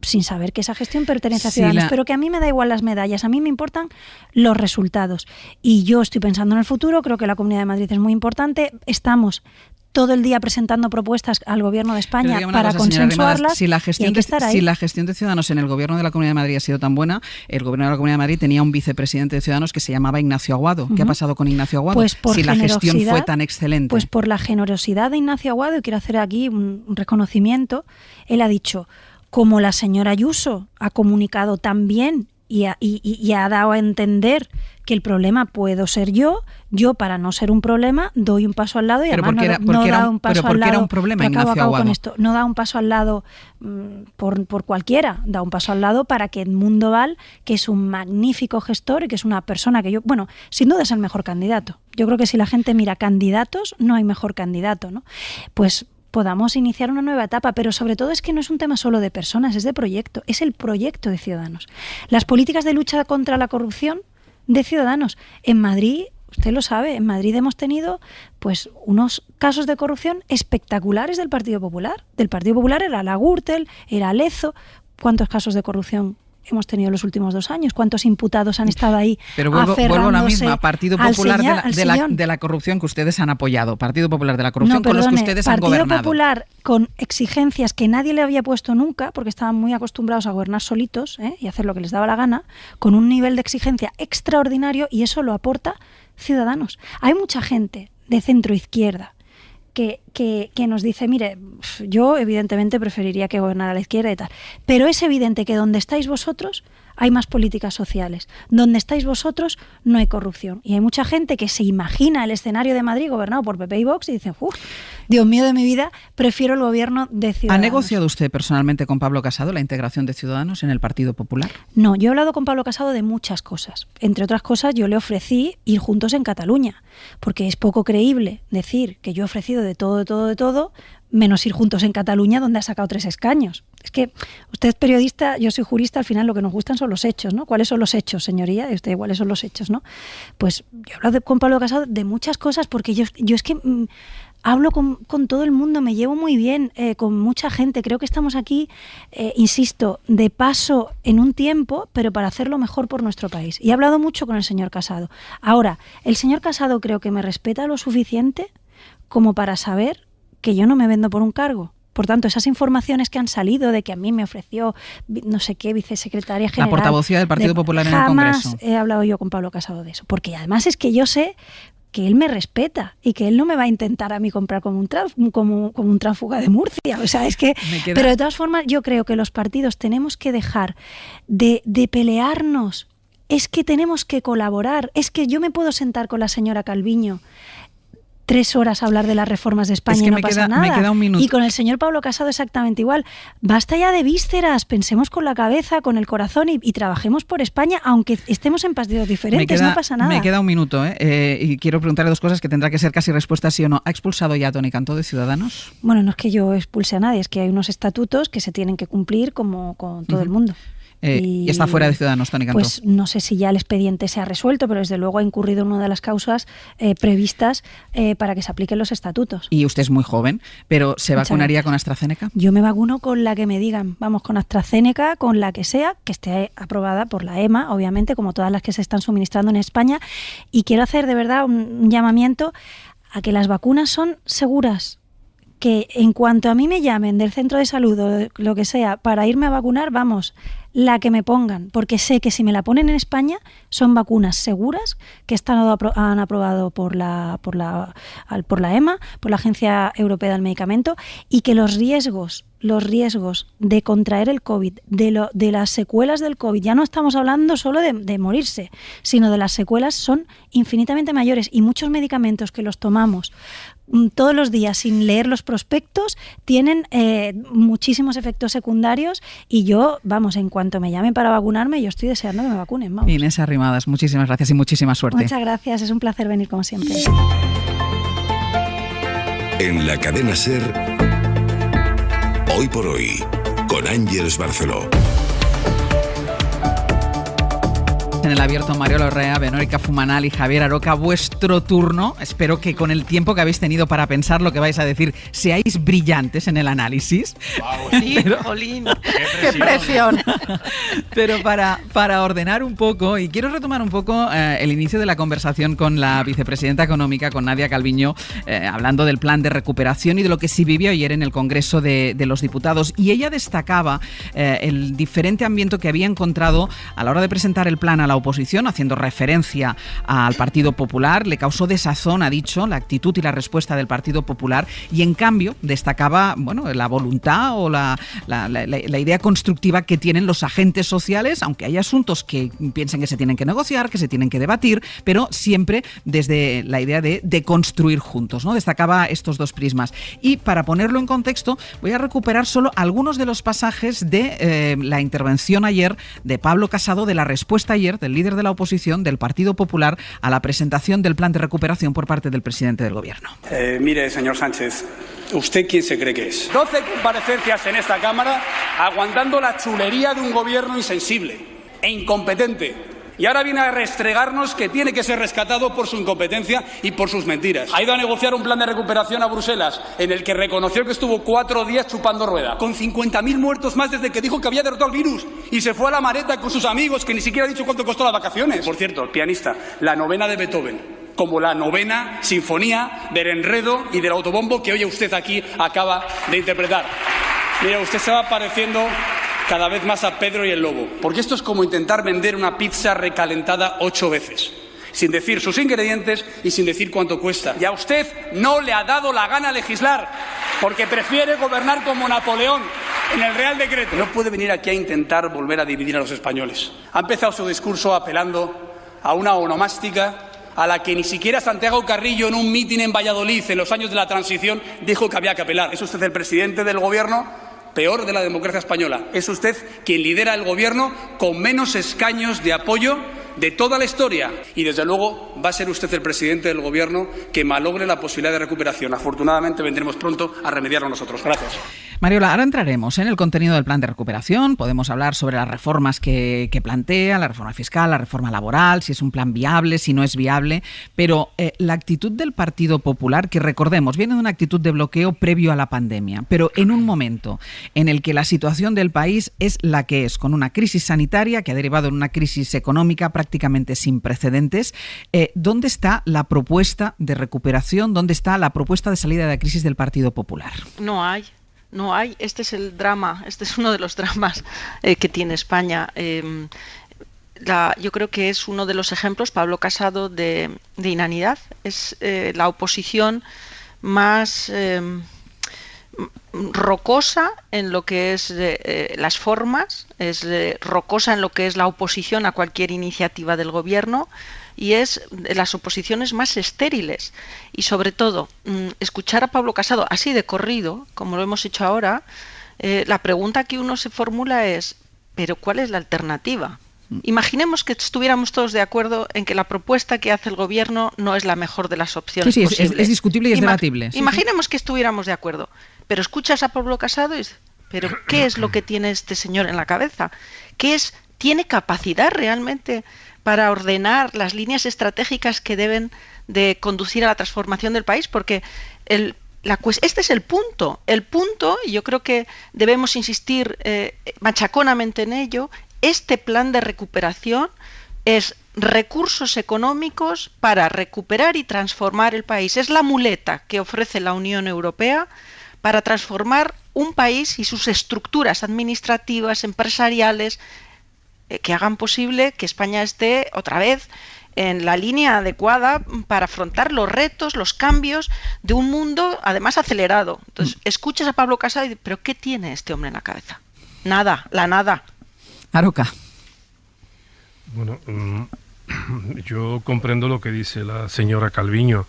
sin saber que esa gestión pertenece a Ciudadanos, pero que a mí me da igual las medallas, a mí me importan los resultados. Y yo estoy pensando en el futuro, creo que la Comunidad de Madrid es muy importante, estamos todo el día presentando propuestas al Gobierno de España para consensuarlas. Si la gestión de Ciudadanos en el Gobierno de la Comunidad de Madrid ha sido tan buena, el Gobierno de la Comunidad de Madrid tenía un vicepresidente de Ciudadanos que se llamaba Ignacio Aguado. ¿Qué ha pasado con Ignacio Aguado? Pues si la gestión fue tan excelente. Pues por la generosidad de Ignacio Aguado, y quiero hacer aquí un reconocimiento, él ha dicho, como la señora Ayuso ha comunicado tan bien y ha dado a entender que el problema puedo ser yo para no ser un problema doy un paso al lado y además no da un paso al lado. Era un problema, Ignacio Aguado. Con esto, no da un paso al lado por cualquiera, da un paso al lado para que Edmundo Val, que es un magnífico gestor y que es una persona que sin duda es el mejor candidato. Yo creo que si la gente mira candidatos, no hay mejor candidato, ¿no? Pues podamos iniciar una nueva etapa, pero sobre todo es que no es un tema solo de personas, es de proyecto, es el proyecto de Ciudadanos. Las políticas de lucha contra la corrupción de Ciudadanos. En Madrid, usted lo sabe, en Madrid hemos tenido pues unos casos de corrupción espectaculares del Partido Popular. Del Partido Popular era la Gürtel, era Lezo. ¿Cuántos casos de corrupción hemos tenido en los últimos 2 años? ¿Cuántos imputados han estado ahí? Pero vuelvo a la misma, Partido Popular de la corrupción que ustedes han apoyado, Partido Popular de la corrupción con los que ustedes han gobernado. Partido Popular con exigencias que nadie le había puesto nunca, porque estaban muy acostumbrados a gobernar solitos y hacer lo que les daba la gana, con un nivel de exigencia extraordinario, y eso lo aporta Ciudadanos. Hay mucha gente de centro izquierda que nos dice, mire, yo evidentemente preferiría que gobernara la izquierda y tal, pero es evidente que donde estáis vosotros hay más políticas sociales, donde estáis vosotros no hay corrupción, y hay mucha gente que se imagina el escenario de Madrid gobernado por PP y Vox y dice, Dios mío de mi vida, prefiero el gobierno de Ciudadanos. ¿Ha negociado usted personalmente con Pablo Casado la integración de Ciudadanos en el Partido Popular? No, yo he hablado con Pablo Casado de muchas cosas. Entre otras cosas, yo le ofrecí ir juntos en Cataluña, porque es poco creíble decir que yo he ofrecido de todo, menos ir juntos en Cataluña, donde ha sacado 3 escaños. Es que usted es periodista, yo soy jurista, al final lo que nos gustan son los hechos, ¿no? ¿Cuáles son los hechos, señoría? Y usted, ¿cuáles son los hechos, no? Pues yo he hablado con Pablo Casado de muchas cosas, porque yo es que hablo con todo el mundo, me llevo muy bien con mucha gente. Creo que estamos aquí, insisto, de paso en un tiempo, pero para hacerlo mejor por nuestro país. Y he hablado mucho con el señor Casado. Ahora, el señor Casado creo que me respeta lo suficiente como para saber que yo no me vendo por un cargo. Por tanto, esas informaciones que han salido de que a mí me ofreció no sé qué vicesecretaria general, la portavocía del Partido Popular en el Congreso. Jamás he hablado yo con Pablo Casado de eso, porque además es que yo sé que él me respeta y que él no me va a intentar a mí comprar como un tránsfuga de Murcia. O sea, es que... Pero de todas formas, yo creo que los partidos tenemos que dejar de pelearnos. Es que tenemos que colaborar. Es que yo me puedo sentar con la señora Calviño 3 horas a hablar de las reformas de España y no pasa nada. Me queda un minuto. Y con el señor Pablo Casado exactamente igual. Basta ya de vísceras, pensemos con la cabeza, con el corazón y trabajemos por España, aunque estemos en partidos diferentes, no pasa nada. Me queda un minuto, y quiero preguntarle 2 cosas que tendrá que ser casi respuesta sí o no. ¿Ha expulsado ya a Toni Cantó de Ciudadanos? Bueno, no es que yo expulse a nadie, es que hay unos estatutos que se tienen que cumplir como con todo el mundo. Y está fuera de Ciudadanos, Toni Cantó. Pues no sé si ya el expediente se ha resuelto, pero desde luego ha incurrido en una de las causas previstas para que se apliquen los estatutos. Y usted es muy joven, pero ¿se vacunaría con AstraZeneca? Yo me vacuno con la que me digan. Vamos, con AstraZeneca, con la que sea, que esté aprobada por la EMA, obviamente, como todas las que se están suministrando en España. Y quiero hacer de verdad un llamamiento a que las vacunas son seguras. Que en cuanto a mí me llamen del centro de salud o lo que sea para irme a vacunar, vamos, la que me pongan, porque sé que si me la ponen en España son vacunas seguras que han aprobado por la EMA, por la Agencia Europea del Medicamento, y que los riesgos de contraer el COVID, de las secuelas del COVID, ya no estamos hablando solo de morirse, sino de las secuelas, son infinitamente mayores, y muchos medicamentos que los tomamos todos los días sin leer los prospectos tienen muchísimos efectos secundarios, y yo, vamos, en cuanto me llamen para vacunarme, yo estoy deseando que me vacunen. Vamos. Inés Arrimadas, muchísimas gracias y muchísima suerte. Muchas gracias, es un placer venir como siempre. En la cadena SER, Hoy por Hoy, con Ángeles Barceló. En el abierto, Mariola Orrea, Benórica Fumanal y Javier Aroca, vuestro turno. Espero que con el tiempo que habéis tenido para pensar lo que vais a decir, seáis brillantes en el análisis. Wow. Sí, jolín, qué presión. Pero para ordenar un poco, y quiero retomar un poco el inicio de la conversación con la vicepresidenta económica, con Nadia Calviño, hablando del plan de recuperación y de lo que se vivió ayer en el Congreso de los Diputados. Y ella destacaba el diferente ambiente que había encontrado a la hora de presentar el plan a la oposición, haciendo referencia al Partido Popular. Le causó desazón, ha dicho, la actitud y la respuesta del Partido Popular, y en cambio destacaba, bueno, la voluntad o la idea constructiva que tienen los agentes sociales, aunque hay asuntos que piensen que se tienen que negociar, que se tienen que debatir, pero siempre desde la idea de construir juntos, ¿no? Destacaba estos dos prismas. Y para ponerlo en contexto, voy a recuperar solo algunos de los pasajes de la intervención ayer de Pablo Casado, de la respuesta ayer del líder de la oposición del Partido Popular a la presentación del plan de recuperación por parte del presidente del Gobierno. Mire, señor Sánchez, ¿usted quién se cree que es? 12 comparecencias en esta Cámara aguantando la chulería de un gobierno insensible e incompetente. Y ahora viene a restregarnos que tiene que ser rescatado por su incompetencia y por sus mentiras. Ha ido a negociar un plan de recuperación a Bruselas, en el que reconoció que estuvo 4 días chupando rueda, con 50.000 muertos más desde que dijo que había derrotado el virus, y se fue a la Mareta con sus amigos, que ni siquiera ha dicho cuánto costó las vacaciones. Por cierto, el pianista, la novena de Beethoven, como la novena sinfonía del enredo y del autobombo que hoy usted aquí acaba de interpretar. Mira, usted se va pareciendo cada vez más a Pedro y el Lobo, porque esto es como intentar vender una pizza recalentada 8 veces, sin decir sus ingredientes y sin decir cuánto cuesta. Y a usted no le ha dado la gana legislar, porque prefiere gobernar como Napoleón en el Real Decreto. No puede venir aquí a intentar volver a dividir a los españoles. Ha empezado su discurso apelando a una onomástica a la que ni siquiera Santiago Carrillo, en un mitin en Valladolid en los años de la transición, dijo que había que apelar. ¿Es usted el presidente del Gobierno peor de la democracia española? Es usted quien lidera el Gobierno con menos escaños de apoyo de toda la historia, y desde luego va a ser usted el presidente del Gobierno que malogre la posibilidad de recuperación. Afortunadamente vendremos pronto a remediarlo nosotros. Gracias. Mariola, ahora entraremos en el contenido del plan de recuperación. Podemos hablar sobre las reformas que plantea, la reforma fiscal, la reforma laboral, si es un plan viable, si no es viable, pero la actitud del Partido Popular, que recordemos, viene de una actitud de bloqueo previo a la pandemia, pero en un momento en el que la situación del país es la que es, con una crisis sanitaria que ha derivado en una crisis económica prácticamente sin precedentes, ¿dónde está la propuesta de recuperación? ¿Dónde está la propuesta de salida de la crisis del Partido Popular? No hay. Este es el drama, este es uno de los dramas que tiene España. Yo creo que es uno de los ejemplos, Pablo Casado, de inanidad. Es la oposición más rocosa en lo que es las formas, es rocosa en lo que es la oposición a cualquier iniciativa del gobierno, y es de las oposiciones más estériles. Y sobre todo, escuchar a Pablo Casado así de corrido, como lo hemos hecho ahora, la pregunta que uno se formula es, ¿pero cuál es la alternativa? Imaginemos que estuviéramos todos de acuerdo en que la propuesta que hace el gobierno no es la mejor de las opciones posibles. Es discutible y es debatible. Imaginemos que estuviéramos de acuerdo, pero escuchas a Pablo Casado y dices, ¿pero qué es lo que tiene este señor en la cabeza? ¿Tiene capacidad realmente para ordenar las líneas estratégicas que deben de conducir a la transformación del país? Porque este es el punto, y yo creo que debemos insistir machaconamente en ello. Este plan de recuperación es recursos económicos para recuperar y transformar el país. Es la muleta que ofrece la Unión Europea para transformar un país y sus estructuras administrativas, empresariales, que hagan posible que España esté otra vez en la línea adecuada para afrontar los retos, los cambios de un mundo además acelerado. Entonces, escuchas a Pablo Casado y dices, ¿pero qué tiene este hombre en la cabeza? Nada, la nada. Aroca. Bueno, yo comprendo lo que dice la señora Calviño.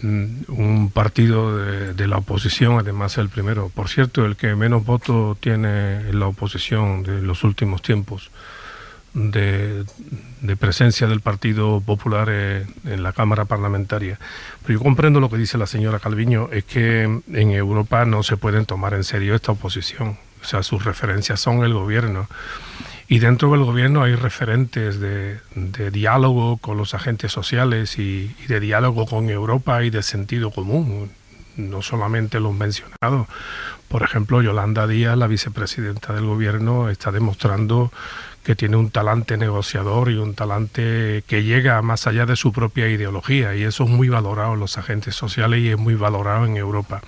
Un partido de la oposición, además el primero, por cierto, el que menos votos tiene en la oposición de los últimos tiempos de presencia del Partido Popular en la Cámara Parlamentaria. Pero yo comprendo lo que dice la señora Calviño, es que en Europa no se pueden tomar en serio esta oposición, o sea, sus referencias son el gobierno. Y dentro del gobierno hay referentes de diálogo con los agentes sociales y de diálogo con Europa y de sentido común, no solamente los mencionados. Por ejemplo, Yolanda Díaz, la vicepresidenta del gobierno, está demostrando que tiene un talante negociador y un talante que llega más allá de su propia ideología, y eso es muy valorado en los agentes sociales y es muy valorado en Europa.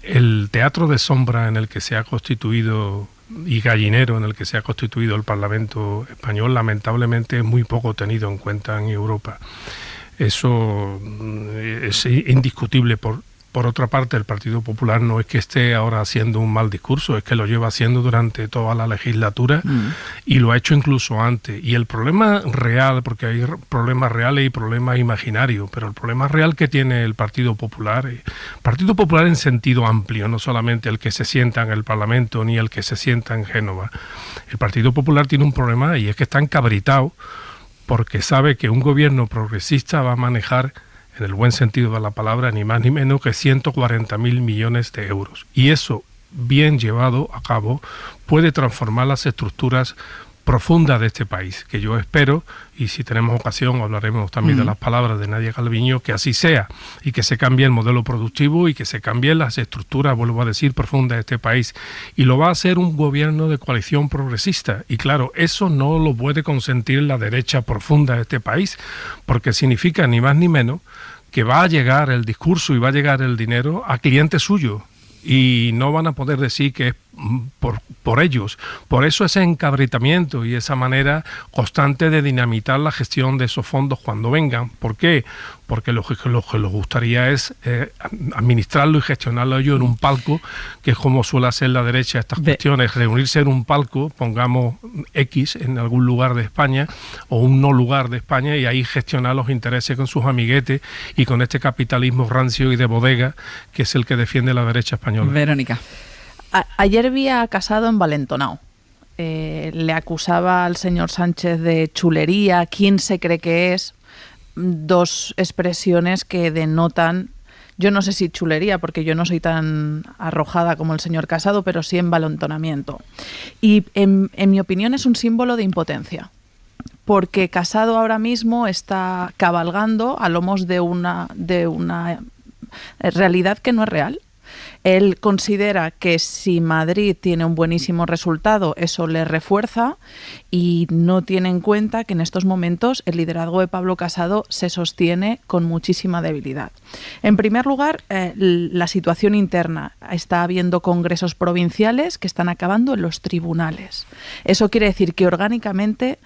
El teatro de sombra en el que se ha constituido y gallinero en el que se ha constituido el Parlamento español, lamentablemente es muy poco tenido en cuenta en Europa. Eso es indiscutible. Por otra parte, el Partido Popular no es que esté ahora haciendo un mal discurso, es que lo lleva haciendo durante toda la legislatura y lo ha hecho incluso antes. Y el problema real, porque hay problemas reales y problemas imaginarios, pero el problema real que tiene el Partido Popular en sentido amplio, no solamente el que se sienta en el Parlamento ni el que se sienta en Génova. El Partido Popular tiene un problema y es que está encabritado porque sabe que un gobierno progresista va a manejar, en el buen sentido de la palabra, ni más ni menos que 140.000 millones de euros. Y eso, bien llevado a cabo, puede transformar las estructuras profundas de este país, que yo espero, y si tenemos ocasión hablaremos también de las palabras de Nadia Calviño, que así sea, y que se cambie el modelo productivo y que se cambien las estructuras, vuelvo a decir, profundas de este país. Y lo va a hacer un gobierno de coalición progresista. Y claro, eso no lo puede consentir la derecha profunda de este país, porque significa ni más ni menos que va a llegar el discurso y va a llegar el dinero a clientes suyos y no van a poder decir que es por ellos. Por eso ese encabritamiento y esa manera constante de dinamitar la gestión de esos fondos cuando vengan. ¿Por qué? Porque lo que les gustaría es administrarlo y gestionarlo ellos en un palco, que es como suele hacer la derecha estas cuestiones, reunirse en un palco, pongamos X en algún lugar de España o un no lugar de España, y ahí gestionar los intereses con sus amiguetes y con este capitalismo rancio y de bodega que es el que defiende la derecha española. Verónica. Ayer vi a Casado envalentonado. Le acusaba al señor Sánchez de chulería, quién se cree que es, dos expresiones que denotan, yo no sé si chulería, porque yo no soy tan arrojada como el señor Casado, pero sí envalentonamiento. Y en mi opinión es un símbolo de impotencia, porque Casado ahora mismo está cabalgando a lomos de una realidad que no es real. Él considera que si Madrid tiene un buenísimo resultado, eso le refuerza, y no tiene en cuenta que en estos momentos el liderazgo de Pablo Casado se sostiene con muchísima debilidad. En primer lugar, la situación interna. Está habiendo congresos provinciales que están acabando en los tribunales. Eso quiere decir que orgánicamente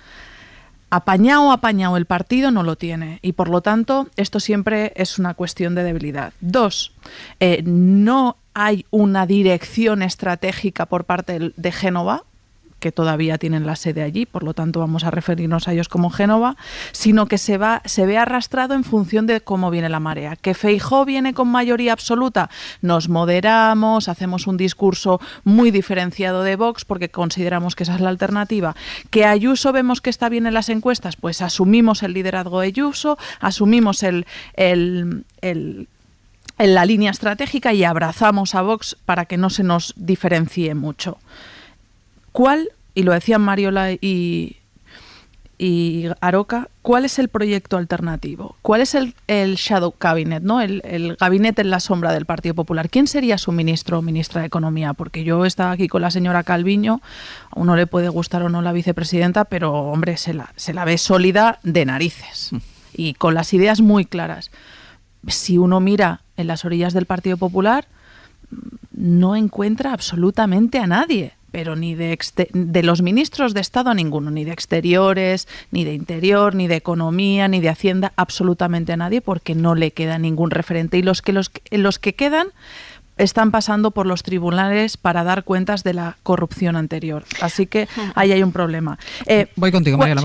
apañado el partido no lo tiene, y por lo tanto esto siempre es una cuestión de debilidad. Dos, no hay una dirección estratégica por parte de Génova, que todavía tienen la sede allí, por lo tanto vamos a referirnos a ellos como Génova, sino que se ve arrastrado en función de cómo viene la marea. Que Feijóo viene con mayoría absoluta, nos moderamos, hacemos un discurso muy diferenciado de Vox porque consideramos que esa es la alternativa. Que Ayuso vemos que está bien en las encuestas, pues asumimos el liderazgo de Ayuso, asumimos la línea estratégica y abrazamos a Vox para que no se nos diferencie mucho. ¿Cuál, y lo decían Mariola y Aroca, cuál es el proyecto alternativo? ¿Cuál es el shadow cabinet, ¿no? el gabinete en la sombra del Partido Popular? ¿Quién sería su ministro o ministra de Economía? Porque yo estaba aquí con la señora Calviño, a uno le puede gustar o no la vicepresidenta, pero hombre, se la ve sólida de narices y con las ideas muy claras. Si uno mira en las orillas del Partido Popular, no encuentra absolutamente a nadie, pero ni de los ministros de Estado a ninguno, ni de Exteriores, ni de Interior, ni de Economía, ni de Hacienda, absolutamente a nadie, porque no le queda ningún referente. Y los que quedan están pasando por los tribunales para dar cuentas de la corrupción anterior. Así que ahí hay un problema. Voy contigo, María.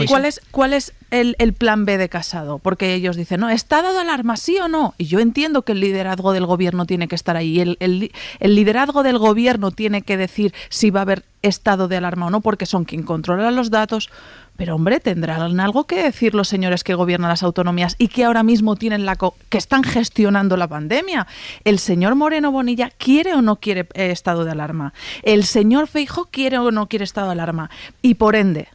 ¿Cuál es el plan B de Casado? Porque ellos dicen, ¿no? ¿Estado de alarma, sí o no? Y yo entiendo que el liderazgo del gobierno tiene que estar ahí. El liderazgo del gobierno tiene que decir si va a haber estado de alarma o no, porque son quien controla los datos. Pero, hombre, tendrán algo que decir los señores que gobiernan las autonomías y que ahora mismo tienen que están gestionando la pandemia. ¿El señor Moreno Bonilla quiere o no quiere estado de alarma? ¿El señor Feijóo quiere o no quiere estado de alarma? Y, por ende,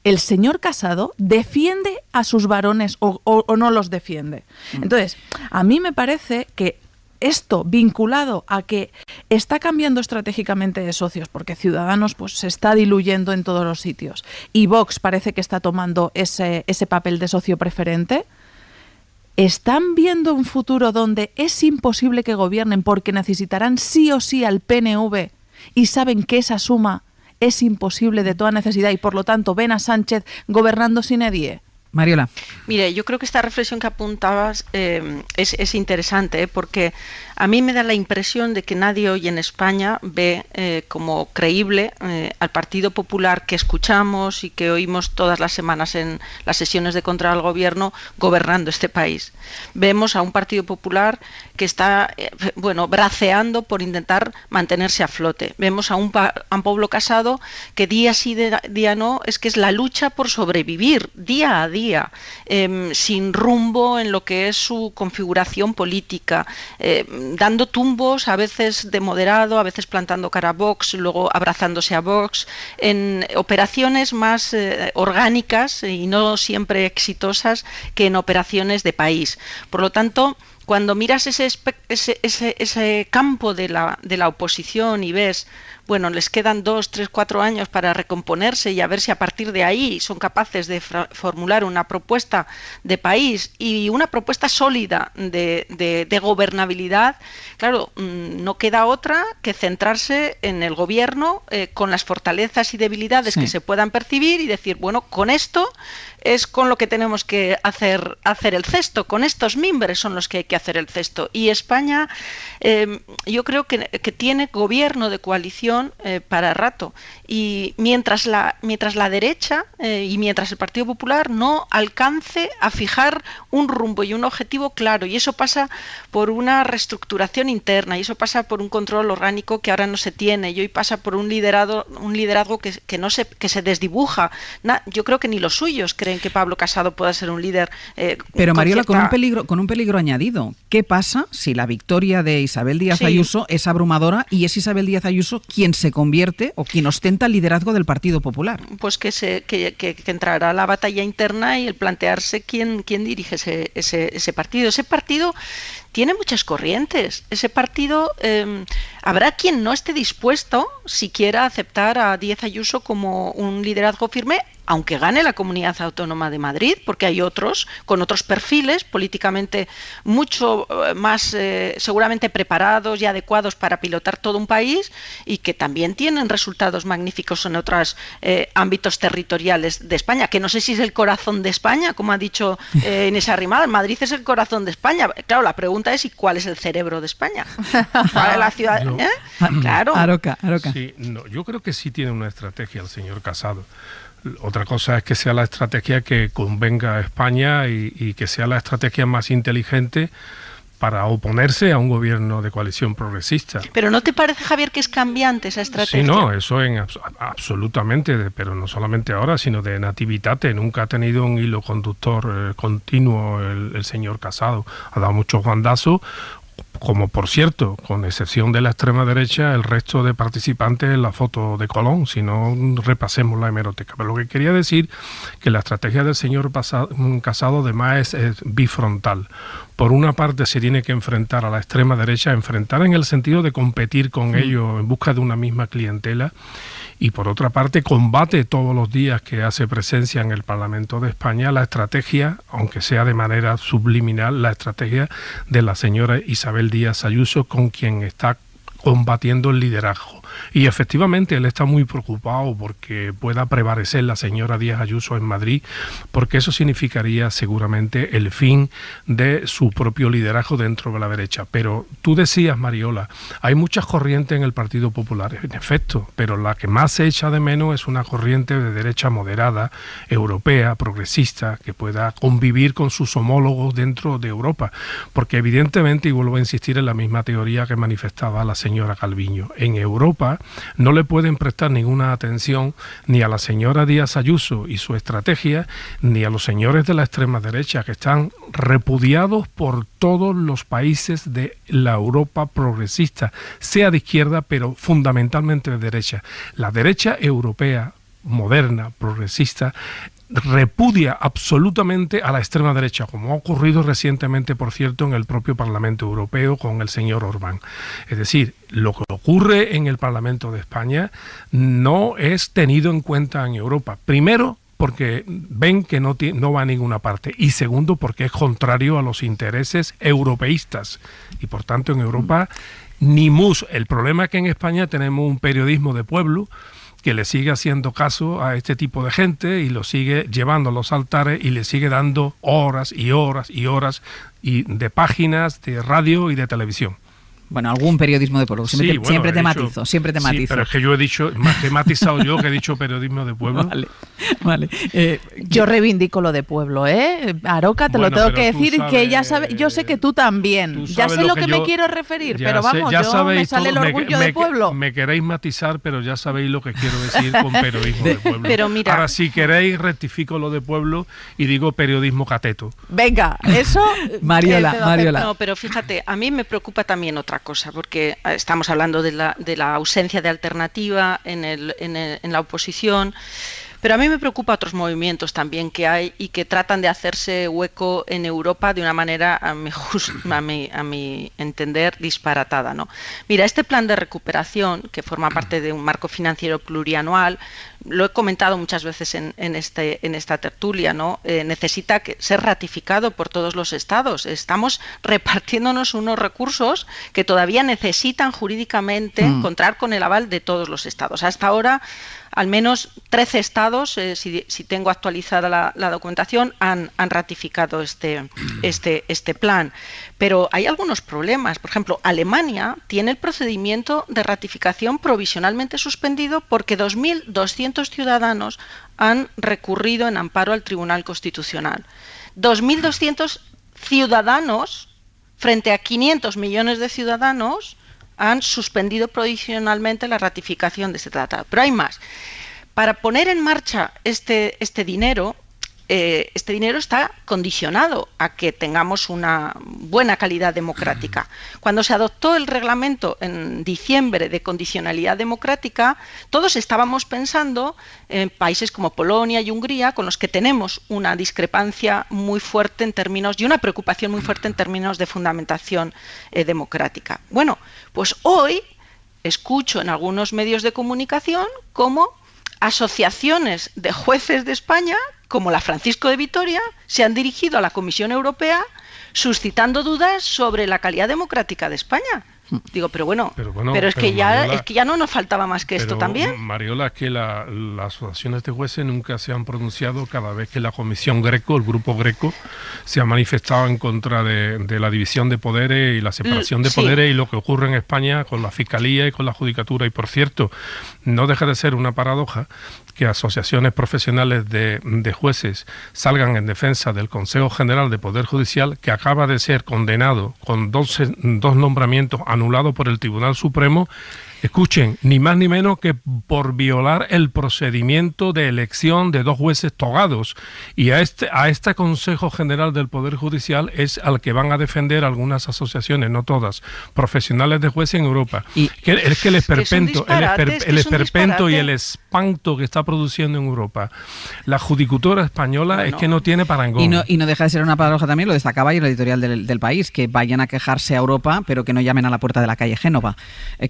¿el señor Casado defiende a sus varones o no los defiende? Entonces, a mí me parece que esto vinculado a que está cambiando estratégicamente de socios, porque Ciudadanos pues se está diluyendo en todos los sitios y Vox parece que está tomando ese papel de socio preferente, ¿están viendo un futuro donde es imposible que gobiernen porque necesitarán sí o sí al PNV y saben que esa suma es imposible de toda necesidad y por lo tanto ven a Sánchez gobernando sin Edie? Mariola. Mire, yo creo que esta reflexión que apuntabas es interesante, porque a mí me da la impresión de que nadie hoy en España ve como creíble al Partido Popular que escuchamos y que oímos todas las semanas en las sesiones de control al gobierno gobernando este país. Vemos a un Partido Popular que está braceando por intentar mantenerse a flote. Vemos a un Pablo Casado que día sí día no, es la lucha por sobrevivir día a día, sin rumbo en lo que es su configuración política, dando tumbos, a veces de moderado, a veces plantando cara a Vox, luego abrazándose a Vox, en operaciones más orgánicas y no siempre exitosas que en operaciones de país. Por lo tanto, cuando miras ese campo de la oposición y ves, les quedan 2, 3, 4 años para recomponerse y a ver si a partir de ahí son capaces de formular una propuesta de país y una propuesta sólida de gobernabilidad, claro, no queda otra que centrarse en el gobierno con las fortalezas y debilidades que se puedan percibir y decir, con esto es con lo que tenemos que hacer el cesto, con estos mimbres son los que hay que hacer el cesto. Y España, yo creo que tiene gobierno de coalición para rato. Y mientras la derecha y mientras el Partido Popular no alcance a fijar un rumbo y un objetivo claro, y eso pasa por una reestructuración interna, y eso pasa por un control orgánico que ahora no se tiene, y hoy pasa por un liderazgo que se desdibuja. Yo creo que ni los suyos creen que Pablo Casado pueda ser un líder. Pero Mariola, con un peligro añadido. ¿Qué pasa si la victoria de Isabel Díaz Ayuso es abrumadora y es Isabel Díaz Ayuso quien se convierte o quien ostenta el liderazgo del Partido Popular? Pues que entrará la batalla interna y el plantearse quién dirige ese partido. Ese partido tiene muchas corrientes. Ese partido, habrá quien no esté dispuesto siquiera a aceptar a Díaz Ayuso como un liderazgo firme, aunque gane la Comunidad Autónoma de Madrid, porque hay otros con otros perfiles políticamente mucho más seguramente preparados y adecuados para pilotar todo un país y que también tienen resultados magníficos en otros ámbitos territoriales de España, que no sé si es el corazón de España, como ha dicho Inés Arrimadas. Madrid es el corazón de España. Claro, la pregunta es ¿y cuál es el cerebro de España? ¿Cuál es la ciudad? Claro. Aroca. Sí, no, yo creo que sí tiene una estrategia el señor Casado. Otra cosa es que sea la estrategia que convenga a España y que sea la estrategia más inteligente para oponerse a un gobierno de coalición progresista. Pero ¿no te parece, Javier, que es cambiante esa estrategia? Sí, no, eso absolutamente, pero no solamente ahora, sino de nativitate. Nunca ha tenido un hilo conductor continuo el señor Casado. Ha dado muchos bandazos, como por cierto, con excepción de la extrema derecha, el resto de participantes en la foto de Colón, si no repasemos la hemeroteca. Pero lo que quería decir que la estrategia del señor Casado además es bifrontal. Por una parte se tiene que enfrentar a la extrema derecha, enfrentar en el sentido de competir con ellos en busca de una misma clientela, y por otra parte combate todos los días que hace presencia en el Parlamento de España la estrategia, aunque sea de manera subliminal, la estrategia de la señora Isabel Díaz Ayuso, con quien está combatiendo el liderazgo. Y efectivamente él está muy preocupado porque pueda prevalecer la señora Díaz Ayuso en Madrid, porque eso significaría seguramente el fin de su propio liderazgo dentro de la derecha. Pero tú decías, Mariola, hay muchas corrientes en el Partido Popular, en efecto, pero la que más se echa de menos es una corriente de derecha moderada, europea, progresista, que pueda convivir con sus homólogos dentro de Europa, porque evidentemente, y vuelvo a insistir en la misma teoría que manifestaba la señora Calviño, en Europa no le pueden prestar ninguna atención ni a la señora Díaz Ayuso y su estrategia, ni a los señores de la extrema derecha, que están repudiados por todos los países de la Europa progresista, sea de izquierda, pero fundamentalmente de derecha. La derecha europea, moderna, progresista, repudia absolutamente a la extrema derecha, como ha ocurrido recientemente, por cierto, en el propio Parlamento Europeo con el señor Orbán. Es decir, lo que ocurre en el Parlamento de España no es tenido en cuenta en Europa. Primero, porque ven que no va a ninguna parte, y segundo, porque es contrario a los intereses europeístas, y por tanto en Europa ni mus. El problema es que en España tenemos un periodismo de pueblo que le sigue haciendo caso a este tipo de gente y lo sigue llevando a los altares y le sigue dando horas y horas y horas de páginas de radio y de televisión. Bueno, algún periodismo de pueblo. Siempre te matizo. Sí, pero es que yo he dicho, he matizado yo que he dicho periodismo de pueblo. Vale. Yo reivindico lo de pueblo, Aroca, te lo tengo que decir, sabes, que ya sabes, yo sé que tú también. Ya sé lo que me quiero referir, pero vamos, me sale el orgullo de pueblo. Me queréis matizar, pero ya sabéis lo que quiero decir con periodismo de pueblo. Pero mira, ahora, si queréis, rectifico lo de pueblo y digo periodismo cateto. Venga, eso... Mariola. No, pero fíjate, a mí me preocupa también otra cosa, porque estamos hablando de la ausencia de alternativa en la oposición, pero a mí me preocupa otros movimientos también que hay y que tratan de hacerse hueco en Europa de una manera, a mi entender, disparatada, ¿no? Mira, este plan de recuperación, que forma parte de un marco financiero plurianual, lo he comentado muchas veces en esta tertulia, ¿no? Necesita ser ratificado por todos los estados. Estamos repartiéndonos unos recursos que todavía necesitan jurídicamente contar con el aval de todos los estados. Hasta ahora, al menos 13 estados, si tengo actualizada la documentación, han ratificado este plan. Pero hay algunos problemas. Por ejemplo, Alemania tiene el procedimiento de ratificación provisionalmente suspendido porque 2.200 ciudadanos han recurrido en amparo al Tribunal Constitucional. 2.200 ciudadanos frente a 500 millones de ciudadanos han suspendido provisionalmente la ratificación de este tratado. Pero hay más. Para poner en marcha este dinero está condicionado a que tengamos una buena calidad democrática. Cuando se adoptó el reglamento en diciembre de condicionalidad democrática, todos estábamos pensando en países como Polonia y Hungría, con los que tenemos una discrepancia muy fuerte en términos y una preocupación muy fuerte en términos de fundamentación democrática. Bueno, pues hoy escucho en algunos medios de comunicación cómo asociaciones de jueces de España, como la Francisco de Vitoria, se han dirigido a la Comisión Europea suscitando dudas sobre la calidad democrática de España. Digo, pero es que ya no nos faltaba más que esto también. Mariola, es que las asociaciones de jueces nunca se han pronunciado cada vez que la Comisión Greco, el Grupo Greco, se ha manifestado en contra de la división de poderes y la separación de poderes y lo que ocurre en España con la Fiscalía y con la Judicatura. Y por cierto, no deja de ser una paradoja que asociaciones profesionales de jueces salgan en defensa del Consejo General de Poder Judicial, que acaba de ser condenado con dos nombramientos anulado por el Tribunal Supremo, escuchen, ni más ni menos que por violar el procedimiento de elección de 2 jueces togados. Y a este Consejo General del Poder Judicial es al que van a defender algunas asociaciones, no todas, profesionales de jueces en Europa. Es que el esperpento y el espanto que está produciendo en Europa la judicatura española es que no tiene parangón. Y no deja de ser una paradoja también, lo destacaba ayer el editorial del País, que vayan a quejarse a Europa, pero que no llamen a la puerta de la calle Génova,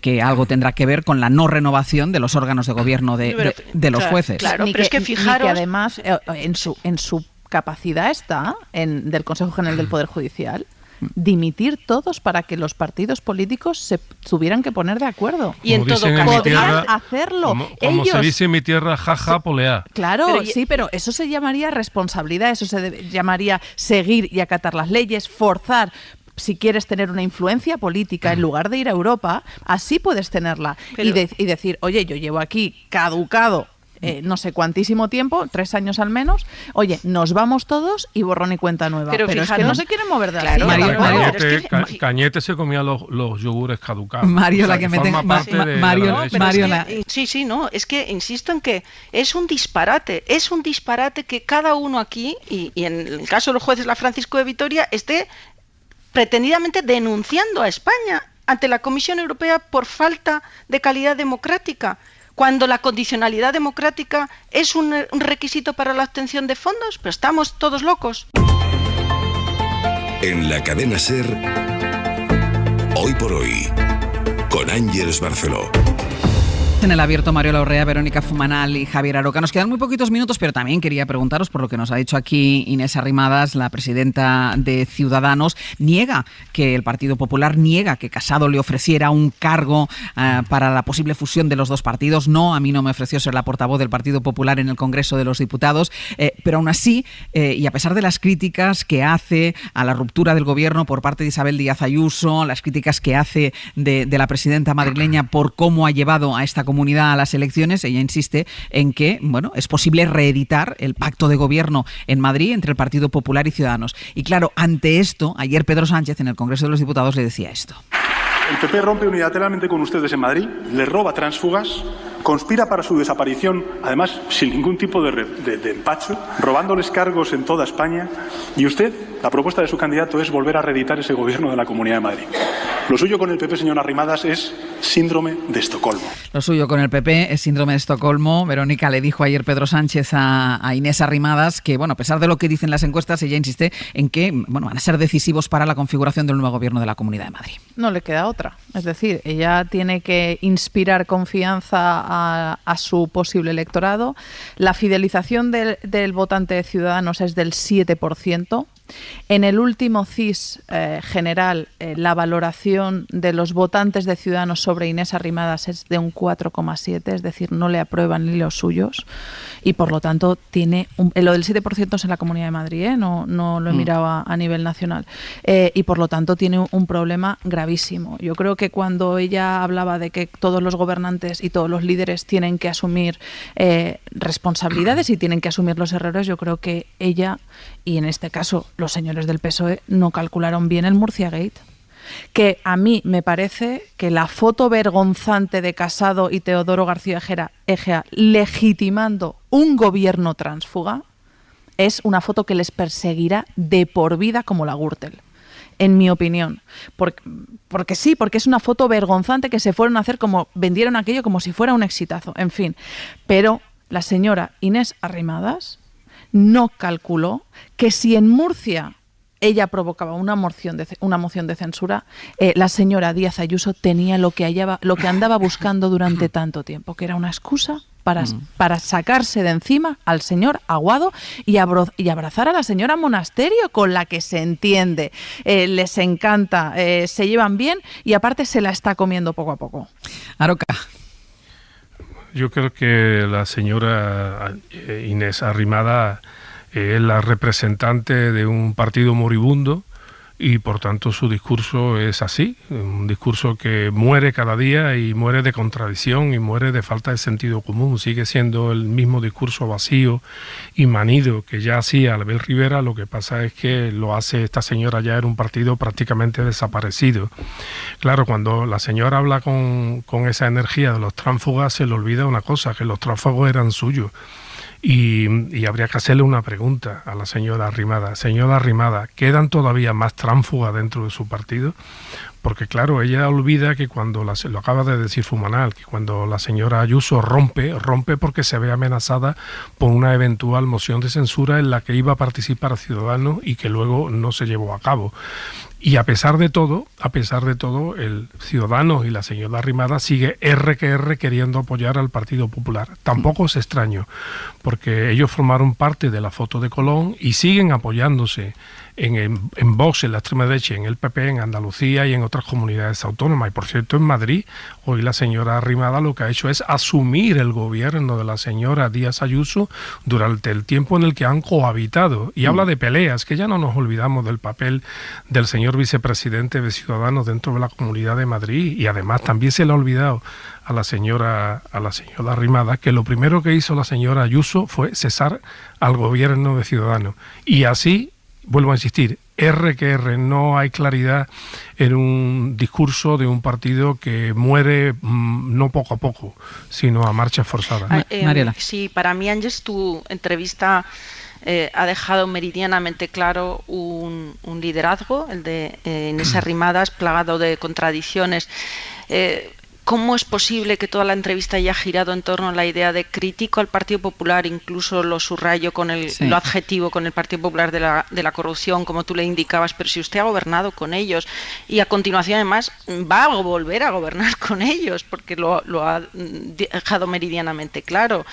que algo tendrá que ver con la no renovación de los órganos de gobierno de los jueces. Claro, pero es que fijaros... que además en su capacidad está del Consejo General del Poder Judicial dimitir todos para que los partidos políticos se tuvieran que poner de acuerdo. Y en todo caso podrían hacerlo. Como ellos, se dice en mi tierra, jaja, polea. Claro, pero eso se llamaría responsabilidad, eso se llamaría seguir y acatar las leyes, forzar. Si quieres tener una influencia política, en lugar de ir a Europa, así puedes tenerla. Y decir, oye, yo llevo aquí caducado no sé cuantísimo tiempo, 3 años al menos, oye, nos vamos todos y borrón y cuenta nueva. Pero es que no se quieren mover de la silla. Cañete se comía los yogures caducados. Mario, la que Sí, no, es que insisto en que es un disparate que cada uno aquí, y en el caso de los jueces, la Francisco de Vitoria, esté pretendidamente denunciando a España ante la Comisión Europea por falta de calidad democrática, cuando la condicionalidad democrática es un requisito para la obtención de fondos. Pero estamos todos locos. En la cadena SER, Hoy por Hoy, con Ángeles Barceló. En el abierto, Mario Larrea, Verónica Fumanal y Javier Aroca. Nos quedan muy poquitos minutos, pero también quería preguntaros por lo que nos ha dicho aquí Inés Arrimadas, la presidenta de Ciudadanos. El Partido Popular niega que Casado le ofreciera un cargo para la posible fusión de los dos partidos. No, a mí no me ofreció ser la portavoz del Partido Popular en el Congreso de los Diputados, pero aún así, y a pesar de las críticas que hace a la ruptura del gobierno por parte de Isabel Díaz Ayuso, las críticas que hace de la presidenta madrileña por cómo ha llevado a esta comunidad a las elecciones, ella insiste en que es posible reeditar el pacto de gobierno en Madrid entre el Partido Popular y Ciudadanos. Y claro, ante esto, ayer Pedro Sánchez en el Congreso de los Diputados le decía esto. El PP rompe unilateralmente con ustedes en Madrid, les roba tránsfugas, conspira para su desaparición, además sin ningún tipo de empacho, robándoles cargos en toda España, y usted, la propuesta de su candidato es volver a reeditar ese gobierno de la Comunidad de Madrid. Lo suyo con el PP, señora Arrimadas, es síndrome de Estocolmo. Lo suyo con el PP es síndrome de Estocolmo. Verónica, le dijo ayer Pedro Sánchez a Inés Arrimadas que, a pesar de lo que dicen las encuestas, ella insiste en que van a ser decisivos para la configuración del nuevo gobierno de la Comunidad de Madrid. No le queda otra. Es decir, ella tiene que inspirar confianza a su posible electorado. La fidelización del votante de Ciudadanos es del 7%. En el último CIS general, la valoración de los votantes de Ciudadanos sobre Inés Arrimadas es de un 4,7, es decir, no le aprueban ni los suyos, y por lo tanto tiene lo del 7% es en la Comunidad de Madrid, no lo he mirado a nivel nacional, y por lo tanto tiene un problema gravísimo. Yo creo que cuando ella hablaba de que todos los gobernantes y todos los líderes tienen que asumir responsabilidades y tienen que asumir los errores, yo creo que ella, y en este caso los señores del PSOE, no calcularon bien el Murciagate. Que a mí me parece que la foto vergonzante de Casado y Teodoro García Egea legitimando un gobierno tránsfuga es una foto que les perseguirá de por vida como la Gürtel, en mi opinión. Porque es una foto vergonzante que se fueron a hacer vendieron aquello como si fuera un exitazo, en fin. Pero la señora Inés Arrimadas no calculó que si en Murcia ella provocaba una moción de censura, la señora Díaz Ayuso tenía lo que andaba buscando durante tanto tiempo, que era una excusa para sacarse de encima al señor Aguado y abrazar a la señora Monasterio, con la que se entiende, les encanta, se llevan bien y aparte se la está comiendo poco a poco. Aroca. Yo creo que la señora Inés Arrimadas es la representante de un partido moribundo y por tanto su discurso es así, un discurso que muere cada día y muere de contradicción y muere de falta de sentido común. Sigue siendo el mismo discurso vacío y manido que ya hacía Abel Rivera. Lo que pasa es que lo hace esta señora ya en un partido prácticamente desaparecido. Claro, cuando la señora habla con esa energía de los tránsfugas, se le olvida una cosa, que los tránsfugos eran suyos. Y habría que hacerle una pregunta a la señora Arrimadas. Señora Arrimadas, ¿quedan todavía más tránsfugas dentro de su partido? Porque claro, ella olvida que cuando, lo acaba de decir Fumanal, que cuando la señora Ayuso rompe porque se ve amenazada por una eventual moción de censura en la que iba a participar Ciudadanos y que luego no se llevó a cabo. Y a pesar de todo, el Ciudadanos y la señora Arrimadas sigue queriendo apoyar al Partido Popular. Tampoco es extraño, porque ellos formaron parte de la foto de Colón y siguen apoyándose en Vox, en la extrema derecha, en el PP, en Andalucía y en otras comunidades autónomas. Y por cierto, en Madrid, hoy la señora Arrimadas lo que ha hecho es asumir el gobierno de la señora Díaz Ayuso durante el tiempo en el que han cohabitado. Y habla de peleas, que ya no nos olvidamos del papel del señor vicepresidente de Ciudadanos dentro de la Comunidad de Madrid. Y además también se le ha olvidado a la señora Arrimadas que lo primero que hizo la señora Ayuso fue cesar al gobierno de Ciudadanos. Y así, vuelvo a insistir, no hay claridad en un discurso de un partido que muere no poco a poco, sino a marcha forzada. Mariela. Sí, para mí, Ángeles, tu entrevista ha dejado meridianamente claro un liderazgo, el de Inés Arrimadas, plagado de contradicciones. ¿Cómo es posible que toda la entrevista haya girado en torno a la idea de crítico al Partido Popular, incluso lo subrayo con lo adjetivo, con el Partido Popular de la corrupción, como tú le indicabas, pero si usted ha gobernado con ellos y a continuación además va a volver a gobernar con ellos, porque lo ha dejado meridianamente claro?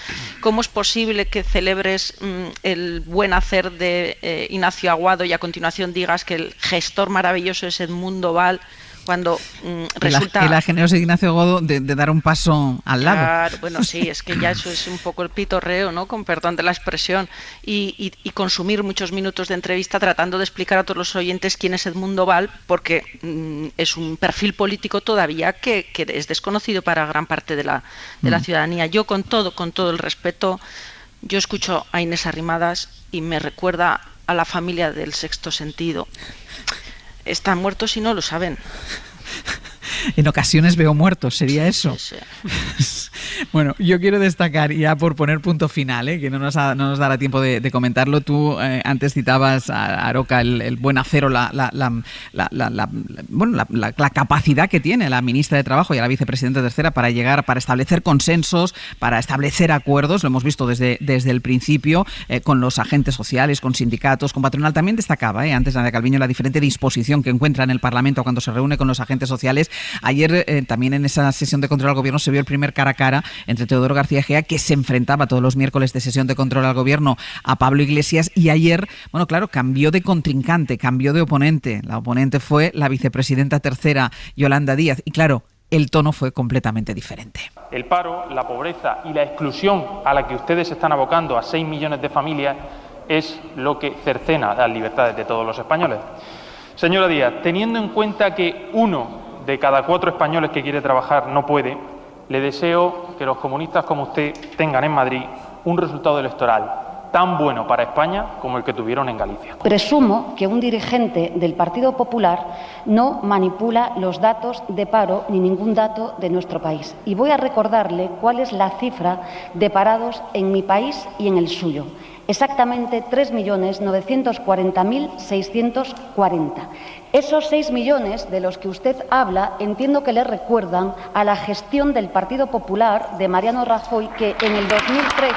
¿Cómo es posible que celebres el buen hacer de Ignacio Aguado y a continuación digas que el gestor maravilloso es Edmundo Val, cuando resulta... Y la generosidad de Ignacio Aguado de dar un paso al lado. Claro, bueno, sí, es que ya eso es un poco el pitorreo, ¿no? Con perdón de la expresión. Y consumir muchos minutos de entrevista tratando de explicar a todos los oyentes quién es Edmundo Val, porque es un perfil político todavía que es desconocido para gran parte de la ciudadanía. Yo, con todo el respeto, yo escucho a Inés Arrimadas y me recuerda a la familia del Sexto Sentido. Están muertos y no lo saben. En ocasiones veo muertos, ¿sería eso? Sí. Bueno, yo quiero destacar, ya por poner punto final, que no nos dará tiempo de comentarlo. Tú antes citabas a Aroca el buen hacer o la capacidad que tiene la ministra de Trabajo y a la vicepresidenta tercera para establecer consensos, para establecer acuerdos. Lo hemos visto desde el principio con los agentes sociales, con sindicatos, con patronal. También destacaba antes Nadia Calviño la diferente disposición que encuentra en el Parlamento cuando se reúne con los agentes sociales. Ayer también en esa sesión de control al gobierno se vio el primer cara a cara entre Teodoro García Egea, que se enfrentaba todos los miércoles de sesión de control al gobierno a Pablo Iglesias, y ayer, bueno, claro, cambió de contrincante, cambió de oponente. La oponente fue la vicepresidenta tercera, Yolanda Díaz, y claro, el tono fue completamente diferente. El paro, la pobreza y la exclusión a la que ustedes están abocando a 6 millones de familias es lo que cercena las libertades de todos los españoles. Señora Díaz, teniendo en cuenta que 1 de cada 4 españoles que quiere trabajar no puede, le deseo que los comunistas como usted tengan en Madrid un resultado electoral tan bueno para España como el que tuvieron en Galicia. Presumo que un dirigente del Partido Popular no manipula los datos de paro ni ningún dato de nuestro país. Y voy a recordarle cuál es la cifra de parados en mi país y en el suyo. Exactamente 3.940.640. Esos 6 millones de los que usted habla entiendo que le recuerdan a la gestión del Partido Popular de Mariano Rajoy, que en el 2013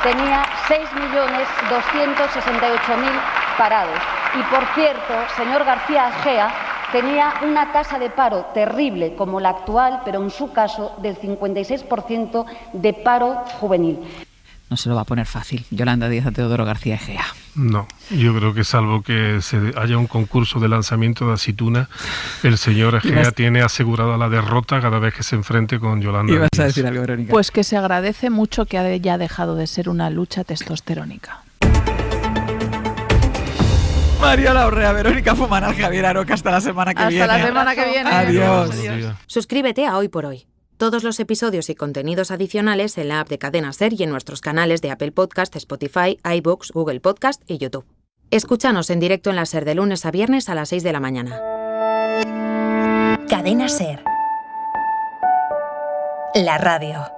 tenía 6.268.000 parados. Y por cierto, señor García Egea, tenía una tasa de paro terrible como la actual, pero en su caso del 56% de paro juvenil. No se lo va a poner fácil Yolanda Díaz a Teodoro García Egea. No, yo creo que salvo que haya un concurso de lanzamiento de aceituna, el señor Egea tiene asegurada la derrota cada vez que se enfrente con Yolanda Díaz. ¿Ibas a decir algo, Verónica? Pues que se agradece mucho que haya dejado de ser una lucha testosterónica. Mariola Urrea, Verónica Fumanal, Javier Aroca, hasta la semana que viene. Hasta la semana que viene. Adiós. Suscríbete a Hoy por Hoy. Todos los episodios y contenidos adicionales en la app de Cadena SER y en nuestros canales de Apple Podcast, Spotify, iVoox, Google Podcast y YouTube. Escúchanos en directo en la SER de lunes a viernes a las 6 de la mañana. Cadena SER. La radio.